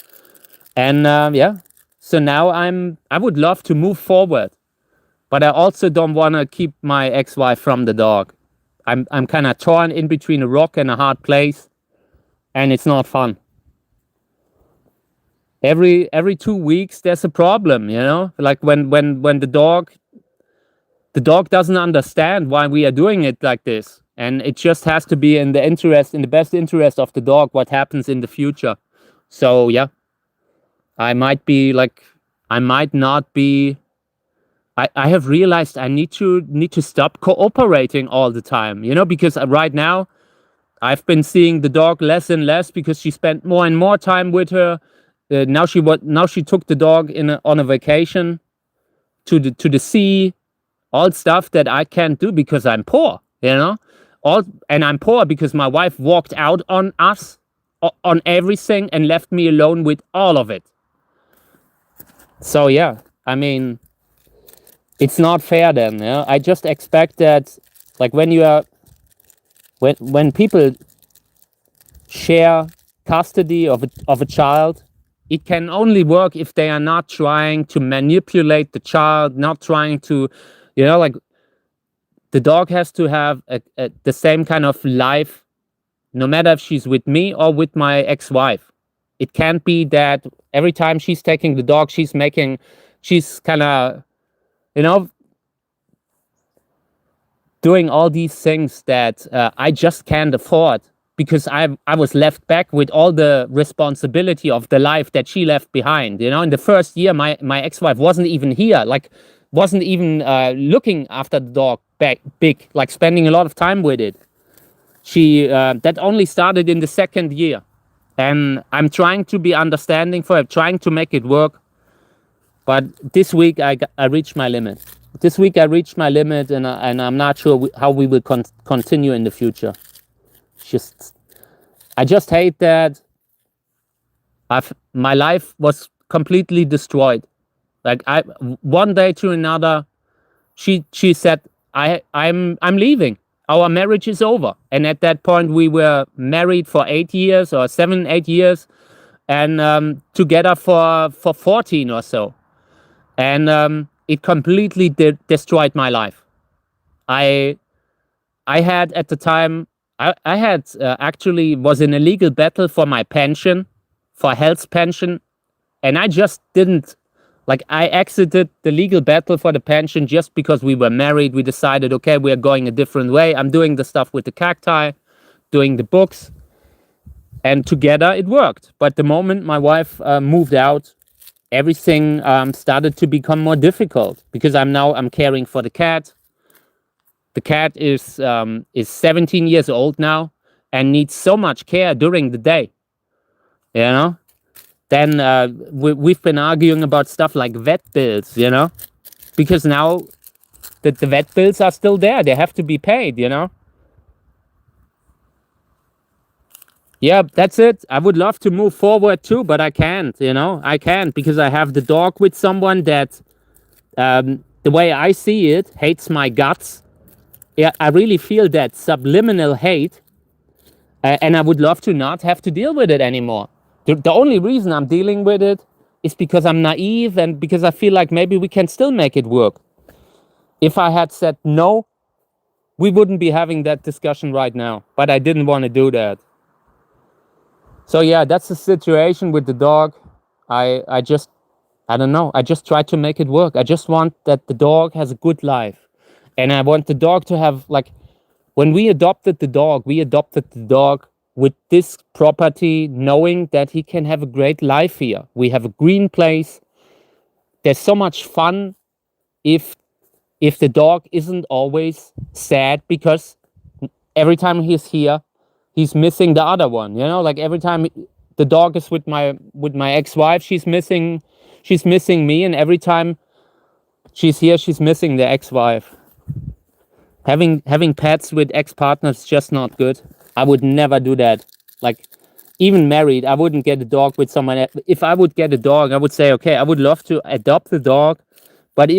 And yeah, so now I would love to move forward, but I also don't want to keep my ex-wife from the dog. I'm kind of torn in between a rock and a hard place, and it's not fun. Every 2 weeks there's a problem, you know, like when the dog doesn't understand why we are doing it like this, and it just has to be in the best interest of the dog what happens in the future. So yeah, I might not be. I have realized I need to stop cooperating all the time, you know, because right now I've been seeing the dog less and less because she spent more and more time with her. Now she took the dog on a vacation to the sea, all stuff that I can't do because I'm poor, you know, and I'm poor because my wife walked out on us, on everything, and left me alone with all of it. So yeah, I mean, it's not fair then. You know? I just expect that, like when people share custody of a child, it can only work if they are not trying to manipulate the child, not trying to, you know, like the dog has to have the same kind of life, no matter if she's with me or with my ex-wife. It can't be that every time she's taking the dog, she's kind of, you know, doing all these things that I just can't afford, because I was left back with all the responsibility of the life that she left behind. You know, in the first year, my ex-wife wasn't even here, like wasn't even looking after the dog big, like spending a lot of time with it. She that only started in the second year, and I'm trying to be understanding for her, trying to make it work. But this week I reached my limit. This week I reached my limit, and I'm not sure how we will continue in the future. I just hate that my life was completely destroyed. Like one day to another, she said, I'm leaving. Our marriage is over. And at that point we were married for 8 years or 8 years, and together for 14 or so. And it completely destroyed my life. I had at the time, I had actually was in a legal battle for my pension, for health pension, and I just didn't, like, I exited the legal battle for the pension just because we were married. We decided, okay, we are going a different way. I'm doing the stuff with the cacti, doing the books, and together it worked. But the moment my wife moved out, everything started to become more difficult, because I'm caring for the cat. The cat is 17 years old now and needs so much care during the day, you know. Then we've been arguing about stuff like vet bills, you know, because now the vet bills are still there. They have to be paid, you know. Yeah, that's it. I would love to move forward too, but I can't, you know. I can't, because I have the dog with someone that, the way I see it, hates my guts. Yeah, I really feel that subliminal hate, and I would love to not have to deal with it anymore. The only reason I'm dealing with it is because I'm naive, and because I feel like maybe we can still make it work. If I had said no, we wouldn't be having that discussion right now, but I didn't want to do that. So yeah, that's the situation with the dog. I don't know. I just try to make it work. I just want that the dog has a good life. And I want the dog to have, like, when we adopted the dog with this property, knowing that he can have a great life here. We have a green place. There's so much fun if the dog isn't always sad, because every time he's here, he's missing the other one. You know, like every time the dog is with my ex-wife, she's missing me, and every time she's here, she's missing the ex-wife. Having pets with ex-partners is just not good. I would never do that. Like, even married, I wouldn't get a dog with someone else. If I would get a dog, I would say, okay, I would love to adopt the dog, but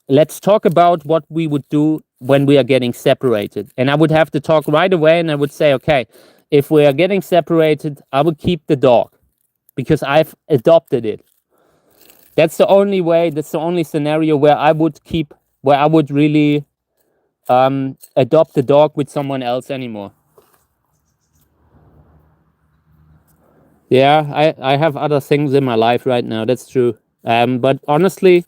let's talk about what we would do when we are getting separated. And I would have to talk right away, and I would say, okay, if we are getting separated, I would keep the dog because I've adopted it. That's the only way, that's the only scenario where I would really adopt a dog with someone else anymore. Yeah, I have other things in my life right now. That's true. But honestly,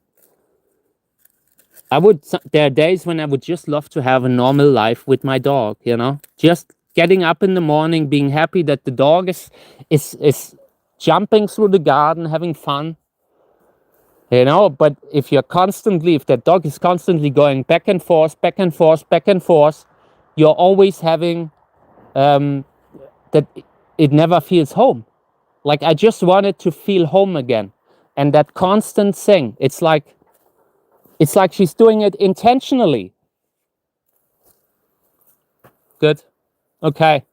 there are days when I would just love to have a normal life with my dog, you know? Just getting up in the morning, being happy that the dog is jumping through the garden, having fun, you know? But if that dog is constantly going back and forth, back and forth, back and forth, you're always having that it never feels home. Like, I just wanted to feel home again. And that constant thing, it's like she's doing it intentionally. Good. Okay.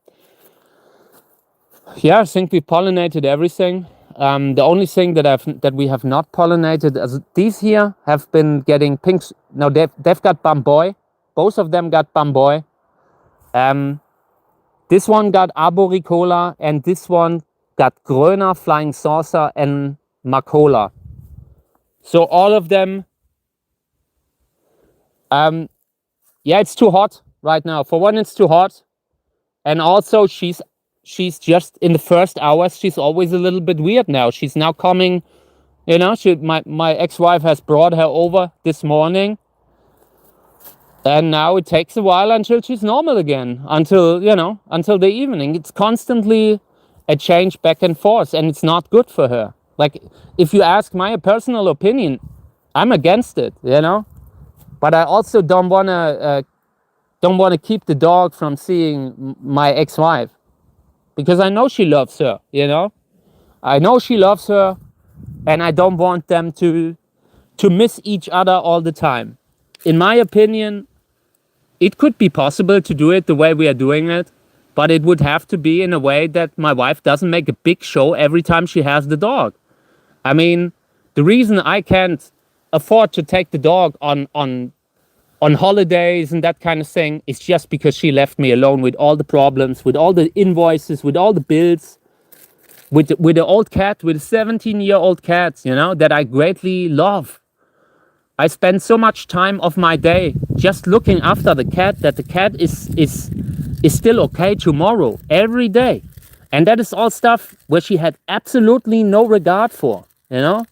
Yeah, I think we pollinated everything. The only thing that we have not pollinated, as these here have been getting pinks. No, they've got bamboy. Both of them got bamboy. This one got arboricola, and this one got gröner, flying saucer, and macola. So all of them. Yeah, it's too hot right now. For one, it's too hot, and also she's just in the first hours. She's always a little bit weird now. She's now coming. You know, my ex-wife has brought her over this morning, and now it takes a while until she's normal again. Until the evening. It's constantly a change back and forth, and it's not good for her. Like, if you ask my personal opinion, I'm against it. You know, but I also don't want to keep the dog from seeing my ex-wife, because I know she loves her, you know? I know she loves her, and I don't want them to miss each other all the time. In my opinion, it could be possible to do it the way we are doing it, but it would have to be in a way that my wife doesn't make a big show every time she has the dog. I mean, the reason I can't afford to take the dog on holidays and that kind of thing, it's just because she left me alone with all the problems, with all the invoices, with all the bills, with the old cat, with a 17-year-old cat, you know, that I greatly love. I spend so much time of my day just looking after the cat, that the cat is still okay tomorrow, every day. And that is all stuff where she had absolutely no regard for, you know?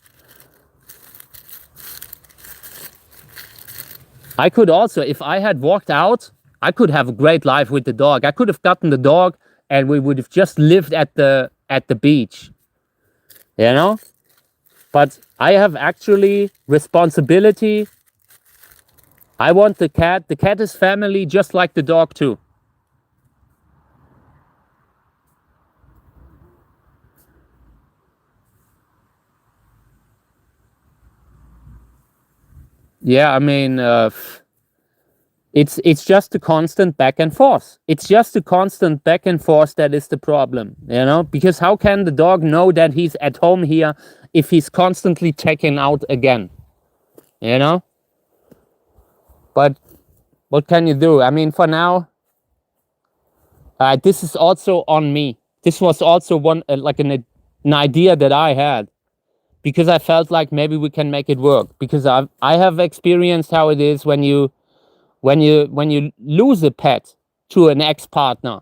I could also, if I had walked out, I could have a great life with the dog. I could have gotten the dog and we would have just lived at the beach, you know? But I have actually responsibility. I want the cat. The cat is family, just like the dog too. Yeah, I mean, it's just a constant back and forth. It's just a constant back and forth that is the problem, you know? Because how can the dog know that he's at home here if he's constantly checking out again, you know? But what can you do? I mean, for now, this is also on me. This was also one an idea that I had, because I felt like maybe we can make it work. Because I have experienced how it is when you lose a pet to an ex-partner.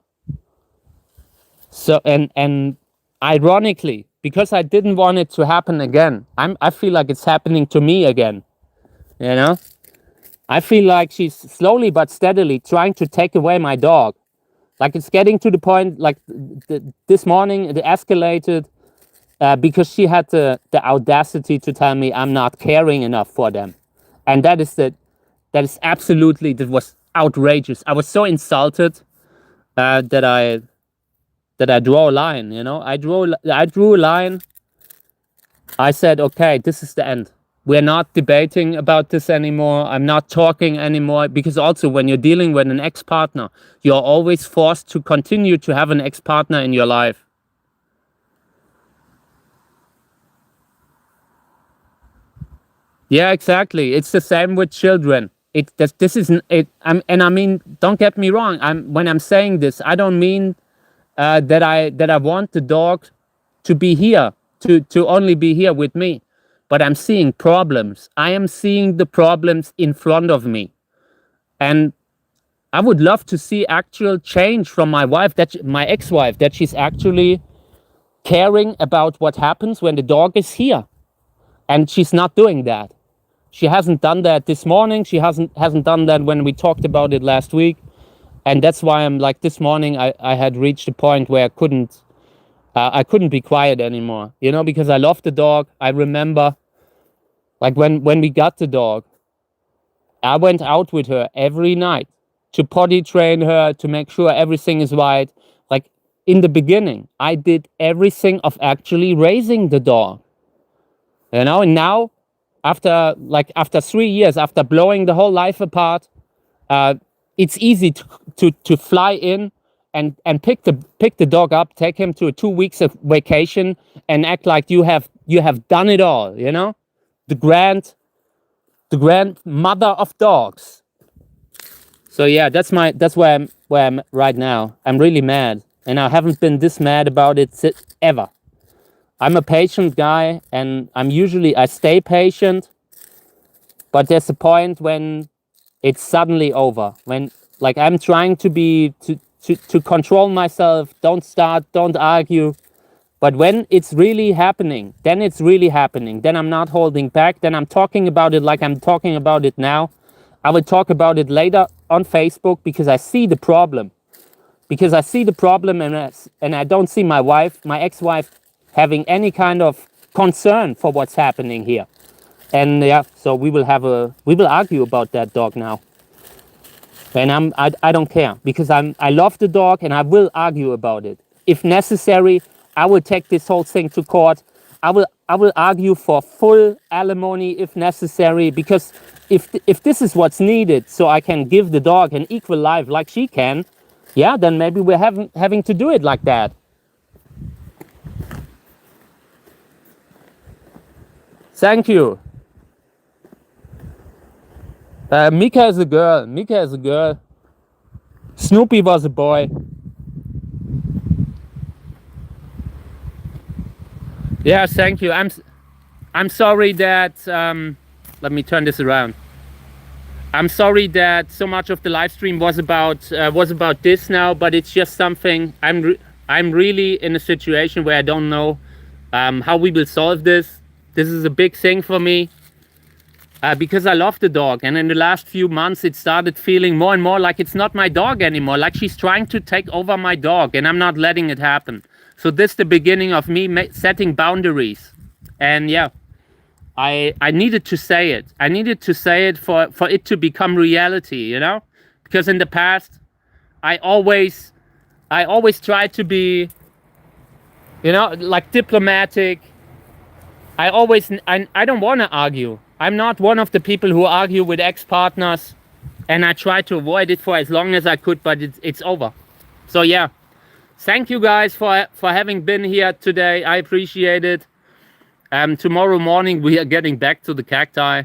So and ironically, because I didn't want it to happen again, I feel like it's happening to me again. You know, I feel like she's slowly but steadily trying to take away my dog. Like, it's getting to the point, like this morning it escalated because she had the audacity to tell me I'm not caring enough for them. And that was outrageous. I was so insulted that I draw a line, you know. I drew a line. I said, okay, this is the end. We're not debating about this anymore. I'm not talking anymore, because also when you're dealing with an ex-partner, you're always forced to continue to have an ex-partner in your life. Yeah, exactly. It's the same with children. This isn't it. And I mean, don't get me wrong. When I'm saying this, I don't mean that I want the dog to be here, to only be here with me. But I'm seeing problems. I am seeing the problems in front of me. And I would love to see actual change from my wife, my ex-wife, that she's actually caring about what happens when the dog is here. And she's not doing that. She hasn't done that this morning. She hasn't done that when we talked about it last week. And that's why I'm like, this morning I had reached a point where I couldn't be quiet anymore, you know, because I love the dog. I remember like when we got the dog, I went out with her every night to potty train her, to make sure everything is right. Like in the beginning, I did everything of actually raising the dog, you know, and now after 3 years, after blowing the whole life apart, it's easy to fly in and pick the dog up, take him to a 2 weeks of vacation, and act like you have done it all. You know, the grandmother of dogs. So yeah, that's where I'm right now. I'm really mad, and I haven't been this mad about it ever. I'm a patient guy, and I stay patient, but there's a point when it's suddenly over. When like I'm trying to control myself, don't argue. But when it's really happening, then it's really happening. Then I'm not holding back. Then I'm talking about it like I'm talking about it now. I will talk about it later on Facebook because I see the problem. And I don't see my ex-wife, having any kind of concern for what's happening here. And yeah, so we will argue about that dog now. And I don't care, because I love the dog, and I will argue about it. If necessary, I will take this whole thing to court. I will argue for full alimony if necessary, because if this is what's needed so I can give the dog an equal life like she can, yeah, then maybe we're having to do it like that. Thank you. Mika is a girl. Snoopy was a boy. Yeah, thank you. I'm sorry that let me turn this around. I'm sorry that so much of the live stream was about this now, but it's just something I'm really in a situation where I don't know how we will solve this. This is a big thing for me. Because I love the dog, and in the last few months it started feeling more and more like it's not my dog anymore, like she's trying to take over my dog, and I'm not letting it happen. So this is the beginning of me setting boundaries. And yeah, I needed to say it. I needed to say it for it to become reality, you know? Because in the past, I always tried to be, you know, like diplomatic. I don't want to argue. I'm not one of the people who argue with ex-partners, and I tried to avoid it for as long as I could, but it's over. So yeah, thank you guys for having been here today. I appreciate it. Tomorrow morning we are getting back to the cacti,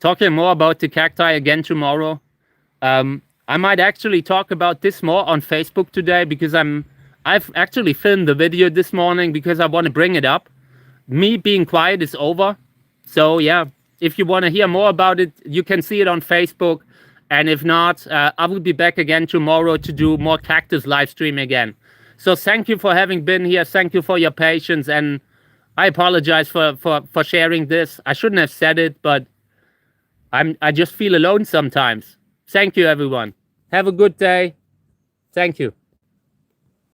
talking more about the cacti again tomorrow. I might actually talk about this more on Facebook today, because I've actually filmed the video this morning because I want to bring it up. Me being quiet is over. So yeah, if you want to hear more about it, you can see it on Facebook. And if not, I will be back again tomorrow to do more Cactus live stream again. So thank you for having been here. Thank you for your patience. And I apologize for sharing this. I shouldn't have said it, but I just feel alone sometimes. Thank you, everyone. Have a good day. Thank you.